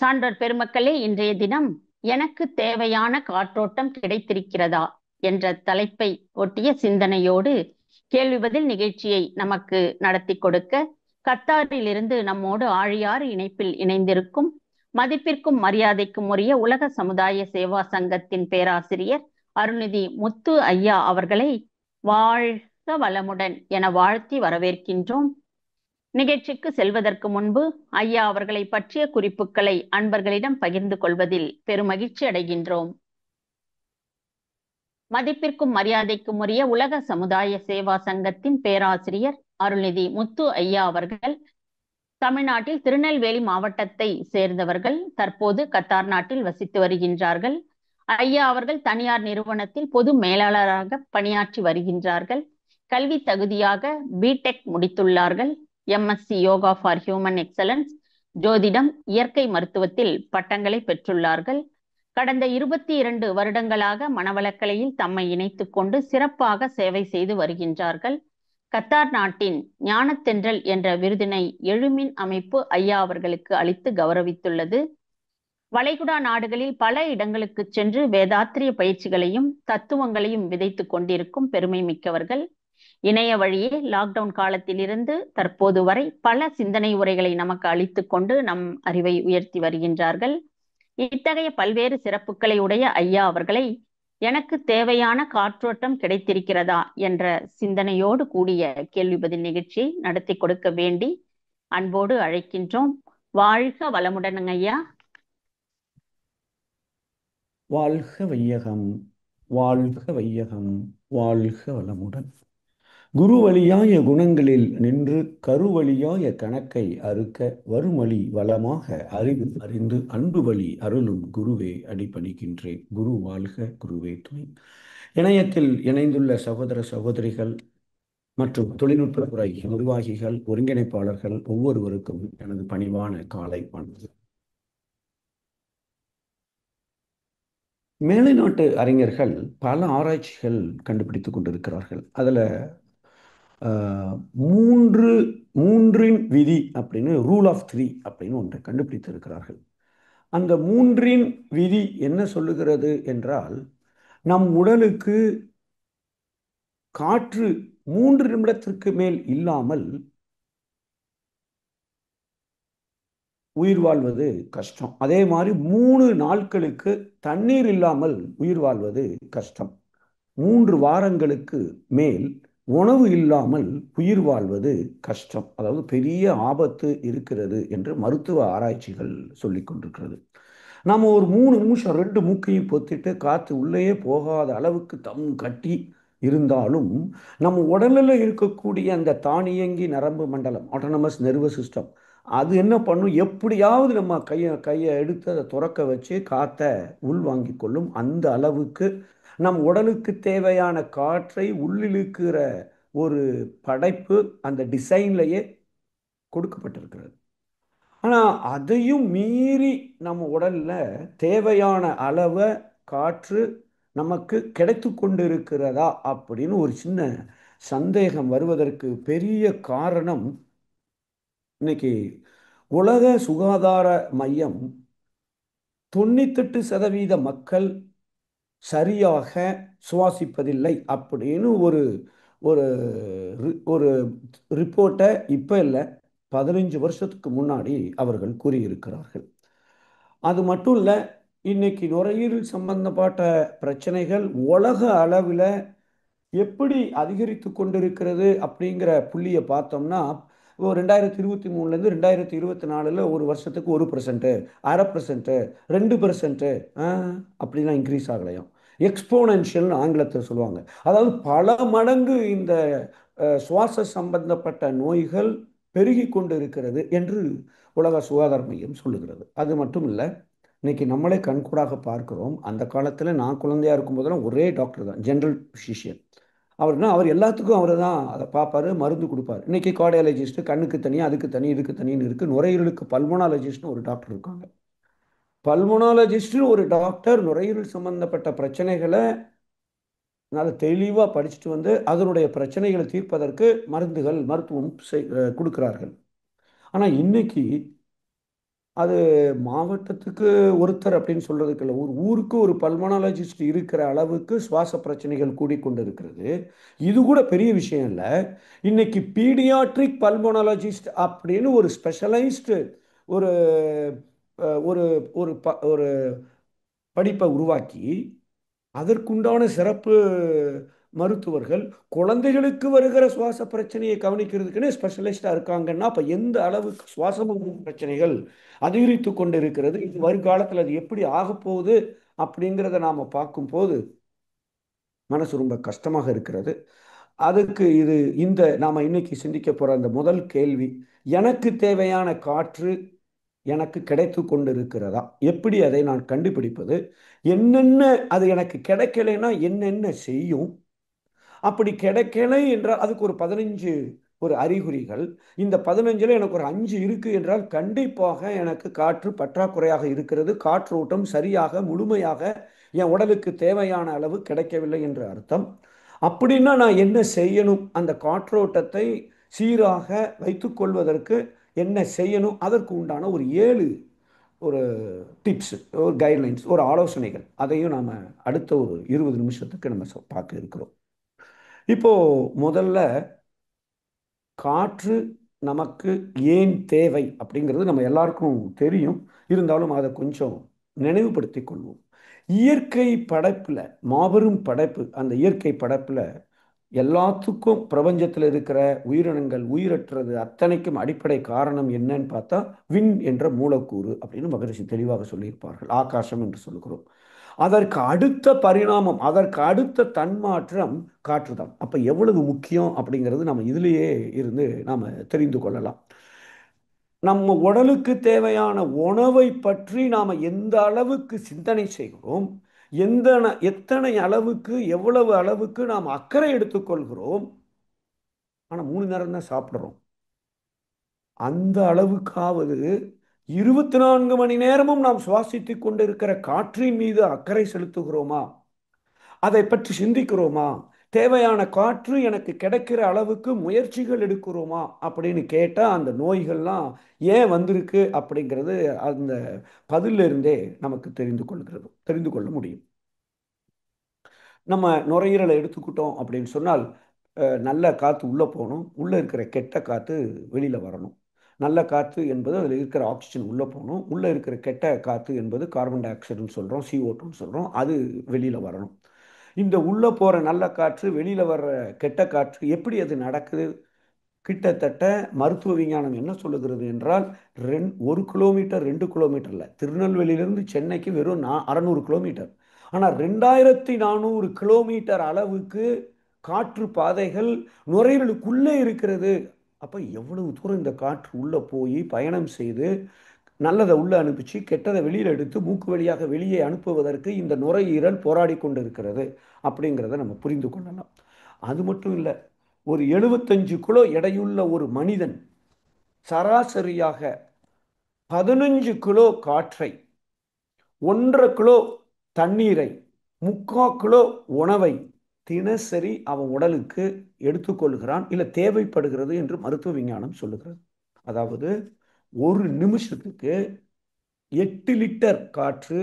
சான்றோர் பெருமக்களே, இன்றைய தினம் எனக்கு தேவையான காற்றோட்டம் கிடைத்திருக்கிறதா என்ற தலைப்பை ஒட்டிய சிந்தனையோடு கேள்வி பதில் நிகழ்ச்சியை நமக்கு நடத்தி கொடுக்க கத்தாரிலிருந்து நம்மோடு ஆழியாறு இணைப்பில் இணைந்திருக்கும் மதிப்பிற்கும் மரியாதைக்கும் உரிய உலக சமுதாய சேவா சங்கத்தின் பேராசிரியர் அருள்நிதி முத்து ஐயா அவர்களை வாழ்க வளமுடன் என வாழ்த்தி வரவேற்கின்றோம். நிகழ்ச்சிக்கு செல்வதற்கு முன்பு ஐயா அவர்களை பற்றிய குறிப்புகளை அன்பர்களிடம் பகிர்ந்து கொள்வதில் பெருமகிழ்ச்சி அடைகின்றோம். மதிப்பிற்கும் மரியாதைக்கும் உரிய உலக சமுதாய சேவா சங்கத்தின் பேராசிரியர் அருள்நிதி முத்து ஐயா அவர்கள் தமிழ்நாட்டில் திருநெல்வேலி மாவட்டத்தை சேர்ந்தவர்கள். தற்போது கத்தார் நாட்டில் வசித்து வருகின்றார்கள். ஐயா அவர்கள் தனியார் நிறுவனத்தில் பொது மேலாளராக பணியாற்றி வருகின்றார்கள். கல்வி தகுதியாக பிடெக் முடித்துள்ளார்கள். MSc yoga for human excellence, ஜோதிடம், இயற்கை மருத்துவத்தில் பட்டங்களை பெற்றுள்ளார்கள். கடந்த 22 வருடங்களாக மனவளக்கலையில் தம்மை இணைத்துக் கொண்டு சிறப்பாக சேவை செய்து வருகின்றார்கள். கத்தார் நாட்டின் ஞானத்தென்றல் என்ற விருதினை எழுமின் அமைப்பு ஐயா அவர்களுக்கு அளித்து கௌரவித்துள்ளது. வளைகுடா நாடுகளில் பல இடங்களுக்கு சென்று வேதாத்திரிய பயிற்சிகளையும் தத்துவங்களையும் விதைத்துக் கொண்டிருக்கும் பெருமை மிக்கவர்கள். இணைய வழியே லாக்டவுன் காலத்திலிருந்து தற்போது வரை பல சிந்தனை உரைகளை நமக்கு அளித்துக் கொண்டு நம் அறிவை உயர்த்தி வருகின்றார்கள். இத்தகைய பல்வேறு சிறப்புகளை உடைய ஐயா அவர்களை எனக்கு தேவையான காற்றோட்டம் கிடைத்திருக்கிறதா என்ற சிந்தனையோடு கூடிய கேள்வி பதில் நிகழ்ச்சியை நடத்தி கொடுக்க வேண்டி அன்போடு அழைக்கின்றோம். வாழ்க வளமுடன் ஐயா. வாழ்க வையகம், வாழ்க வையகம், வாழ்க வளமுடன். குருவழியாய குணங்களில் நின்று கருவழியாய கணக்கை அறுக்க வருமொழி வளமாக அறிவு அறிந்து அன்பு வழி அருளும் குருவே அடிபணிக்கின்றேன். குரு வாழ்க, குருவே துணை. இணையத்தில் இணைந்துள்ள சகோதர சகோதரிகள் மற்றும் தொழில்நுட்பத்துறை நிர்வாகிகள், ஒருங்கிணைப்பாளர்கள் ஒவ்வொருவருக்கும் எனது பணிவான காலை வணக்கம். மேலை நாட்டு அறிஞர்கள் பல ஆராய்ச்சிகள் கண்டுபிடித்துக் கொண்டிருக்கிறார்கள். அதில் மூன்றின் விதி அப்படின்னு ரூல் ஆஃப் த்ரீ அப்படின்னு ஒன்றை கண்டுபிடித்திருக்கிறார்கள். அந்த மூன்றின் விதி என்ன சொல்லுகிறது என்றால், நம் உடலுக்கு காற்று 3 நிமிடத்திற்கு மேல் இல்லாமல் உயிர் வாழ்வது கஷ்டம். அதே மாதிரி 3 நாட்களுக்கு தண்ணீர் இல்லாமல் உயிர் வாழ்வது கஷ்டம். 3 வாரங்களுக்கு மேல் உணவு இல்லாமல் உயிர் வாழ்வது கஷ்டம். அதாவது பெரிய ஆபத்து இருக்கிறது என்று மருத்துவ ஆராய்ச்சிகள் சொல்லிக் கொண்டிருக்கிறது. நாம் ஒரு 3 நிமிஷம் 2 மூக்கையும் பொத்திட்டு காற்று உள்ளேயே போகாத அளவுக்கு தம் கட்டி இருந்தாலும் நம்ம உடலில் இருக்கக்கூடிய அந்த தானியங்கி நரம்பு மண்டலம், ஆட்டோனமஸ் நர்வஸ் சிஸ்டம், அது என்ன பண்ணும், எப்படியாவது நம்ம கையை எடுத்து அதை துறக்க வச்சு காற்றை உள்வாங்கிக் கொள்ளும். அந்த அளவுக்கு நம் உடலுக்கு தேவையான காற்றை உள்ளிழுக்கிற ஒரு படைப்பு அந்த டிசைன்லேயே கொடுக்கப்பட்டிருக்கிறது. ஆனால் அதையும் மீறி நம்ம உடலில் தேவையான அளவை காற்று நமக்கு கிடைத்து கொண்டு இருக்கிறதா அப்படின்னு ஒரு சின்ன சந்தேகம் வருவதற்கு பெரிய காரணம், இன்னைக்கு உலக சுகாதார மையம் 98% மக்கள் சரியாக சுவாசிப்பதில்லை அப்படின்னு ஒரு ஒரு ஒரு ரிப்போர்ட்டை இப்போ இல்லை 15 வருஷத்துக்கு முன்னாடி அவர்கள் கூறியிருக்கிறார்கள். அது மட்டும் இல்லை, இன்னைக்கு நுரையீரல் சம்பந்தப்பட்ட பிரச்சனைகள் உலக அளவில் எப்படி அதிகரித்து கொண்டிருக்கிறது அப்படிங்கிற புள்ளியை பார்த்தோம்னா, 2023லேருந்து 2024 ஒரு வருஷத்துக்கு 1%, 0.5%, 2% அப்படிலாம் இன்க்ரீஸ் ஆகலையாம். எக்ஸ்போனென்ஷியல்னு ஆங்கிலத்தில் சொல்லுவாங்க. அதாவது பல மடங்கு இந்த சுவாச சம்பந்தப்பட்ட நோய்கள் பெருகி கொண்டு இருக்கிறது என்று உலக சுகாதார மையம் சொல்லுகிறது. அது மட்டும் இல்லை, இன்னைக்கு நம்மளே கண்கூடாக பார்க்கிறோம். அந்த காலத்தில் நான் குழந்தையா இருக்கும்போதெல்லாம் ஒரே டாக்டர் தான், ஜென்ரல் ஃபிசிஷியன். அவர் எல்லாத்துக்கும் அவர் தான் அதை பார்ப்பாரு, மருந்து கொடுப்பார். இன்னைக்கு கார்டியாலஜிஸ்ட்டு கண்ணுக்கு தனி, அதுக்கு தனி, இதுக்கு தனின்னு இருக்குது. நுரையீரலுக்கு பல்மனாலஜிஸ்ட்னு ஒரு டாக்டர் இருக்காங்க. பல்மனாலஜிஸ்ட்னு ஒரு டாக்டர் நுரையீரல் சம்பந்தப்பட்ட பிரச்சனைகளை நல்ல தெளிவாக படிச்சுட்டு வந்து அதனுடைய பிரச்சனைகளை தீர்ப்பதற்கு மருந்துகள் மருத்துவம் கொடுக்கிறார்கள். ஆனால் இன்னைக்கு அது மாவட்டத்துக்கு ஒருத்தர் அப்படின்னு சொல்றதுக்கு இல்லை, ஒரு ஊருக்கு ஒரு பல்மனாலஜிஸ்ட் இருக்கிற அளவுக்கு சுவாச பிரச்சனைகள் கூடிக்கொண்டு இருக்கிறது. இது கூட பெரிய விஷயம் இல்லை. இன்னைக்கு பீடியாட்ரிக் பல்மனாலஜிஸ்ட் அப்படின்னு ஒரு ஸ்பெஷலைஸ்டு ஒரு ஒரு ஒரு படிப்பை உருவாக்கி அதற்குண்டான சிறப்பு மருத்துவர்கள் குழந்தைகளுக்கு வருகிற சுவாச பிரச்சனையை கவனிக்கிறதுக்குன்னு ஸ்பெஷலிஸ்டாக இருக்காங்கன்னா அப்போ எந்த அளவுக்கு சுவாச பிரச்சனைகள் அதிகரித்து கொண்டு இருக்கிறது, இது வருங்காலத்தில் அது எப்படி ஆகப்போகுது அப்படிங்கிறத நாம் பார்க்கும்போது மனசு ரொம்ப கஷ்டமாக இருக்கிறது. அதுக்கு இந்த நாம் இன்னைக்கு சிந்திக்க போகிற அந்த முதல் கேள்வி, எனக்கு தேவையான காற்று எனக்கு கிடைத்து கொண்டு இருக்கிறதா, எப்படி அதை நான் கண்டுபிடிப்பது, என்னென்ன அது எனக்கு கிடைக்கலைன்னா என்னென்ன செய்யும், அப்படி கிடைக்கலை என்றால் அதுக்கு ஒரு 15 ஒரு அறிகுறிகள், இந்த 15ல் எனக்கு ஒரு 5 இருக்கு என்றால் கண்டிப்பாக எனக்கு காற்று பற்றாக்குறையாக இருக்கிறது, காற்றோட்டம் சரியாக முழுமையாக என் உடலுக்கு தேவையான அளவு கிடைக்கவில்லை என்று அர்த்தம். அப்படின்னா நான் என்ன செய்யணும், அந்த காற்றோட்டத்தை சீராக வைத்துக்கொள்வதற்கு என்ன செய்யணும், அதற்கு உண்டான ஒரு 7 ஒரு டிப்ஸ், ஒரு கைட்லைன்ஸ், ஒரு ஆலோசனைகள், அதையும் நாம் அடுத்த ஒரு 20 நிமிஷத்துக்கு நம்ம பார்க்க இருக்கிறோம். இப்போ முதல்ல காற்று நமக்கு ஏன் தேவை அப்படிங்கிறது நம்ம எல்லாருக்கும் தெரியும். இருந்தாலும் அதை கொஞ்சம் நினைவுபடுத்திக் கொள்வோம். இயற்கை படைப்புல மாபெரும் படைப்பு, அந்த இயற்கை படைப்புல எல்லாத்துக்கும் பிரபஞ்சத்தில் இருக்கிற உயிரினங்கள் உயிரற்றது அத்தனைக்கும் அடிப்படை காரணம் என்னன்னு பார்த்தா விண் என்ற மூலக்கூறு அப்படின்னு மகரிஷி தெளிவாக சொல்லியிருப்பார்கள். ஆகாசம் என்று சொல்லுகிறோம். அதற்கு அடுத்த பரிணாமம், அதற்கு அடுத்த தன்மாற்றம் காற்றுதான். அப்ப எவ்வளவு முக்கியம் அப்படிங்கிறது நம்ம இதிலேயே இருந்து நாம தெரிந்து கொள்ளலாம். நம்ம உடலுக்கு தேவையான உணவை பற்றி நாம எந்த அளவுக்கு சிந்தனை செய்கிறோம், எத்தனை அளவுக்கு எவ்வளவு அளவுக்கு நாம் அக்கறை எடுத்துக்கொள்கிறோம். ஆனா 3 நேரம் தான் சாப்பிடுறோம். அந்த அளவுக்காவது 24 மணி நேரமும் நாம் சுவாசித்துக் கொண்டிருக்கிற காற்றின் மீது அக்கறை செலுத்துகிறோமா, அதை பற்றி சிந்திக்கிறோமா, தேவையான காற்று எனக்கு கிடைக்கிற அளவுக்கு முயற்சிகள் எடுக்கிறோமா அப்படின்னு கேட்டா அந்த நோய்கள்லாம் ஏன் வந்திருக்கு அப்படிங்கிறது அந்த பதிலில் இருந்தே நமக்கு தெரிந்து கொள்ள முடியும். நம்ம நுரையீரலை எடுத்துக்கிட்டோம் அப்படின்னு சொன்னால் நல்ல காற்று உள்ளே போகணும், உள்ளே இருக்கிற கெட்ட காற்று வெளியில் வரணும். நல்ல காற்று என்பது அதில் இருக்கிற ஆக்சிஜன் உள்ளே போகணும், உள்ளே இருக்கிற கெட்ட காற்று என்பது கார்பன் டை ஆக்சைடுன்னு சொல்கிறோம், CO2ன்னு சொல்கிறோம், அது வெளியில் வரணும். இந்த உள்ளே போகிற நல்ல காற்று வெளியில் வர்ற கெட்ட காற்று எப்படி அது நடக்குது, கிட்டத்தட்ட மருத்துவ விஞ்ஞானம் என்ன சொல்லுகிறது என்றால் 1 கிலோமீட்டர் 2 கிலோமீட்டர்ல திருநெல்வேலியிலிருந்து சென்னைக்கு வெறும் 600 கிலோமீட்டர். ஆனால் 2400 கிலோமீட்டர் அளவுக்கு காற்று பாதைகள் நுரையீரலுக்குள்ளே இருக்கிறது. அப்போ எவ்வளவு தூரம் இந்த காற்று உள்ளே போய் பயணம் செய்து நல்லதை உள்ளே அனுப்பிச்சு கெட்டதை வெளியில் எடுத்து மூக்கு வழியாக வெளியே அனுப்புவதற்கு இந்த நுரையீரல் போராடி கொண்டு இருக்கிறது அப்படிங்கிறத நம்ம புரிந்து கொள்ளலாம். அது மட்டும் இல்லை, ஒரு 75 கிலோ எடையுள்ள ஒரு மனிதன் சராசரியாக 15 கிலோ காற்றை, 1.5 கிலோ தண்ணீரை, 3/4 கிலோ உணவை தினசரி அவன் உடலுக்கு எடுத்துக்கொள்கிறான், இல்லை தேவைப்படுகிறது என்று மருத்துவ விஞ்ஞானம் சொல்லுகிறது. அதாவது ஒரு நிமிஷத்துக்கு 8 லிட்டர் காற்று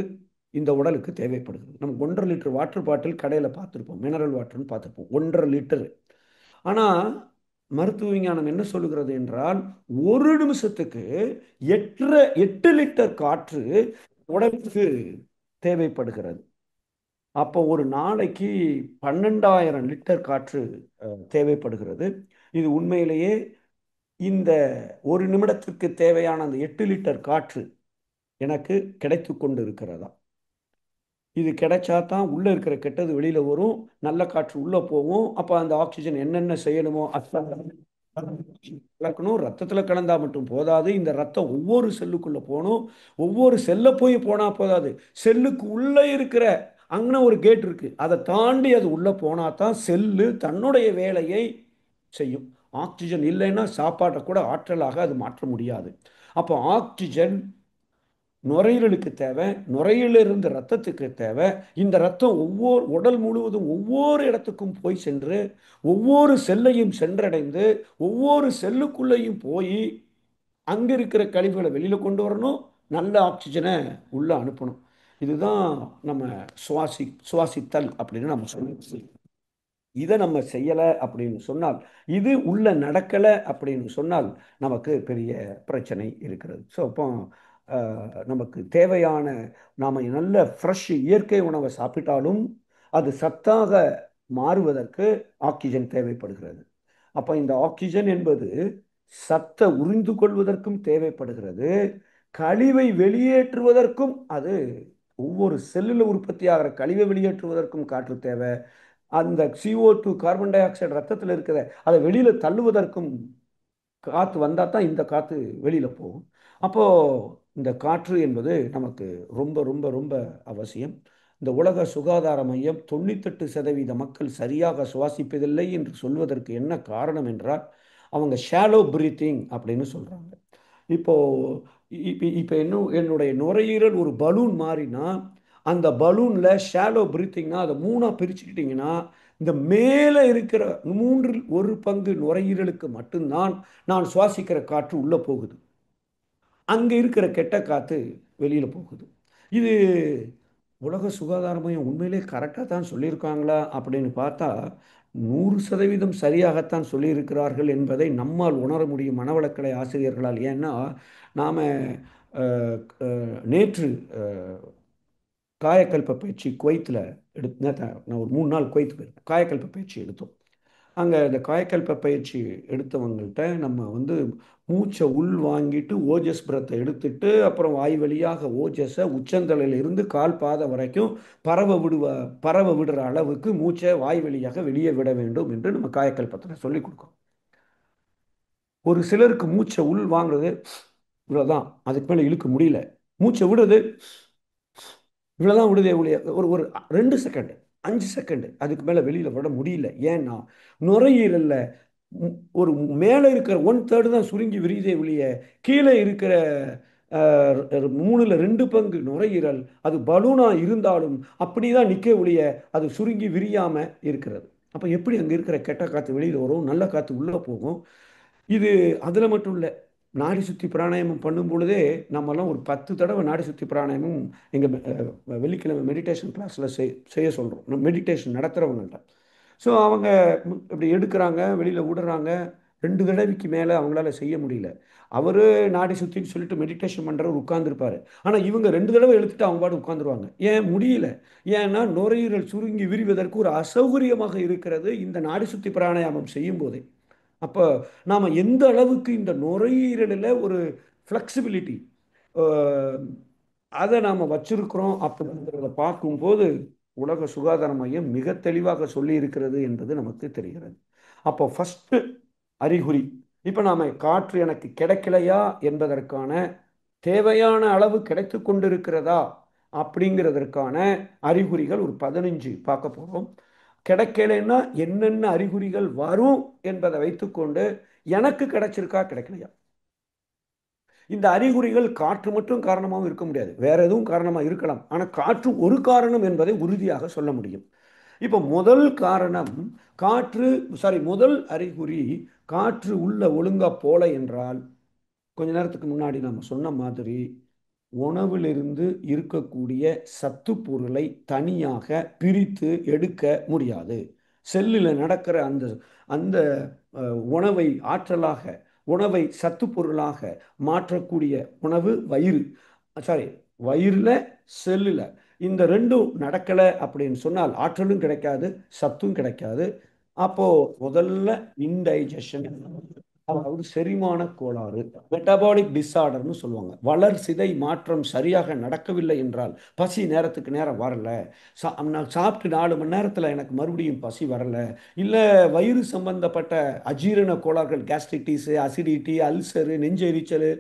இந்த உடலுக்கு தேவைப்படுகிறது. நம்ம 1.5 லிட்டர் வாட்டர் பாட்டில் கடையில் பார்த்துருப்போம், மினரல் வாட்டர்னு பார்த்துருப்போம், 1.5 லிட்டர். ஆனால் மருத்துவ விஞ்ஞானம் என்ன சொல்லுகிறது என்றால் ஒரு நிமிஷத்துக்கு 8 லிட்டர் காற்று உடலுக்கு தேவைப்படுகிறது. அப்போ ஒரு நாளைக்கு 12,000 லிட்டர் காற்று தேவைப்படுகிறது. இது உண்மையிலேயே இந்த ஒரு நிமிடத்திற்கு தேவையான அந்த 8 லிட்டர் காற்று எனக்கு கிடைத்து கொண்டு இருக்கிறதா? இது கிடைச்சா தான் உள்ளே இருக்கிற கெட்டது வெளியில் வரும், நல்ல காற்று உள்ளே போகும். அப்போ அந்த ஆக்சிஜன் என்னென்ன செய்யணுமோ கலக்கணும். ரத்தத்தில் கலந்தா மட்டும் போதாது, இந்த ரத்தம் ஒவ்வொரு செல்லுக்குள்ளே போகணும். ஒவ்வொரு செல்லை போனால் போதாது, செல்லுக்கு உள்ளே இருக்கிற அங்கே ஒரு கேட் இருக்கு, அதை தாண்டி அது உள்ளே போனால் தான் செல்லு தன்னுடைய வேலையை செய்யும். ஆக்சிஜன் இல்லைன்னா சாப்பாட்டை கூட ஆற்றலாக அது மாற்ற முடியாது. அப்போ ஆக்சிஜன் நுரையீரலுக்கு தேவை, நுரையீரலிருந்து ரத்தத்துக்கு தேவை. இந்த ரத்தம் ஒவ்வொரு உடல் முழுவதும் ஒவ்வொரு இடத்துக்கும் போய் சென்று ஒவ்வொரு செல்லையும் சென்றடைந்து ஒவ்வொரு செல்லுக்குள்ளேயும் போய் அங்கே இருக்கிற கழிவுகளை வெளியில் கொண்டு வரணும், நல்ல ஆக்சிஜனை உள்ள அனுப்பணும். இதுதான் நம்ம சுவாசித்தல் அப்படின்னு நம்ம சொல்லி, இதை நம்ம செய்யலை அப்படின்னு சொன்னால், இது உள்ள நடக்கலை அப்படின்னு சொன்னால் நமக்கு பெரிய பிரச்சனை இருக்கிறது. ஸோ அப்போ நமக்கு தேவையான, நாம் நல்ல ஃப்ரெஷ் இயற்கை உணவை சாப்பிட்டாலும் அது சத்தாக மாறுவதற்கு ஆக்சிஜன் தேவைப்படுகிறது. அப்போ இந்த ஆக்சிஜன் என்பது சத்தை உறிந்து கொள்வதற்கும் தேவைப்படுகிறது, கழிவை வெளியேற்றுவதற்கும். அது ஒவ்வொரு செல்லில் உற்பத்தி ஆகிற கழிவை வெளியேற்றுவதற்கும் காற்று தேவை. அந்த CO2 கார்பன் டை ஆக்சைடு ரத்தத்தில் இருக்கிற அதை வெளியில தள்ளுவதற்கும் காற்று வந்தால் தான் இந்த காற்று வெளியில போகும். அப்போ இந்த காற்று என்பது நமக்கு ரொம்ப ரொம்ப ரொம்ப அவசியம். இந்த உலக சுகாதார மையம் 98% மக்கள் சரியாக சுவாசிப்பதில்லை என்று சொல்வதற்கு என்ன காரணம் என்றால், அவங்க ஷாலோ பிரீத்திங் அப்படின்னு சொல்றாங்க. இப்போ இப்போ என்னுடைய நுரையீரல் ஒரு பலூன் மாறினா, அந்த பலூன்ல ஷாலோ பிரீத்திங்னா அதை மூணா பிரிச்சுக்கிட்டீங்கன்னா, இந்த மேலே இருக்கிற மூன்றில் ஒரு பங்கு நுரையீரலுக்கு மட்டும்தான் நான் சுவாசிக்கிற காற்று உள்ள போகுது. அங்க இருக்கிற கெட்ட காத்து வெளியில போகுது. இது உலக சுகாதார மையம் உண்மையிலே கரெக்டாக தான் சொல்லியிருக்காங்களா அப்படின்னு பார்த்தா, 100% சரியாகத்தான் சொல்லியிருக்கிறார்கள் என்பதை நம்மால் உணர முடியும், மனவளக்கலை ஆசிரியர்களால். ஏன்னா நாம அஹ், நேற்று காயக்கல்ப பயிற்சி குவைத்தில் நான் ஒரு 3 நாள் குவைத் போயிருக்கேன். காயக்கல்ப பயிற்சி எடுத்தோம். அங்கே இந்த காயக்கல்ப பயிற்சி எடுத்தவங்கள்ட்ட நம்ம மூச்சை உள் வாங்கிட்டு ஓஜஸ் பிரத்தை எடுத்துட்டு அப்புறம் வாய் வழியாக ஓஜஸை உச்சந்தலையில இருந்து கால் பாதம் வரைக்கும் பரவ விடுற அளவுக்கு மூச்சை வாய் வழியாக வெளியே விட வேண்டும் என்று நம்ம காயக்கல்பத்தில் சொல்லி கொடுக்கோம். ஒரு சிலருக்கு மூச்சை உள் வாங்குறது இவ்வளோதான், அதுக்கு மேலே இழுக்க முடியல. மூச்சை விடுறது இவ்வளோதான் விடுதே ஒழிய ஒரு ஒரு 2 செகண்ட், 5 செகண்ட் அதுக்கு மேலே வெளியில் விட முடியல. ஏன்னா நுரையீரல்ல ஒரு மேலே இருக்கிற 1/3 தான் சுருங்கி விரிதே ஒழிய, கீழே இருக்கிற 3/2 பங்கு நுரையீரல் அது பலூனா இருந்தாலும் அப்படிதான் நிற்க ஒழிய அது சுருங்கி விரியாம இருக்கிறது. அப்போ எப்படி அங்கே இருக்கிற கெட்ட காற்று வெளியில் வரும், நல்ல காற்று உள்ளே போகும்? இது அதில் மட்டும் இல்லை, நாடி சுத்தி பிராணாயாமம் பண்ணும் பொழுதே நம்மலாம் ஒரு 10 தடவை நாடி சுத்தி பிராணாயாமம் எங்கள் வெள்ளிக்கிழமை மெடிடேஷன் கிளாஸில் செய்ய சொல்கிறோம், மெடிடேஷன் நடத்துகிறவங்கள்ட்ட. ஸோ அவங்க இப்படி எடுக்கிறாங்க, வெளியில் விடுறாங்க. 2 தடவைக்கு மேலே அவங்களால செய்ய முடியல. அவர் நாடி சுத்தின்னு சொல்லிட்டு மெடிடேஷன் பண்ணுறவர் உட்கார்ந்துருப்பாரு. ஆனால் இவங்க 2 தடவை இழுத்துட்டு அவங்க பாட்டு உட்காந்துருவாங்க. ஏன் முடியல? ஏன்னா நுரையீரல் சுருங்கி விரிவதற்கு ஒரு அசௌகரியமாக இருக்கிறது இந்த நாடி சுத்தி பிராணாயாமம் செய்யும் போதே. அப்போ நாம் எந்த அளவுக்கு இந்த நுரையீரலில் ஒரு ஃப்ளெக்சிபிலிட்டி அதை நாம் வச்சிருக்கிறோம் அப்படிங்கிறத பார்க்கும்போது உலக சுகாதார மையம் மிக தெளிவாக சொல்லி இருக்கிறது என்பது நமக்கு தெரிகிறது. அப்போ ஃபஸ்ட்டு அறிகுறி, இப்போ நாம் காற்று எனக்கு கிடைக்கலையா என்பதற்கான, தேவையான அளவு கிடைத்து கொண்டிருக்கிறதா அப்படிங்கிறதற்கான அறிகுறிகள் ஒரு 15 பார்க்க போகிறோம். கிடைக்கலைன்னா என்னென்ன அறிகுறிகள் வரும் என்பதை வைத்துக்கொண்டு எனக்கு கிடைச்சிருக்கா கிடைக்கலையா. இந்த அறிகுறிகள் காற்று மட்டும் காரணமாகவும் இருக்க முடியாது, வேற எதுவும் காரணமாக இருக்கலாம். ஆனால் காற்று ஒரு காரணம் என்பதை உறுதியாக சொல்ல முடியும். இப்போ முதல் காரணம் காற்று, முதல் அறிகுறி காற்று உள்ள ஒழுங்கா போல என்றால், கொஞ்ச நேரத்துக்கு முன்னாடி நம்ம சொன்ன மாதிரி உணவிலிருந்து இருக்கக்கூடிய சத்து பொருளை தனியாக பிரித்து எடுக்க முடியாது. செல்லில் நடக்கிற அந்த அந்த உணவை ஆற்றலாக, உணவை சத்து பொருளாக மாற்றக்கூடிய உணவு வயிறில் செல்லில் இந்த ரெண்டும் நடக்கலை அப்படின்னு சொன்னால் ஆற்றலும் கிடைக்காது, சத்தும் கிடைக்காது. அப்போ முதல்ல இன்டைஜஷன், அதாவது செரிமான கோளாறு, மெட்டபாலிக் டிஸார்டர்னு சொல்லுவாங்க. வளர்சிதை மாற்றம் சரியாக நடக்கவில்லை என்றால், பசி நேரத்துக்கு நேரம் வரல, நான் சாப்பிட்டு 4 மணி நேரத்தில் எனக்கு மறுபடியும் பசி வரல, இல்லை வயிறு சம்பந்தப்பட்ட அஜீரண கோளாறுகள், கேஸ்ட்ரிட்டிஸு, அசிடிட்டி, அல்சரு, நெஞ்செரிச்சல்,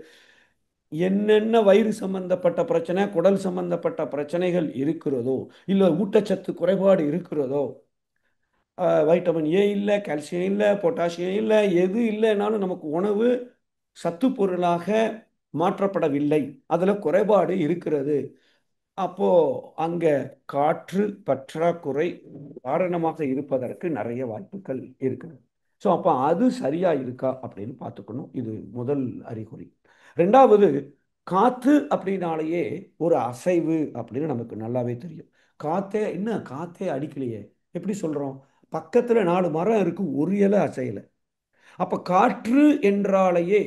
என்னென்ன வயிறு சம்பந்தப்பட்ட பிரச்சனை, குடல் சம்பந்தப்பட்ட பிரச்சனைகள் இருக்கிறதோ, இல்லை ஊட்டச்சத்து குறைபாடு இருக்கிறதோ, வைட்டமின் ஏ இல்லை, கால்சியம் இல்லை, பொட்டாசியம் இல்லை, எது இல்லைனாலும் நமக்கு உணவு சத்து பொருளாக மாற்றப்படவில்லை, அதில் குறைபாடு இருக்கிறது. அப்போ அங்க காற்று பற்றாக்குறை காரணமாக இருப்பதற்கு நிறைய வாய்ப்புகள் இருக்குது. ஸோ அப்போ அது சரியா இருக்கா அப்படின்னு பார்த்துக்கணும். இது முதல் அறிகுறி. ரெண்டாவது, காத்து அப்படின்னாலேயே ஒரு அசைவு அப்படின்னு நமக்கு நல்லாவே தெரியும். காத்தே என்ன, காத்தே அடிக்கலையே, எப்படி சொல்றோம்? பக்கத்துல 4 மரம் இருக்கு, ஒரு இலை அசையல. அப்ப காற்று என்றாலேயே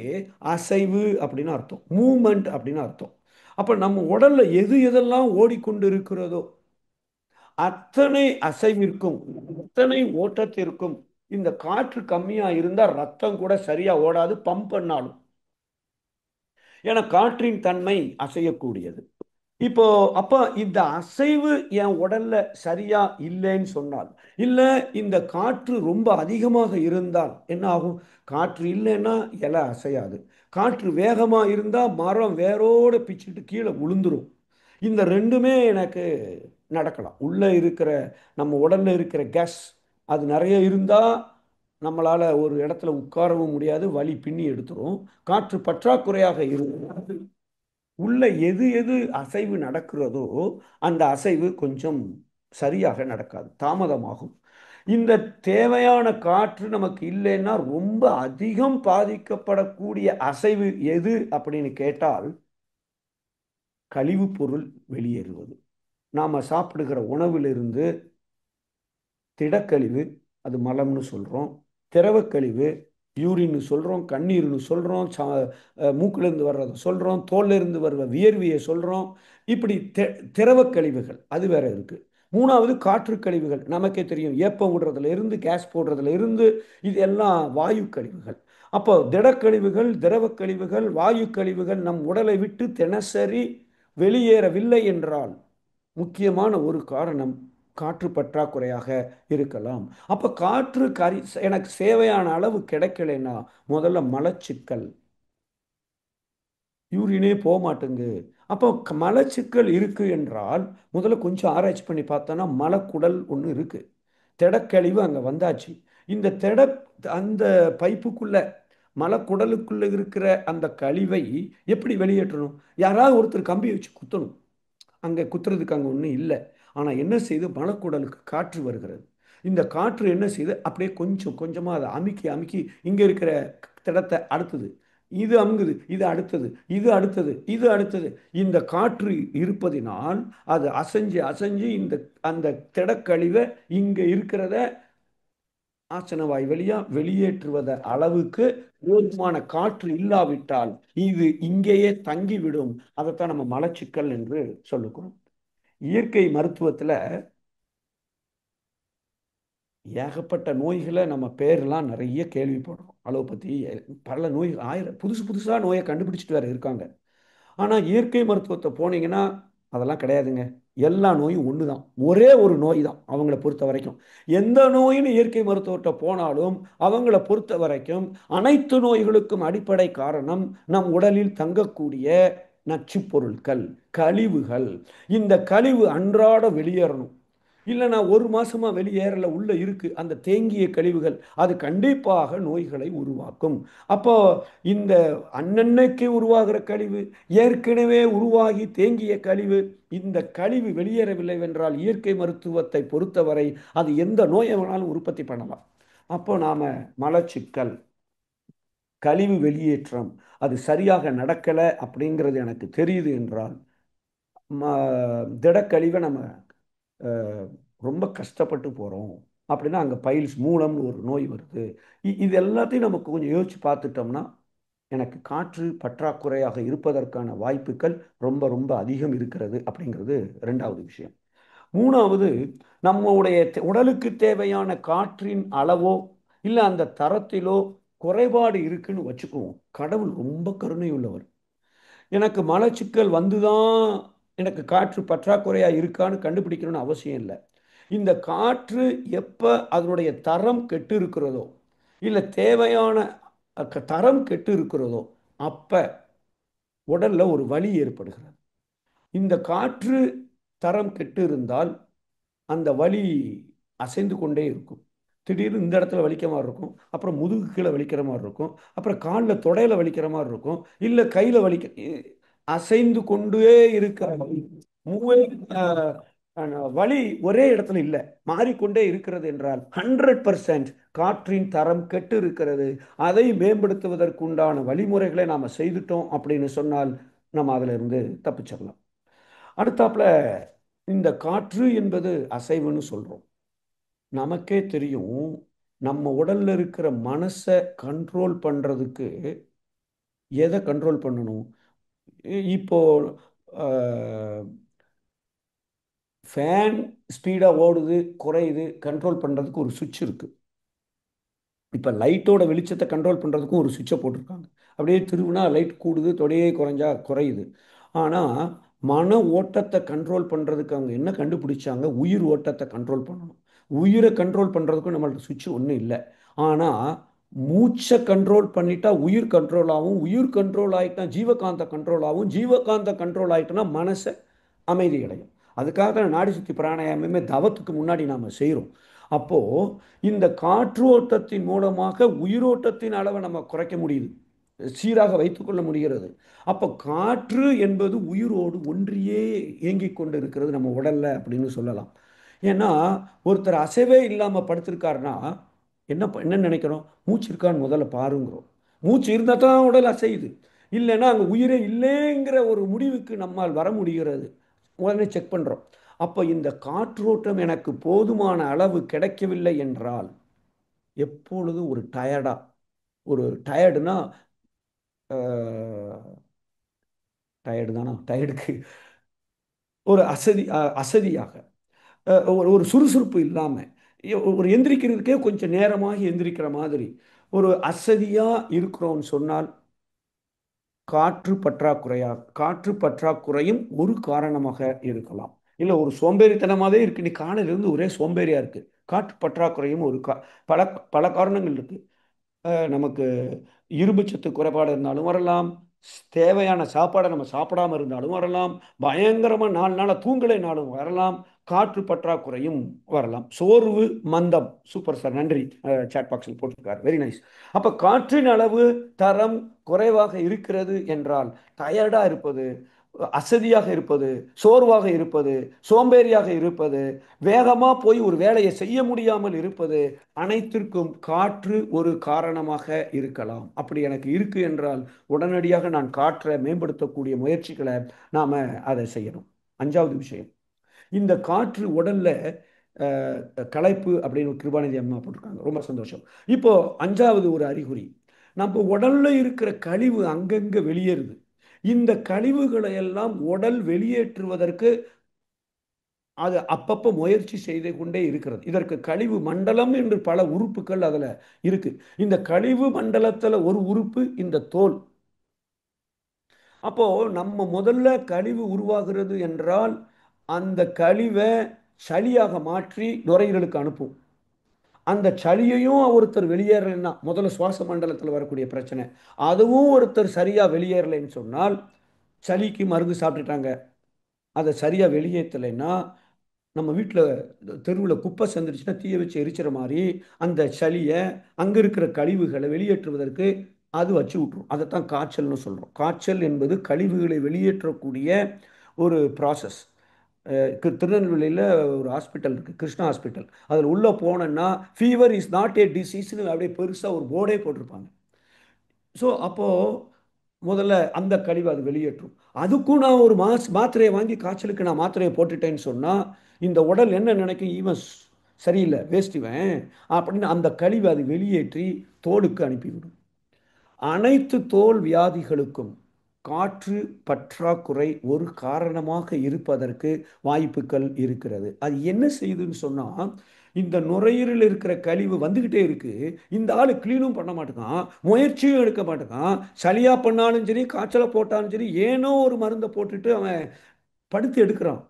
அசைவு அப்படின்னு அர்த்தம், மூமெண்ட் அப்படின்னு அர்த்தம். அப்ப நம்ம உடல்ல எது எதெல்லாம் ஓடிக்கொண்டு இருக்கிறதோ அத்தனை அசைவிற்கும், அத்தனை ஓட்டத்திற்கும் இந்த காற்று கம்மியா இருந்தா ரத்தம் கூட சரியா ஓடாது, பம்ப் பண்ணாலும். ஏன்னா காற்றின் தன்மை அசையக்கூடியது. இப்போ அப்ப இந்த அசைவு என் உடல்ல சரியா இல்லைன்னு சொன்னால், இல்ல இந்த காற்று ரொம்ப அதிகமாக இருந்தால் என்ன ஆகும்? காற்று இல்லைன்னா இலை அசையாது. காற்று வேகமா இருந்தா மரம் வேரோட பிச்சுட்டு கீழே விழுந்துரும். இந்த ரெண்டுமே எனக்கு நடக்கலாம். உள்ள இருக்கிற நம்ம உடல்ல இருக்கிற கேஸ் அது நிறைய இருந்தா நம்மளால ஒரு இடத்துல உட்காரவும் முடியாது, வலி பின்னி எடுத்துரும். காற்று பற்றாக்குறையாக இருந்தால் உள்ள எது எது அசைவு நடக்கிறதோ அந்த அசைவு கொஞ்சம் சரியாக நடக்காது, தாமதமாகும். இந்த தேவையான காற்று நமக்கு இல்லைன்னா ரொம்ப அதிகம் பாதிக்கப்படக்கூடிய அசைவு எது அப்படின்னு கேட்டால் கழிவுப் பொருள் வெளியேறுவது. நாம சாப்பிடுகிற உணவிலிருந்து திடக்கழிவு, அது மலம்னு சொல்கிறோம். திரவக்கழிவு, யூரின்னு சொல்கிறோம். கண்ணீர்னு சொல்கிறோம். மூக்கிலிருந்து வர்றதை சொல்கிறோம். தோல்லிருந்து வர்ற வியர்வியை சொல்கிறோம். இப்படி திரவக் கழிவுகள் அது வேற இருக்கு. மூணாவது காற்று கழிவுகள், நமக்கே தெரியும், ஏப்பம் விடுறதுல இருந்து கேஸ் போடுறதுல இருந்து இது எல்லாம் வாயு கழிவுகள். அப்போ திடக்கழிவுகள், திரவக் கழிவுகள், வாயு கழிவுகள் நம் உடலை விட்டு தினசரி வெளியேறவில்லை என்றால் முக்கியமான ஒரு காரணம் காற்று பற்றாக்குறையாக இருக்கலாம். அப்ப காற்று எனக்கு தேவையான அளவு கிடைக்கலைன்னா முதல்ல மலச்சிக்கல், யூரினே போக மாட்டேங்குது. அப்போ மலச்சிக்கல் இருக்கு என்றால் முதல்ல கொஞ்சம் ஆராய்ச்சி பண்ணி பார்த்தோன்னா மலக்குடல் ஒன்று இருக்கு. திடக்கழிவு அங்கே வந்தாச்சு. இந்த அந்த பைப்புக்குள்ள, மலக்குடலுக்குள்ள இருக்கிற அந்த கழிவை எப்படி வெளியேற்றணும்? யாராவது ஒருத்தர் கம்பி வச்சு குத்தணும். அங்கே குத்துறதுக்கு அங்கே ஒன்றும் இல்லை. ஆனால் என்ன செய்யுது, மலக்குடலுக்கு காற்று வருகிறது. இந்த காற்று என்ன செய்யுது, அப்படியே கொஞ்சம் கொஞ்சமாக அதை அமுக்கி அமுக்கி இங்கே இருக்கிற திடத்தை அடுத்தது இது அமுங்குது, இது அடுத்தது, இது அடுத்தது, இது அடுத்தது. இந்த காற்று இருப்பதினால் அது அசைஞ்சு அசைஞ்சு இந்த அந்த திடக்கழிவை இங்கே இருக்கிறத ஆசனவாய் வழியா வெளியேற்றுவத அளவுக்கு போதுமான காற்று இல்லாவிட்டால் இது இங்கேயே தங்கிவிடும். அதைத்தான் நம்ம மலச்சிக்கல் என்று சொல்லுகிறோம். இயற்கை மருத்துவத்தில் ஏகப்பட்ட நோய்களை நம்ம பேரெல்லாம் நிறைய கேள்விப்படுறோம். அலோபதி, பல நோய், ஆயிரம் புதுசு புதுசாக நோயை கண்டுபிடிச்சிட்டு வேற இருக்காங்க. ஆனால் இயற்கை மருத்துவத்தை போனீங்கன்னா அதெல்லாம் கிடையாதுங்க. எல்லா நோயும் ஒன்று தான், ஒரே ஒரு நோய் தான் அவங்கள பொறுத்த வரைக்கும். எந்த நோயின்னு இயற்கை மருத்துவர்கிட்ட போனாலும் அவங்கள பொறுத்த வரைக்கும் அனைத்து நோய்களுக்கும் அடிப்படை காரணம் நம் உடலில் தங்கக்கூடிய நச்சுப் பொருட்கள், கழிவுகள். இந்த கழிவு அன்றாட வெளியேறணும். இல்லை நான் ஒரு மாசமா வெளியேறல, உள்ள இருக்கு அந்த தேங்கிய கழிவுகள், அது கண்டிப்பாக நோய்களை உருவாக்கும். அப்போ இந்த அன்னன்னைக்கு உருவாகிற கழிவு, ஏற்கனவே உருவாகி தேங்கிய கழிவு, இந்த கழிவு வெளியேறவில்லை என்றால் இயற்கை மருத்துவத்தை பொறுத்தவரை அது எந்த நோயை வேணாலும் உற்பத்தி பண்ணலாம். அப்போ நாம மலச்சிக்கல், கழிவு வெளியேற்றம் அது சரியாக நடக்கலை அப்படிங்கிறது எனக்கு தெரியுது என்றால் திடக்கழிவை நம்ம அஹ், ரொம்ப கஷ்டப்பட்டு போகிறோம் அப்படின்னா அங்கே பைல்ஸ், மூலம்னு ஒரு நோய் வருது. இது எல்லாத்தையும் நமக்கு கொஞ்சம் யோசிச்சு பார்த்துட்டோம்னா எனக்கு காற்று பற்றாக்குறையாக இருப்பதற்கான வாய்ப்புகள் ரொம்ப ரொம்ப அதிகம் இருக்கிறது அப்படிங்கிறது ரெண்டாவது விஷயம். மூணாவது, நம்முடைய உடலுக்கு தேவையான காற்றின் அளவோ இல்லை அந்த தரத்திலோ குறைபாடு இருக்குன்னு வச்சுக்குவோம். கடவுள் ரொம்ப கருணை உள்ளவர். எனக்கு மலச்சிக்கல் வந்துதான் எனக்கு காற்று பற்றாக்குறையா இருக்கான்னு கண்டுபிடிக்கணும்னு அவசியம் இல்லை. இந்த காற்று எப்போ அதனுடைய தரம் கெட்டு இருக்கிறதோ இல்லை தேவையான தரம் கெட்டு இருக்கிறதோ அப்போ உடல்ல ஒரு வலி ஏற்படுகிறது. இந்த காற்று தரம் கெட்டு இருந்தால் அந்த வலி அசைந்து கொண்டே இருக்கும். திடீர்னு இந்த இடத்துல வலிக்கிற மாதிரி இருக்கும், அப்புறம் முதுகு கீழே வலிக்கிற மாதிரி இருக்கும், அப்புறம் காலில் தொடையில வலிக்கிற மாதிரி இருக்கும், இல்லை கையில் அசைந்து கொண்டே இருக்கிற வலி. மூளை வலி ஒரே இடத்துல இல்லை, மாறிக்கொண்டே இருக்கிறது என்றால் 100% காற்றின் தரம் கெட்டு இருக்கிறது. அதை மேம்படுத்துவதற்குண்டான வழிமுறைகளை நாம் செய்துட்டோம் அப்படின்னு சொன்னால் நம்ம அதில் இருந்து தப்பிச்சிடலாம். அடுத்தாப்புல இந்த காற்று என்பது அசைவுன்னு சொல்கிறோம். நமக்கே தெரியும், நம்ம உடல்ல இருக்கிற மனசை கண்ட்ரோல் பண்ணுறதுக்கு எதை கண்ட்ரோல் பண்ணணும்? இப்போ ஃபேன் ஸ்பீடாக ஓடுது குறையுது, கண்ட்ரோல் பண்ணுறதுக்கு ஒரு சுவிட்ச் இருக்குது. இப்போ லைட்டோட வெளிச்சத்தை கண்ட்ரோல் பண்ணுறதுக்கும் ஒரு சுவிட்சை போட்டிருக்காங்க. அப்படியே திருவினா லைட் கூடுது, தொடையே குறைஞ்சா குறையுது. ஆனால் மன ஓட்டத்தை கண்ட்ரோல் பண்ணுறதுக்கு அவங்க என்ன கண்டுபிடிச்சாங்க? உயிர் ஓட்டத்தை கண்ட்ரோல் பண்ணணும். உயிரை கண்ட்ரோல் பண்ணுறதுக்கும் நம்மள்ட்ட சுவிட்ச் ஒன்றும் இல்லை. ஆனால் மூச்சை கண்ட்ரோல் பண்ணிட்டா உயிர் கண்ட்ரோல் ஆகும், உயிர் கண்ட்ரோல் ஆகிட்டா ஜீவகாந்த கண்ட்ரோல் ஆகும், ஜீவகாந்த கண்ட்ரோல் ஆகிட்டுனா மனசை அமைதி அடையும். அதுக்காக தான் நாடி சுத்தி பிராணாயாமமே தவத்துக்கு முன்னாடி நாம் செய்கிறோம். அப்போது இந்த காற்று ஓட்டத்தின் மூலமாக உயிரோட்டத்தின் அளவை நம்ம குறைக்க முடியுது, சீராக வைத்துக்கொள்ள முடிகிறது. அப்போ காற்று என்பது உயிரோடு ஒன்றியே இயங்கிக் கொண்டு இருக்கிறது நம்ம உடல்ல அப்படின்னு சொல்லலாம். ஏன்னா ஒருத்தர் அசைவே இல்லாமல் படுத்திருக்காருன்னா என்ன நினைக்கிறோம்? மூச்சு இருக்கான்னு முதல்ல பாருங்கிறோம். மூச்சு இருந்தால் தான் உடல் அசையுது. இல்லைன்னா அங்கே உயிரே இல்லைங்கிற ஒரு முடிவுக்கு நம்மால் வர முடிகிறது. உடனே செக் பண்ணுறோம். அப்போ இந்த காற்றோட்டம் எனக்கு போதுமான அளவு கிடைக்கவில்லை என்றால் எப்பொழுதும் ஒரு டயர்டா, ஒரு டயர்டுனா டயர்டு தானா, டயர்டுக்கு ஒரு அசதியாக, ஒரு ஒரு சுறுசுறுப்பு இல்லாமல், ஒரு எந்திரிக்கிறதுக்கே கொஞ்சம் நேரமாக எந்திரிக்கிற மாதிரி ஒரு அசதியாக இருக்கிறோம்னு சொன்னால் காற்று பற்றாக்குறையும் ஒரு காரணமாக இருக்கலாம். இல்லை ஒரு சோம்பேறித்தனமாகவே இருக்கு, நீ காலையிலேருந்து ஒரே சோம்பேறியா இருக்கு, காற்று பற்றாக்குறையும் ஒரு பல பல காரணங்கள் இருக்கு. நமக்கு இரும்புச்சத்து குறைபாடு இருந்தாலும் வரலாம், தேவையான சாப்பாடை நம்ம சாப்பிடாம இருந்தாலும் வரலாம், பயங்கரமாக 4 நாளாக தூங்கலைனாலும் வரலாம், காற்று பற்றாக்குறையும் வரலாம், சோர்வு, மந்தம். சூப்பர் சார், நன்றி. சாட் பாக்ஸில் போட்டிருக்காரு, வெரி நைஸ். அப்போ காற்றின் அளவு தரம் குறைவாக இருக்கிறது என்றால் டயர்டாக இருப்பது, அசதியாக இருப்பது, சோர்வாக இருப்பது, சோம்பேறியாக இருப்பது, வேகமாக போய் ஒரு வேலையை செய்ய முடியாமல் இருப்பது, அனைத்திற்கும் காற்று ஒரு காரணமாக இருக்கலாம். அப்படி எனக்கு இருக்கு என்றால் உடனடியாக நான் காற்றை மேம்படுத்தக்கூடிய முயற்சிகளை நாம அதை செய்யணும். 5வது விஷயம், இந்த காற்று உடல்ல அஹ், களைப்பு அப்படின்னு கிருபாநிதி அம்மா போட்டிருக்காங்க, ரொம்ப சந்தோஷம். இப்போ 5வது ஒரு அறிகுறி, நம்ம உடல்ல இருக்கிற கழிவு அங்கங்க வெளியேறுது. இந்த கழிவுகளை எல்லாம் உடல் வெளியேற்றுவதற்கு அது அப்பப்போ முயற்சி செய்து கொண்டே இருக்கிறது. இதற்கு கழிவு மண்டலம் என்று பல உறுப்புகள் அதில் இருக்கு. இந்த கழிவு மண்டலத்தில் ஒரு உறுப்பு இந்த தோல். அப்போ நம்ம முதல்ல கழிவு உருவாகிறது என்றால் அந்த கழிவை சளியாக மாற்றி நுரையீரலுக்கு அனுப்பும். அந்த சளியையும் ஒருத்தர் வெளியேறலைன்னா முதல்ல சுவாச மண்டலத்தில் வரக்கூடிய பிரச்சனை, அதுவும் ஒருத்தர் சரியா வெளியேறலைன்னு சொன்னால், சளிக்கு மருந்து சாப்பிட்டுட்டாங்க, அதை சரியா வெளியேற்றலைன்னா நம்ம வீட்டில் தெருவில் குப்பை சந்திருச்சுன்னா தீயை வச்சு எரிச்சிற மாதிரி அந்த சளியை, அங்கே இருக்கிற கழிவுகளை வெளியேற்றுவதற்கு அது வச்சு விட்ரும். அதைத்தான் காய்ச்சல்னு சொல்கிறோம். காய்ச்சல் என்பது கழிவுகளை வெளியேற்றக்கூடிய ஒரு ப்ராசஸ். திருநெல்வேலியில் ஒரு ஹாஸ்பிட்டல் இருக்குது, கிருஷ்ணா ஹாஸ்பிட்டல். அதில் உள்ளே போனோன்னா ஃபீவர் இஸ் நாட் ஏ டிசீஸ்னு அப்படியே பெருசாக ஒரு போர்டே போட்டிருப்பாங்க. ஸோ அப்போது முதல்ல அந்த கழிவு அது வெளியேற்றும். அதுக்கும் நான் ஒரு மாத்திரையை வாங்கி காய்ச்சலுக்கு நான் மாத்திரையை போட்டுட்டேன்னு சொன்னால் இந்த உடல் என்ன நினைக்கும்? இவன் சரியில்லை, வேஸ்ட் இவன் அப்படின்னு அந்த கழிவை அது வெளியேற்றி தோலுக்கு அனுப்பிவிடும். அனைத்து தோல் வியாதிகளுக்கும் காற்று பற்றாக்குறை ஒரு காரணமாக இருப்பதற்கு வாய்ப்புகள் இருக்கிறது. அது என்ன செய்யுதுன்னு சொன்னால், இந்த நுரையீரலில் இருக்கிற கழிவு வந்துக்கிட்டே இருக்கு, இந்த ஆள் கிளீனும் பண்ண மாட்டேங்கான், முயற்சியும் எடுக்க மாட்டேங்கான், சளியாக பண்ணாலும் சரி காய்ச்சலை போட்டாலும் சரி ஏனோ ஒரு மருந்தை போட்டுட்டு அவன் படுத்து எடுக்கிறான்.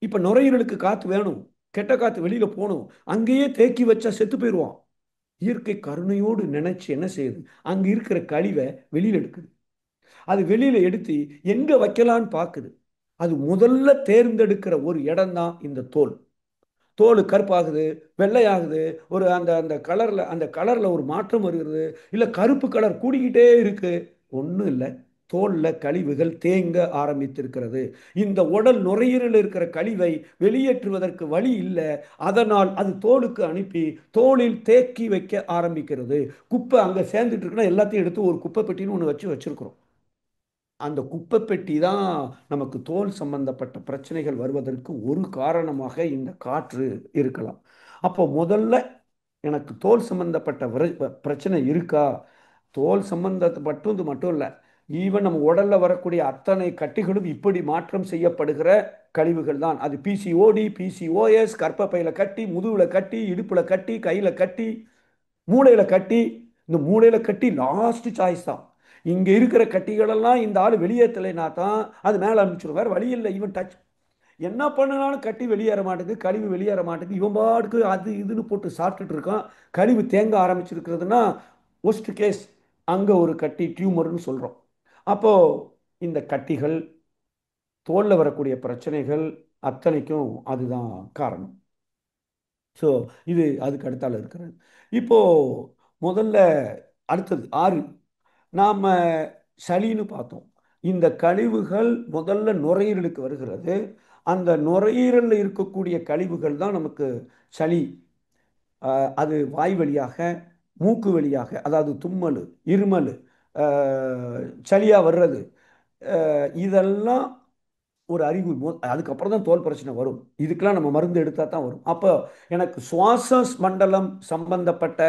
இப்போ நுரையீரலுக்கு காற்று வேணும், கெட்ட காற்று வெளியில் போகணும், அங்கேயே தேக்கி வச்சா செத்து போயிடுவான். இயற்கை கருணையோடு நினைச்சு என்ன செய்யுது? அங்கே இருக்கிற கழிவை வெளியில் எடுக்குது. அது வெளியில எடுத்து எங்க வைக்கலான்னு பார்க்குது. அது முதல்ல தேர்ந்தெடுக்கிற ஒரு இடம் தான் இந்த தோல். தோல் கருப்பாகுது, வெள்ளையாகுது, ஒரு அந்த அந்த கலர்ல ஒரு மாற்றம் வருகிறது, இல்ல கருப்பு கலர் கூடிக்கிட்டே இருக்கு. ஒன்றும் இல்லை, தோல்ல கழிவுகள் தேங்க ஆரம்பித்திருக்கிறது. இந்த உடல் நுரையீரலில் இருக்கிற கழிவை வெளியேற்றுவதற்கு வழி இல்லை. அதனால் அது தோலுக்கு அனுப்பி தோலில் தேக்கி வைக்க ஆரம்பிக்கிறது. குப்பை அங்கே சேர்ந்துட்டு இருக்குன்னா எல்லாத்தையும் எடுத்து ஒரு குப்பை பெட்டின்னு ஒன்று வச்சிருக்கிறோம். அந்த குப்பை பெட்டி தான் நமக்கு தோல் சம்பந்தப்பட்ட பிரச்சனைகள் வருவதற்கு ஒரு காரணமாக இந்த காற்று இருக்கலாம். அப்போ முதல்ல எனக்கு தோல் சம்பந்தப்பட்ட பிரச்சனை இருக்கா? தோல் சம்பந்தப்பட்டது மட்டும் இல்லை, ஈவன் நம்ம உடல்ல வரக்கூடிய அத்தனை கட்டிகளும் இப்படி மாற்றம் செய்யப்படுகிற கழிவுகள் தான். அது பிசிஓடி, பிசிஓஎஸ், கர்ப்பப்பையில கட்டி, முதுகுல கட்டி, இடுப்புல கட்டி, கையில கட்டி, மூளையில கட்டி. இந்த மூளையில கட்டி லாஸ்ட் சாய்ஸ் தான். இங்க இருக்கிற கட்டிகளெல்லாம் இந்த ஆள் வெளியேற்றலைனா தான் அது மேலே அனுப்பிச்சிடும். வேற வழி இல்லை. ஈவன் டச் என்ன பண்ணினாலும் கட்டி வெளியேற மாட்டேங்குது, கழிவு வெளியேற மாட்டேங்குது. இவன் பாட்டுக்கு அது இதுன்னு போட்டு சாப்பிட்டுட்டு இருக்கான். கழிவு தேங்க ஆரம்பிச்சிருக்கிறதுனா ஒஸ்ட் கேஸ், அங்கே ஒரு கட்டி டியூமர்னு சொல்கிறோம். அப்போ இந்த கட்டிகள், தோலில் வரக்கூடிய பிரச்சனைகள் அத்தனைக்கும் அதுதான் காரணம். ஸோ இது அதுக்கு அடுத்தால இருக்கிறது. இப்போ முதல்ல அடுத்தது 6 நாம் சளின்னு பார்த்தோம். இந்த கழிவுகள் முதல்ல நுரையீரலுக்கு வருகிறது. அந்த நுரையீரலில் இருக்கக்கூடிய கழிவுகள் தான் நமக்கு சளி. அது வாய் வழியாக, மூக்கு வழியாக, அதாவது தும்மல், இருமல், சளியாக வர்றது, இதெல்லாம் ஒரு அறிகுறி. அதுக்கப்புறம் தான் தோல் பிரச்சனை வரும். இதுக்கெல்லாம் நம்ம மருந்து எடுத்தால் தான் வரும். அப்போ எனக்கு சுவாச மண்டலம் சம்பந்தப்பட்ட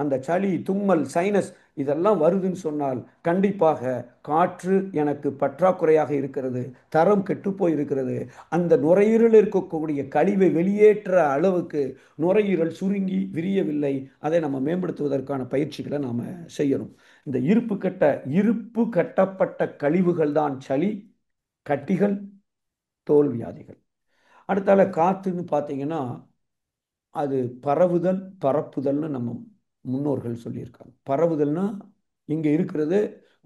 அந்த சளி, தும்மல், சைனஸ் இதெல்லாம் வருதுன்னு சொன்னால் கண்டிப்பாக காற்று எனக்கு பற்றாக்குறையாக இருக்கிறது, தரம் கெட்டு போய் இருக்கிறது. அந்த நுரையீரலில் இருக்கக்கூடிய கழிவை வெளியேற்ற அளவுக்கு நுரையீரல் சுருங்கி விரியவில்லை. அதை நம்ம மேம்படுத்துவதற்கான பயிற்சிகளை நாம் செய்யணும். இந்த இருப்பு கட்டப்பட்ட கழிவுகள் தான் சளி, கட்டிகள், தோல் வியாதிகள். அடுத்தால காத்துன்னு பார்த்தீங்கன்னா அது பரவுதல், பரப்புதல்னு நம்ம முன்னோர்கள் சொல்லியிருக்காங்க. பரவுதல்னா இங்கே இருக்கிறது,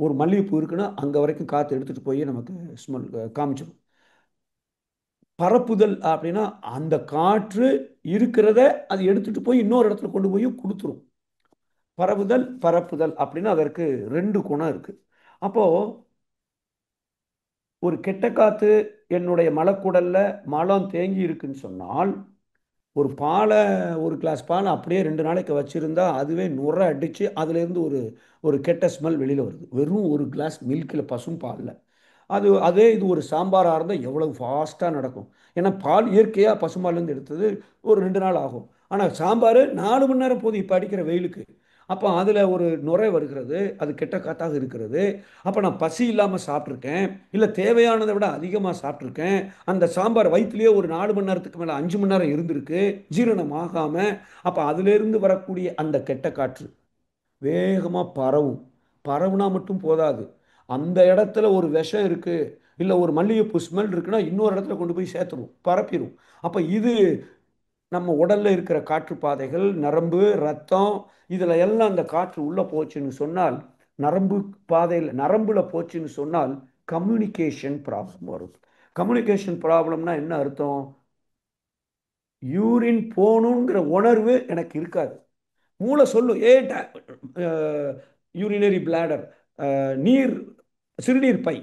ஒரு மல்லிகைப்பூ இருக்குன்னா அங்கே வரைக்கும் காற்று எடுத்துகிட்டு போய் நமக்கு ஸ்மெல் காமிச்சிடும். பரப்புதல் அப்படின்னா அந்த காற்று இருக்கிறத அது எடுத்துகிட்டு போய் இன்னொரு இடத்துல கொண்டு போய் கொடுத்துரும். பரவுதல், பரப்புதல் அப்படின்னா அதற்கு 2 குணம் இருக்கு. அப்போ ஒரு கெட்ட காத்து என்னுடைய மலக்குடல்ல மலம் தேங்கி இருக்குன்னு சொன்னால், ஒரு பாலை, ஒரு கிளாஸ் பாலை அப்படியே 2 நாளைக்கு வச்சுருந்தா அதுவே நுரை அடித்து அதுலேருந்து ஒரு ஒரு கெட்ட ஸ்மெல் வெளியில் வருது. வெறும் ஒரு கிளாஸ் மில்கில், பசும் பாலில். அதே இது ஒரு சாம்பாராக இருந்தால் எவ்வளவு ஃபாஸ்ட்டாக நடக்கும். ஏன்னா பால் இயற்கையாக பசும்பால்லேருந்து எடுத்தது ஒரு 2 நாள் ஆகும். ஆனால் சாம்பார் 4 மணி நேரம் போதும் இப்போ அடிக்கிற வெயிலுக்கு. அப்போ அதில் ஒரு நுரை வருகிறது, அது கெட்ட காத்தாக இருக்கிறது. அப்போ நான் பசி இல்லாமல் சாப்பிட்ருக்கேன், இல்லை தேவையானதை விட அதிகமாக சாப்பிட்ருக்கேன். அந்த சாம்பார் வயிற்றுலேயே ஒரு 4 மணி நேரத்துக்கு மேலே 5 மணி நேரம் இருந்திருக்கு, ஜீரணம் ஆகாமல். அப்போ அதிலிருந்து வரக்கூடிய அந்த கெட்ட காற்று வேகமாக பரவும். பரவுனா மட்டும் போதாது, அந்த இடத்துல ஒரு விஷம் இருக்குது, இல்லை ஒரு மல்லிகைப்பூ ஸ்மெல் இருக்குன்னா இன்னொரு இடத்துல கொண்டு போய் சேர்த்துரும், பரப்பிடும். அப்போ இது நம்ம உடல்ல இருக்கிற காற்று பாதைகள், நரம்பு, ரத்தம், இதில் எல்லாம் அந்த காற்று உள்ளே போச்சுன்னு சொன்னால், நரம்பு பாதையில், நரம்புல போச்சுன்னு சொன்னால் கம்யூனிகேஷன் ப்ராப்ளம் வரும். கம்யூனிகேஷன் ப்ராப்ளம்னா என்ன அர்த்தம்? யூரின் போகணுங்கிற உணர்வு எனக்கு இருக்காது. மூளை சொல்லும், யூரினரி பிளாடர், நீர், சிறுநீர் பை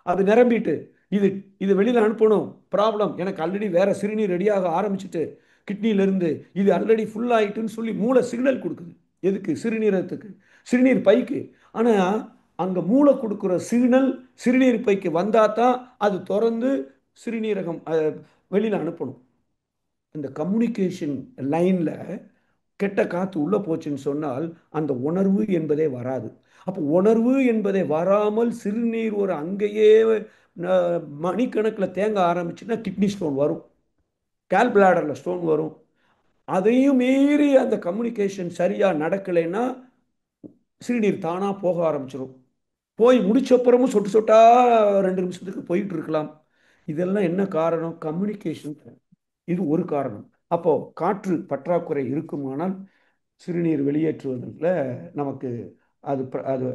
அது நிரம்பிட்டு, இது இது வெளியில் அனுப்பணும், ப்ராப்ளம், எனக்கு ஆல்ரெடி வேற சிறுநீர் ரெடியாக ஆரம்பிச்சுட்டு கிட்னியிலிருந்து, இது ஆல்ரெடி ஃபுல் ஆயிட்டுன்னு சொல்லி மூளை சிக்னல் கொடுக்குது. எதுக்கு? சிறுநீரகத்துக்கு, சிறுநீர் பைக்கு. ஆனால் அங்கே மூளை கொடுக்குற சிக்னல் சிறுநீர் பைக்கு வந்தால் தான் அது திறந்து சிறுநீரகம் வெளியில் அனுப்பணும். இந்த கம்யூனிகேஷன் லைனில் கெட்ட காற்று உள்ளே போச்சுன்னு சொன்னால் அந்த உணர்வு என்பதே வராது. அப்போ உணர்வு என்பதை வராமல் சிறுநீர் ஒரு அங்கேயே மணிக்கணக்கில் தேங்க ஆரம்பிச்சுன்னா கிட்னி ஸ்டோன் வரும், கால் பிளாடரில் ஸ்டோன் வரும். அதையும் மீறி அந்த கம்யூனிகேஷன் சரியாக நடக்கலைன்னா சிறுநீர் தானாக போக ஆரம்பிச்சிடும். போய் முடிச்சப்புறமும் சொட்டு சொட்டா 2 நிமிஷத்துக்கு போயிட்டு இருக்கலாம். இதெல்லாம் என்ன காரணம்? கம்யூனிகேஷன். இது ஒரு காரணம். அப்போ காற்று பற்றாக்குறை இருக்குமானால் சிறுநீர் வெளியேற்றுவதில் நமக்கு அது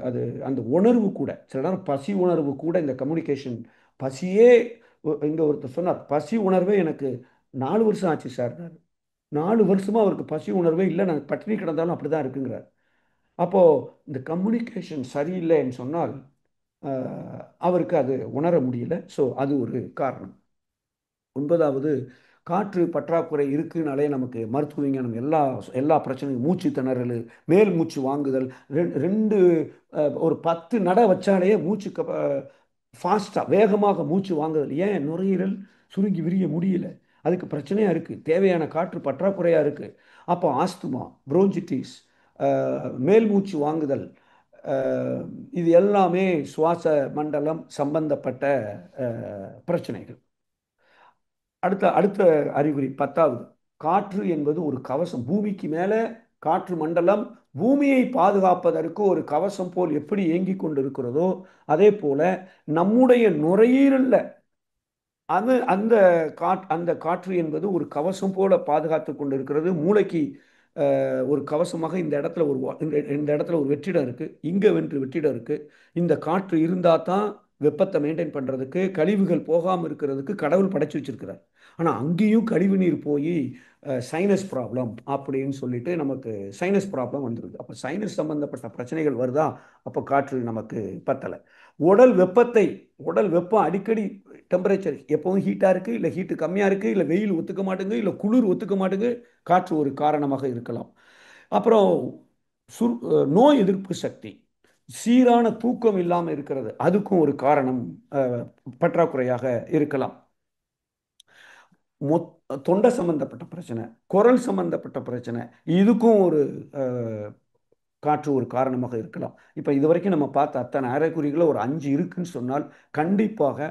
அது அந்த உணர்வு கூட, சில நேரம் பசி உணர்வு கூட, இந்த கம்யூனிகேஷன் பசியே. இங்கே ஒருத்தர் சொன்னார், பசி உணர்வே எனக்கு 4 வருஷம் ஆச்சு சார். 4 வருஷமாக அவருக்கு பசி உணர்வே இல்லை, நான் பட்டினி கிடந்தாலும் அப்படி தான் இருக்குங்கிறார். அப்போது இந்த கம்யூனிகேஷன் சரியில்லைன்னு சொன்னால் அவருக்கு அது உணர முடியல. ஸோ அது ஒரு காரணம். 9வது, காற்று பற்றாக்குறை இருக்குனாலே நமக்கு மருத்துவ விஞ்ஞானம் எல்லா எல்லா பிரச்சனையும், மூச்சு திணறல், மேல் மூச்சு வாங்குதல், ரெண்டு ஒரு 10 நட வச்சாலே மூச்சு ஃபாஸ்ட்டாக வேகமாக மூச்சு வாங்குதல். ஏன் நுரையீரல் சுருங்கி விரிய முடியல, அதுக்கு பிரச்சனையாக இருக்குது, தேவையான காற்று பற்றாக்குறையாக இருக்குது. அப்போ ஆஸ்துமா, புரோஞ்சிட்டிஸ், மேல் மூச்சு வாங்குதல், அஹ், இது எல்லாமே சுவாச மண்டலம் சம்பந்தப்பட்ட பிரச்சனைகள். அடுத்த அடுத்த அறிகுறி 10வது, காற்று என்பது ஒரு கவசம். பூமிக்கு மேலே காற்று மண்டலம் பூமியை பாதுகாப்பதற்கு ஒரு கவசம் போல் எப்படி இயங்கிக் கொண்டிருக்கிறதோ, அதே போல நம்முடைய நுரையீரல்ல அந்த அந்த காற்று என்பது ஒரு கவசம் போல பாதுகாத்து கொண்டிருக்கிறது. மூளைக்கு ஒரு கவசமாக இந்த இடத்துல இந்த இடத்துல ஒரு வெற்றிடம் இருக்கு, இங்க வெற்றிடம் இருக்கு. இந்த காற்று இருந்தா தான் வெப்பத்தை மெயின்டைன் பண்றதுக்கு, கழிவுகள் போகாம இருக்கிறதுக்கு கடவுள் படைச்சு வச்சிருக்கிறார். ஆனா அங்கேயும் கழிவு நீர் போய் சைனஸ் ப்ராப்ளம் அப்படின்னு சொல்லிட்டு நமக்கு சைனஸ் ப்ராப்ளம் வந்துருது. அப்போ சைனஸ் சம்பந்தப்பட்ட பிரச்சனைகள் வருதா, அப்போ காற்று நமக்கு பத்தலை. உடல் வெப்பத்தை உடல் வெப்பம் அடிக்கடி, டெம்பரேச்சர் எப்பவும் ஹீட்டாக இருக்குது, இல்லை ஹீட்டு கம்மியாக இருக்குது, இல்லை வெயில் ஒத்துக்க மாட்டேங்குது, இல்லை குளிர் ஒத்துக்க மாட்டேங்குது, காற்று ஒரு காரணமாக இருக்கலாம். அப்புறம் நோய் எதிர்ப்பு சக்தி, சீரான தூக்கம் இல்லாமல் இருக்கிறது, அதுக்கும் ஒரு காரணம் பற்றாக்குறையாக இருக்கலாம். தொண்டை சம்பந்தப்பட்ட பிரச்சனை, குரல் சம்பந்தப்பட்ட பிரச்சனை, இதுக்கும் ஒரு காற்று ஒரு காரணமாக இருக்கலாம். இப்போ இது வரைக்கும் நம்ம பார்த்த அத்தனை அறைக்குறிகளில் ஒரு 5 இருக்குன்னு சொன்னால், கண்டிப்பாக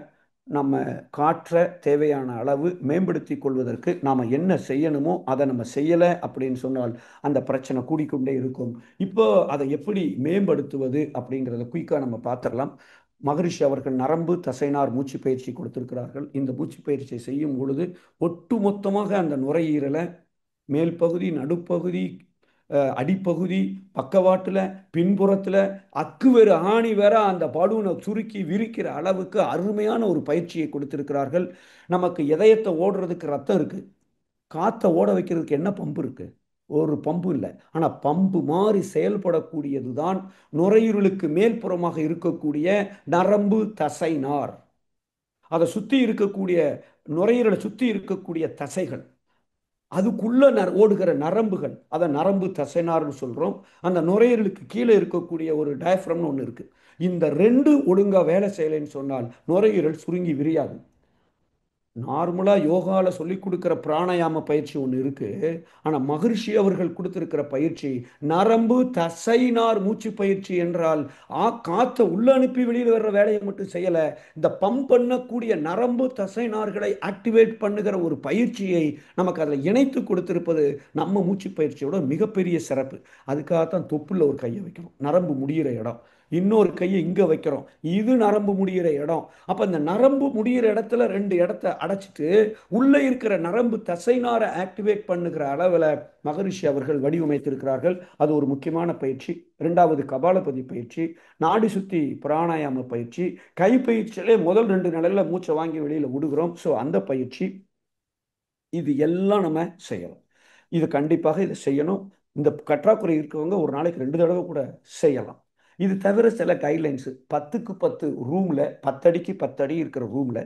நம்ம காற்றை தேவையான அளவு மேம்படுத்தி கொள்வதற்கு நாம் என்ன செய்யணுமோ அதை நம்ம செய்யலை அப்படின்னு சொன்னால் அந்த பிரச்சனை கூடிக்கொண்டே இருக்கும். இப்போ அதை எப்படி மேம்படுத்துவது அப்படிங்கிறத குயிக்காக நம்ம பார்த்துடலாம். மகரிஷி அவர்கள் நரம்பு தசைநார் மூச்சு பயிற்சி கொடுத்திருக்கிறார்கள். இந்த மூச்சு பயிற்சியை செய்யும் பொழுது ஒட்டுமொத்தமாக அந்த நுரையீரலை மேல் பகுதி, நடுப்பகுதி, அடிப்பகுதி, பக்கவாட்டில், பின்புறத்தில், அக்கு வேறு ஆணி வேற அந்த பலூனை சுருக்கி விரிக்கிற அளவுக்கு அருமையான ஒரு பயிற்சியை கொடுத்திருக்கிறார்கள். நமக்கு இதயத்தை ஓடுறதுக்கு ரத்தம் இருக்கு, காற்றை ஓட வைக்கிறதுக்கு என்ன பம்பு இருக்கு? ஒரு பம்பு இல்லை. ஆனால் பம்பு மாதிரி செயல்படக்கூடியது தான் நுரையீரலுக்கு மேல்புறமாக இருக்கக்கூடிய நரம்பு தசை நார். அதை சுற்றி இருக்கக்கூடிய, நுரையீரலை சுற்றி இருக்கக்கூடிய தசைகள், அதுக்குள்ள ஓடுகிற நரம்புகள், அதை நரம்பு தசைநார்னு சொல்றோம். அந்த நுரையீரலுக்கு கீழே இருக்கக்கூடிய ஒரு டயஃப்ரம்னு ஒன்று இருக்கு. இந்த ரெண்டு ஒழுங்கா வேலை செய்யலைன்னு சொன்னால் நுரையீரல் சுருங்கி விரியாது. நார்மலாக யோகாவில் சொல்லி கொடுக்குற பிராணாயாம பயிற்சி ஒன்று இருக்கு. ஆனால் மகரிஷி அவர்கள் கொடுத்திருக்கிற பயிற்சி நரம்பு தசைநார் மூச்சு பயிற்சி என்றால் காற்றை உள்ள அனுப்பி வெளியில் வர்ற வேலையை மட்டும் செய்யலை, இந்த பம்ப் பண்ணக்கூடிய நரம்பு தசைநார்களை ஆக்டிவேட் பண்ணுகிற ஒரு பயிற்சியை நமக்கு அதில் இணைத்து கொடுத்திருப்பது நம்ம மூச்சு பயிற்சியோட மிகப்பெரிய சிறப்பு. அதுக்காகத்தான் தொப்புள்ள ஒரு கையை வைக்கணும், நரம்பு முடிகிற இடம். இன்னொரு கையை இங்கே வைக்கிறோம், இது நரம்பு முடிகிற இடம். அப்போ இந்த நரம்பு முடிகிற இடத்துல 2 இடத்த அடைச்சிட்டு உள்ளே இருக்கிற நரம்பு தசைநாரை ஆக்டிவேட் பண்ணுகிற அளவில் மகரிஷி அவர்கள் வடிவமைத்திருக்கிறார்கள். அது ஒரு முக்கியமான பயிற்சி. 2வது கபாலபதி பயிற்சி, நாடி சுத்தி பிராணாயாம பயிற்சி. கை பயிற்சியிலே முதல் 2 நிலையில் மூச்சை வாங்கி வெளியில் விடுகிறோம். ஸோ அந்த பயிற்சி, இது எல்லாம் நம்ம செய்யலாம். இது கண்டிப்பாக இதை செய்யணும். இந்த கற்றாக்குறை இருக்கவங்க ஒரு நாளைக்கு 2 தடவை கூட செய்யலாம். இது தவிர சில கைட்லைன்ஸு, 10க்கு 10 ரூமில், 10 அடிக்கு 10 அடி இருக்கிற ரூமில்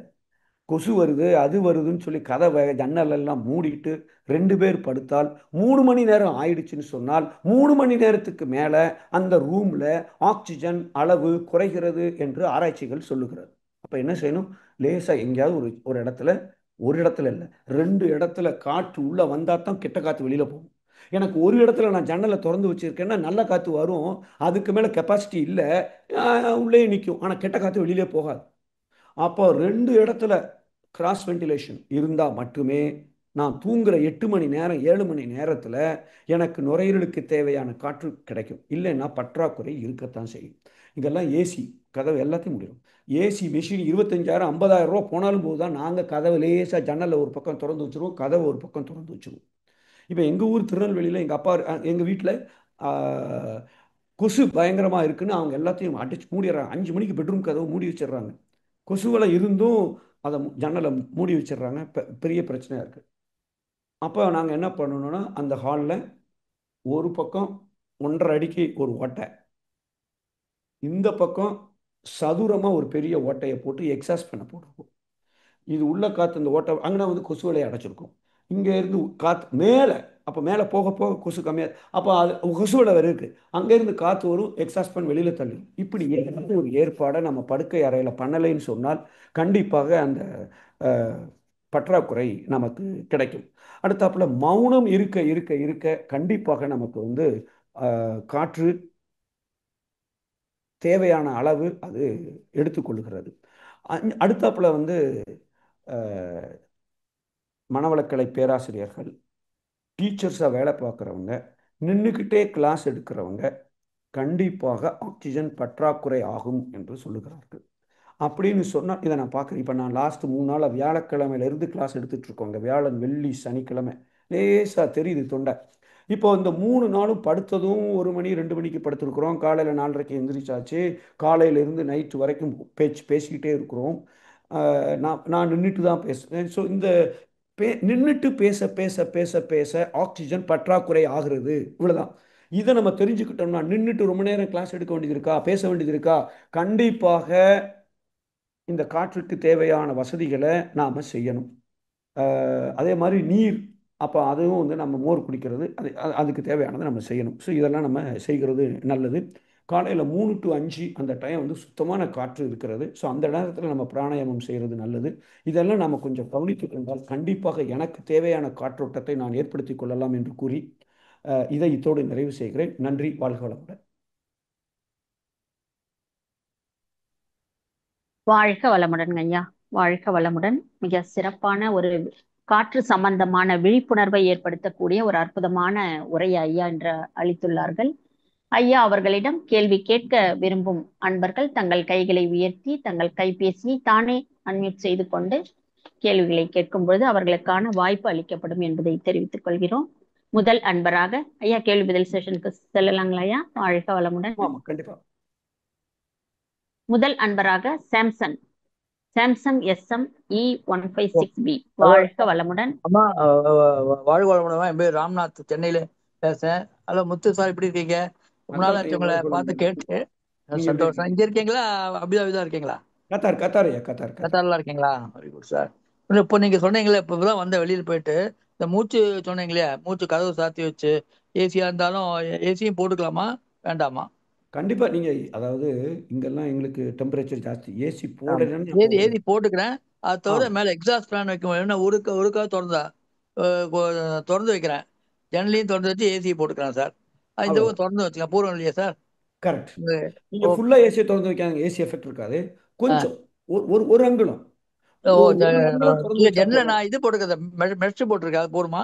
கொசு வருது அது வருதுன்னு சொல்லி கதவை ஜன்னல் எல்லாம் மூடிட்டு 2 பேர் படுத்தால் 3 மணி நேரம் ஆயிடுச்சுன்னு சொன்னால் 3 மணி நேரத்துக்கு மேலே அந்த ரூமில் ஆக்சிஜன் அளவு குறைகிறது என்று ஆராய்ச்சிகள் சொல்லுகிறது. அப்போ என்ன செய்யணும்? லேசாக எங்கேயாவது ஒரு ஒரு இடத்துல, ஒரு இடத்துல இல்லை 2 இடத்துல காற்று உள்ளே வந்தால் தான் கெட்ட காற்று வெளியில் போகும். எனக்கு ஒரு இடத்துல நான் ஜன்னலை திறந்து வச்சிருக்கேன்னா நல்ல காற்று வரும், அதுக்கு மேலே கெப்பாசிட்டி இல்லை, உள்ளே நிற்கும், ஆனால் கெட்ட காற்று வெளியிலே போகாது. அப்போ 2 இடத்துல கிராஸ் வென்டிலேஷன் இருந்தால் மட்டுமே நான் தூங்குற 8 மணி நேரம் 7 மணி நேரத்தில் எனக்கு நுரையீரலுக்கு தேவையான காற்று கிடைக்கும். இல்லைன்னா பற்றாக்குறை இருக்கத்தான் செய்யும். இங்கெல்லாம் ஏசி, கதவு எல்லாத்தையும் முடியும். ஏசி மிஷின் 25,000 50,000 ரூபா போனாலும் போது தான் நாங்கள் கதவு லேசாக ஜன்னலில் ஒரு பக்கம் திறந்து வச்சுருவோம், கதவை ஒரு பக்கம் திறந்து வச்சுருவோம். இப்போ எங்கள் ஊர் திருநெல்வேலியில் எங்கள் அப்பா, எங்கள் வீட்டில் கொசு பயங்கரமாக இருக்குன்னு அவங்க எல்லாத்தையும் அடிச்சு மூடிடுறாங்க. 5 மணிக்கு பெட்ரூம் கதவு மூடி வச்சிடுறாங்க. கொசுவலை இருந்தும் அதை ஜன்னலை மூடி வச்சிடுறாங்க. பெரிய பிரச்சனையாக இருக்குது. அப்போ நாங்கள் என்ன பண்ணணும்னா, அந்த ஹாலில் ஒரு பக்கம் 1.5 அடிக்கு ஒரு ஓட்டை, இந்த பக்கம் சதுரமாக ஒரு பெரிய ஓட்டையை போட்டு எக்ஸாஸ்ட் பண்ண போட்டிருக்கோம். இது உள்ள காற்று, இந்த ஓட்டை அங்கே வந்து கொசுவலையை அடைச்சிருக்கும். இங்கே இருந்து காற்று மேலே அப்போ மேலே போக போக கொசு கம்மியாக, அப்போ அது கொசுவில் வேறு இருக்குது, அங்கேருந்து காற்று வரும், எக்ஸாஸ்ட் பண்ணி வெளியில் தள்ளும். இப்படி ஏதாவது ஒரு ஏற்பாடை நம்ம படுக்கை அறையில் பண்ணலைன்னு சொன்னால் கண்டிப்பாக அந்த அஹ், பற்றாக்குறை நமக்கு கிடைக்கும். அடுத்தாப்புல மௌனம் இருக்க இருக்க இருக்க கண்டிப்பாக நமக்கு வந்து காற்று தேவையான அளவு அது எடுத்துக்கொள்கிறது. அடுத்தாப்புல வந்து அஹ், மனவளக்கலை பேராசிரியர்கள், டீச்சர்ஸாக வேலை பார்க்குறவங்க, நின்றுக்கிட்டே கிளாஸ் எடுக்கிறவங்க கண்டிப்பாக ஆக்சிஜன் பற்றாக்குறை ஆகும் என்று சொல்லுகிறார்கள். அப்படின்னு சொன்னால் இதை நான் பார்க்குறேன். இப்போ நான் லாஸ்ட் 3 நாளாக வியாழக்கிழமையிலேருந்து கிளாஸ் எடுத்துட்டு இருக்கோங்க. வியாழன் வெள்ளி சனிக்கிழமை லேசாக தெரியுது தொண்டை. இப்போ இந்த 3 நாளும் படுத்ததும் 1 மணி 2 மணிக்கு படுத்துருக்குறோம், காலையில் 4:30க்கு எந்திரிச்சாச்சு, காலையிலேருந்து நைட்டு வரைக்கும் பேசிக்கிட்டே இருக்கிறோம். நான் நான் நின்றுட்டு தான் பேசுகிறேன். ஸோ இந்த நின்றுட்டு பேச பேச பேச பேச ஆக்சிஜன் பற்றாக்குறை ஆகிறது, இவ்வளவுதான். இதை நம்ம தெரிஞ்சுக்கிட்டோம்னா நின்றுட்டு ரொம்ப நேரம் கிளாஸ் எடுக்க வேண்டியது இருக்கா, பேச வேண்டியது இருக்கா? கண்டிப்பாக இந்த காற்றுக்கு தேவையான வசதிகளை நாம் செய்யணும். அதே மாதிரி நீர், அப்போ அதுவும் வந்து நம்ம மோர் குடிக்கிறது, அதுக்கு தேவையானதை நம்ம செய்யணும். ஸோ இதெல்லாம் நம்ம செய்கிறது நல்லது. காலையில் 3 to 5 அந்த டைம் வந்து சுத்தமான காற்று இருக்கிறது. ஸோ அந்த நேரத்தில் நம்ம பிராணாயாமம் செய்கிறது நல்லது. இதெல்லாம் நம்ம கொஞ்சம் கவனித்துக் கொண்டால் கண்டிப்பாக எனக்கு தேவையான காற்றோட்டத்தை நான் ஏற்படுத்தி கொள்ளலாம் என்று கூறி இதை இத்தோடு நிறைவு செய்கிறேன். நன்றி. வாழ்க வளமுடன். வாழ்க வளமுடன் ஐயா. வாழ்க வளமுடன். மிக சிறப்பான ஒரு காற்று சம்பந்தமான விழிப்புணர்வை ஏற்படுத்தக்கூடிய ஒரு அற்புதமான உரையை ஐயா என்று அளித்துள்ளார்கள். ஐயா அவர்களிடம் கேள்வி கேட்க விரும்பும் அன்பர்கள் தங்கள் கைகளை உயர்த்தி தங்கள் கைபேசியை தானே அன்மியூட் செய்து கொண்டு கேள்விகளை கேட்கும் பொழுது அவர்களுக்கான வாய்ப்பு அளிக்கப்படும் என்பதை தெரிவித்துக் கொள்கிறோம். முதல் அன்பராக ஐயா கேள்வி பதில் செஷனுக்கு செல்லலாங்களா ஐயா? வாழ்க வளமுடன். ஆமாம், கண்டிப்பாக. முதல் அன்பராக சாம்சங் சாம்சங் SM-E156B. ஹலோ வாழ்க வளமுடன். அம்மா, வாழ்க வளமுடன். என் பேர் ராம்நாத், சென்னையில பேசுறேன். ஹலோ முத்து சார், எப்படி இருக்கீங்க? ரொம்ப நாள் நன்றாக ஆச்சு உங்களை வாழ்க பார்த்து வளமுடன். கேட்டு. நீங்க எப்படி சந்தோஷம். இருக்கீங்க? இங்க இருக்கீங்களா? அபிதாபிதான் இருக்கீங்களா? கத்தார், கத்தார் ஐயா, கத்தார், கத்தார். கத்தார்லாம் இருக்கீங்களா? Very good sir. இப்போ நீங்க சொன்னீங்களே, இப்பதான் வந்த வெளியில போயிட்டு இந்த மூச்சு சொன்னீங்களே, மூச்சு கதவு சாத்தி வச்சு ஏசியா இருந்தாலும் ஏசியும் போட்டுக்கலாமா வேண்டாமா? கண்டிப்பா நீங்க, அதாவது இங்கெல்லாம் எங்களுக்கு டெம்பரேச்சர் ஜாஸ்தி, ஏசி ஆமா, போடலன்னா ஏசி ஏசி போட்டுக்கிறேன். அது ஆ தவிர மேல எக்ஸாஸ்ட் ஃபேன் வைக்க என்ன ஒருக்கா திறந்து வைக்கிறேன். ஜன்னலையும் திறந்து வச்சு ஏசி போட்டுக்கிறேன் சார். இந்த அவ்வளோ பக்கம் திறந்து வச்சுக்கலாம், பூர்வம் இல்லையா சார்? கரெக்ட். நீங்க ஓகே. ஃபுல்லா ஏசியை திறந்து வைக்காங்க, ஏசி எஃபெக்ட் இருக்காது. ஆ. கொஞ்சம் ஒரு அங்குலம், ஓ, ஒரு அங்குலம் திறந்து இல்ல வச்சா ஜன்னல போதும். நான் இது போட்டுக்கிறேன், மெஷ் போட்டிருக்கேன், அது போருமா?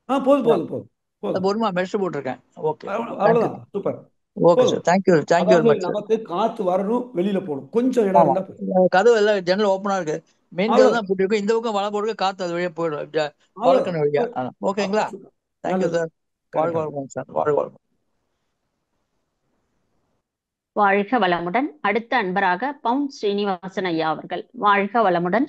போதும் போதும் போதும் அது போதும். போருமா? மெஷ் போட்டிருக்கேன். ஓகே. தேங்க்யூ. அவ்வளவுதான், சூப்பர். ஓகே போதும். சார், தேங்க்யூ தேங்க்யூ வெரி அதாவது மச் சார். நமக்கு காத்து வரணும், வெளியில போகணும், கொஞ்சம் இடம் ஆமா, இருந்தா போதும். கதவு எல்லாம் ஜன்னல் ஓப்பனா இருக்கு. மெயின் கதவு தான் அவ்வளவுதான், போட்டிருக்கும். இந்த பக்கம் வலை போட்டு காத்து அது வழியா போயிடும், அவ்வளவுதான். பால்கனி வழியா. ஓகேங்களா? சூப்பர். தேங்க்யூ நல்லது. சார். வாழ்க கரெக்டா. வளமுடன் சார். வாழ்க வளமுடன். வாழ்க வளமுடன். அடுத்த அன்பராக பவுன் ஸ்ரீனிவாசன் ஐயா அவர்கள். வாழ்க வளமுடன்.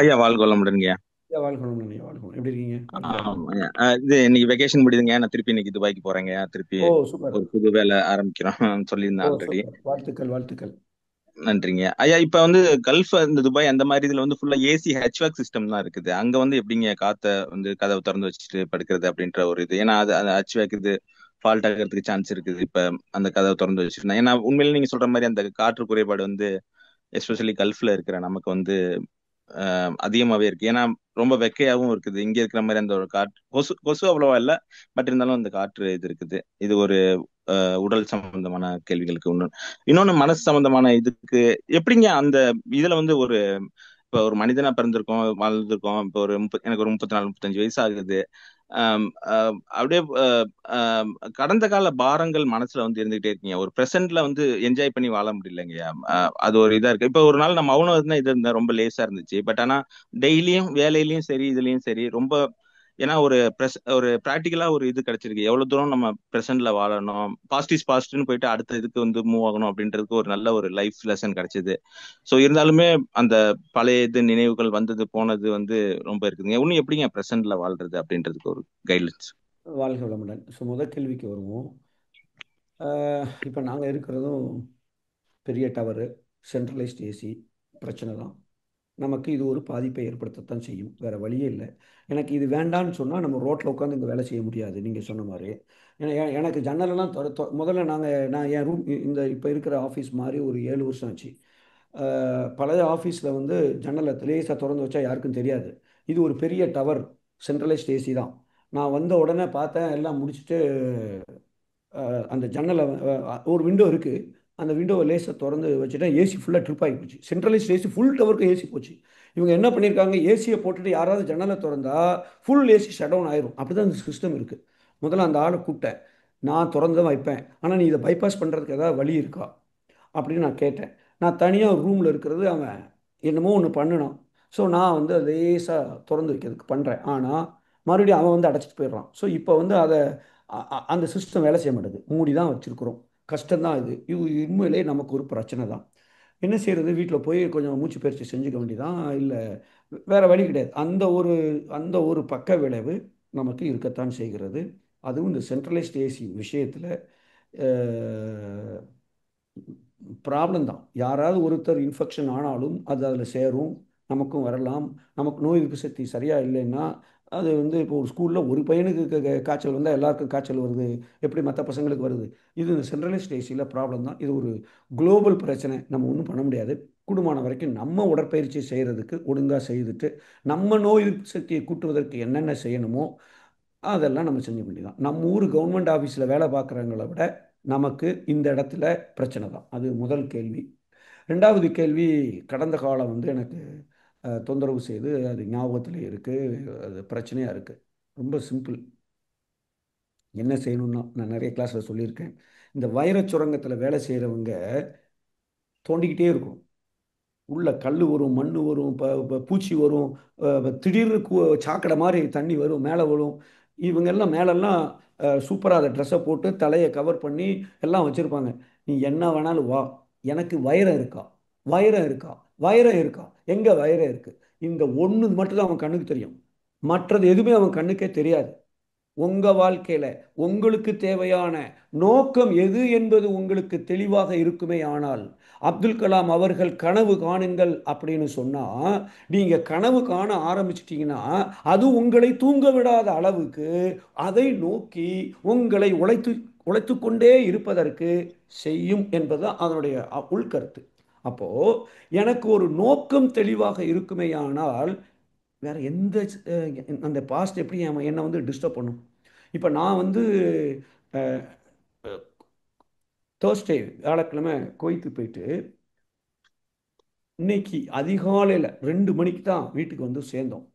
ஐயா வாழ்க வளமுடன்ங்கய்யா. வாழ்க்கணும், வாழ்க்கணும். எப்படி இருக்கீங்க? வாழ்க. ஐயா. இது இன்னைக்கு வெக்கேஷன் முடியுதுங்க. நான் திருப்பி இன்னைக்கு துபாய்க்கு போறேங்க. திருப்பி ஓ சூப்பர். ஒரு புது வேலை ஆரம்பிக்கிறோம் சொல்லியிருந்தேன் ஓ ஆல்ரெடி. சூப்பர், வாழ்த்துக்கள், வாழ்த்துக்கள். நன்றிங்க ஐயா. இப்ப வந்து கல்ஃப், இந்த துபாய் அந்த மாதிரி இதுல வந்து ஃபுல்லா ஏசி ஹெச்வாக் சிஸ்டம் தான் இருக்குது. அங்க வந்து எப்படிங்க காத்த வந்து கதவை திறந்து வச்சுட்டு படுக்கிறது அப்படின்ற ஒரு இது, ஏன்னா அது அந்த ஹெச்வாக் இது ஃபால்ட் ஆகிறதுக்கு சான்ஸ் இருக்குது. இப்ப அந்த கதவை திறந்து வச்சுருந்தேன், ஏன்னா உண்மையில நீங்க சொல்ற மாதிரி அந்த காற்று குறைபாடு வந்து எஸ்பெஷலி கல்ஃப்ல இருக்கிற நமக்கு வந்து அதிகமாவே இருக்கு. ஏன்னா ரொம்ப வெக்கையாவும் இருக்குது. இங்க இருக்கிற மாதிரி அந்த ஒரு காற்று, கொசு கொசு அவ்வளவா இல்லை, பட் இருந்தாலும் அந்த காற்று இது இருக்குது. இது ஒரு உடல் சம்பந்தமான கேள்விகளுக்கு ஒண்ணு. இன்னொன்னு மனசு சம்பந்தமான இதுக்கு எப்படிங்க அந்த இதுல வந்து ஒரு இப்ப ஒரு மனிதனா பிறந்திருக்கோம், வாழ்ந்திருக்கோம். இப்போ எனக்கு ஒரு 34 35 வயசு ஆகுது. அப்படியே கடந்த கால பாரங்கள் மனசுல வந்து இருந்துகிட்டே இருக்கீங்க. ஒரு பிரசன்ட்ல வந்து என்ஜாய் பண்ணி வாழ முடியலங்கய்யா. அது ஒரு இதா இருக்கு. இப்ப ஒரு நாள் நான் மௌனம் இருந்தா இது இருந்தா ரொம்ப லேசா இருந்துச்சு. பட் ஆனா டெய்லியும் வேலையிலயும் சரி இதுலயும் சரி ரொம்ப, ஏன்னா ஒரு ப்ராக்டிக்கலா ஒரு இது கிடைச்சிருக்கு. எவ்வளவு தூரம் நம்ம பிரசன்ட்ல வாழணும், பாஸ்ட் இஸ் பாஸ்ட்னு போயிட்டு அடுத்த இதுக்கு வந்து மூவ் ஆகணும் அப்படின்றதுக்கு ஒரு நல்ல ஒரு லைஃப் லெசன் கிடைச்சது. ஸோ இருந்தாலுமே அந்த பழைய இது நினைவுகள் வந்தது போனது வந்து ரொம்ப இருக்குதுங்க. இன்னும் எப்படிங்க பிரசன்ட்ல வாழ்றது அப்படின்றதுக்கு ஒரு கைட்லைன்ஸ். வாழ்க வளமுடன். ஸோ முதல் கேள்விக்கு வருவோம். இப்போ நாங்கள் இருக்கிறதும் பெரிய டவரு, சென்ட்ரலைஸ்ட் ஏசி, பிரச்சனை தான். நமக்கு இது ஒரு பாதிப்பை ஏற்படுத்தத்தான் செய்யும். வேற வழியே இல்லை. எனக்கு இது வேண்டான்னு சொன்னால் நம்ம ரோட்டில் உட்காந்து இங்கே வேலை செய்ய முடியாது நீங்கள் சொன்ன மாதிரி. எனக்கு ஜன்னலெல்லாம் முதல்ல நான் என் ரூம் இந்த இப்போ இருக்கிற ஆஃபீஸ் மாதிரி ஒரு 7 வருஷம் ஆச்சு. பழைய ஆஃபீஸில் வந்து ஜன்னலை லேசாக திறந்து வச்சா யாருக்கும் தெரியாது. இது ஒரு பெரிய டவர், சென்ட்ரலைஸ்ட் ஏசி தான். நான் வந்த உடனே பார்த்தேன், எல்லாம் முடிச்சுட்டு அந்த ஜன்னலை ஒரு விண்டோ இருக்குது, அந்த விண்டோவை லேசாக திறந்து வச்சுட்டேன். ஏசி ஃபுல்லாக ட்ரிப் ஆகி போச்சு. சென்ட்ரலைஸ்ட் ஏசி ஃபுல் டவருக்கு ஏசி போச்சு. இவங்க என்ன பண்ணியிருக்காங்க, ஏசியை போட்டுட்டு யாராவது ஜன்னலை திறந்தா ஃபுல் ஏசி ஷட் டவுன் ஆயிரும். அப்படி தான் இந்த சிஸ்டம் இருக்குது. முதல்ல அந்த ஆளை கூப்பிட்டேன், நான் திறந்து தான் வைப்பேன், ஆனால் நீ இதை பைபாஸ் பண்ணுறதுக்கு ஏதாவது வழி இருக்கா அப்படின்னு நான் கேட்டேன். நான் தனியாக ஒரு ரூமில் இருக்கிறது, அவன் என்னமோ ஒன்று பண்ணினான். ஸோ நான் வந்து லேசாக திறந்து வைக்கிறதுக்கு பண்ணுறேன், ஆனால் மறுபடியும் அவன் வந்து அடைச்சிட்டு போயிடுறான். ஸோ இப்போ வந்து அதை அந்த சிஸ்டம் வேலை செய்ய மாட்டேது, மூடி தான் வச்சுருக்குறோம். கஷ்டம்தான் இது. இது உண்மையிலே நமக்கு ஒரு பிரச்சனை தான். என்ன செய்கிறது, வீட்டில் போய் கொஞ்சம் மூச்சு பயிற்சி செஞ்சுக்க வேண்டியதான், இல்லை வேறு வழி கிடையாது. அந்த ஒரு பக்க விளைவு நமக்கு இருக்கத்தான் செய்கிறது. அதுவும் இந்த சென்ட்ரலைஸ்ட் ஏசி விஷயத்தில் ப்ராப்ளம் தான். யாராவது ஒருத்தர் இன்ஃபெக்ஷன் ஆனாலும் அது அதில் சேரும், நமக்கும் வரலாம். நமக்கு நோய் எதிர்ப்பு சக்தி சரியாக இல்லைன்னா அது வந்து இப்போ ஒரு ஸ்கூலில் ஒரு பையனுக்கு காய்ச்சல் வந்தால் எல்லாருக்கும் காய்ச்சல் வருது, எப்படி மற்ற பசங்களுக்கு வருது? இது இந்த சென்ட்ரலைஸ்ட் ஏசியில் ப்ராப்ளம் தான். இது ஒரு குளோபல் பிரச்சனை, நம்ம ஒன்றும் பண்ண முடியாது. கூடுமான வரைக்கும் நம்ம உடற்பயிற்சி செய்கிறதுக்கு ஒழுங்காக செய்துட்டு நம்ம நோய் எதிர்ப்பு சக்தியை கூட்டுவதற்கு என்னென்ன செய்யணுமோ அதெல்லாம் நம்ம செஞ்ச வேண்டியதான். நம்ம ஊர் கவர்மெண்ட் ஆஃபீஸில் வேலை பார்க்குறவங்கள விட நமக்கு இந்த இடத்துல பிரச்சனை தான். அது முதல் கேள்வி. ரெண்டாவது கேள்வி, கடந்த காலம் வந்து எனக்கு தொந்தரவு செய்து அது ஞாபகத்தில் இருக்குது, அது பிரச்சனையாக இருக்குது. ரொம்ப சிம்பிள். என்ன செய்யணும்னா, நான் நிறைய கிளாஸில் சொல்லியிருக்கேன், இந்த வைரச் சுரங்கத்தில் வேலை செய்கிறவங்க தோண்டிக்கிட்டே இருக்கும். உள்ள கல் வரும், மண் வரும், பூச்சி வரும், திடீர்னு சாக்கடை மாதிரி தண்ணி வரும், மேலே வரும். இவங்க எல்லாம் மேலெல்லாம் சூப்பராக அதை ட்ரெஸ்ஸை போட்டு தலையை கவர் பண்ணி எல்லாம் வச்சுருப்பாங்க. நீ என்ன வேணாலும் வா, எனக்கு வைரம் இருக்கா, வைரம் இருக்கா, வைரம் இருக்கா, எங்கே வைரம் இருக்குது, இந்த ஒன்று மட்டும்தான் அவன் கண்ணுக்கு தெரியும். மற்றது எதுவுமே அவன் கண்ணுக்கே தெரியாது. உங்க வாழ்க்கையில உங்களுக்கு தேவையான நோக்கம் எது என்பது உங்களுக்கு தெளிவாக இருக்குமே ஆனால், அப்துல் கலாம் அவர்கள் கனவு காணுங்கள் அப்படின்னு சொன்னா, நீங்க கனவு காண ஆரம்பிச்சிட்டீங்கன்னா அது உங்களை தூங்க விடாத அளவுக்கு அதை நோக்கி உங்களை உழைத்து கொண்டே இருப்பதற்கு செய்யும் என்பது அதனுடைய உள்கருத்து. அப்போ எனக்கு ஒரு நோக்கம் தெளிவாக இருக்குமேயானால் வேற எந்த அந்த பாஸ்ட் எப்படி என்னை வந்து டிஸ்டர்ப் பண்ணும்? இப்போ நான் வந்து தேர்ஸ்டே வியாழக்கிழமை குவைத்து போயிட்டு இன்னைக்கு அதிகாலையில் 2 மணிக்கு தான் வீட்டுக்கு வந்து சேர்ந்தோம்.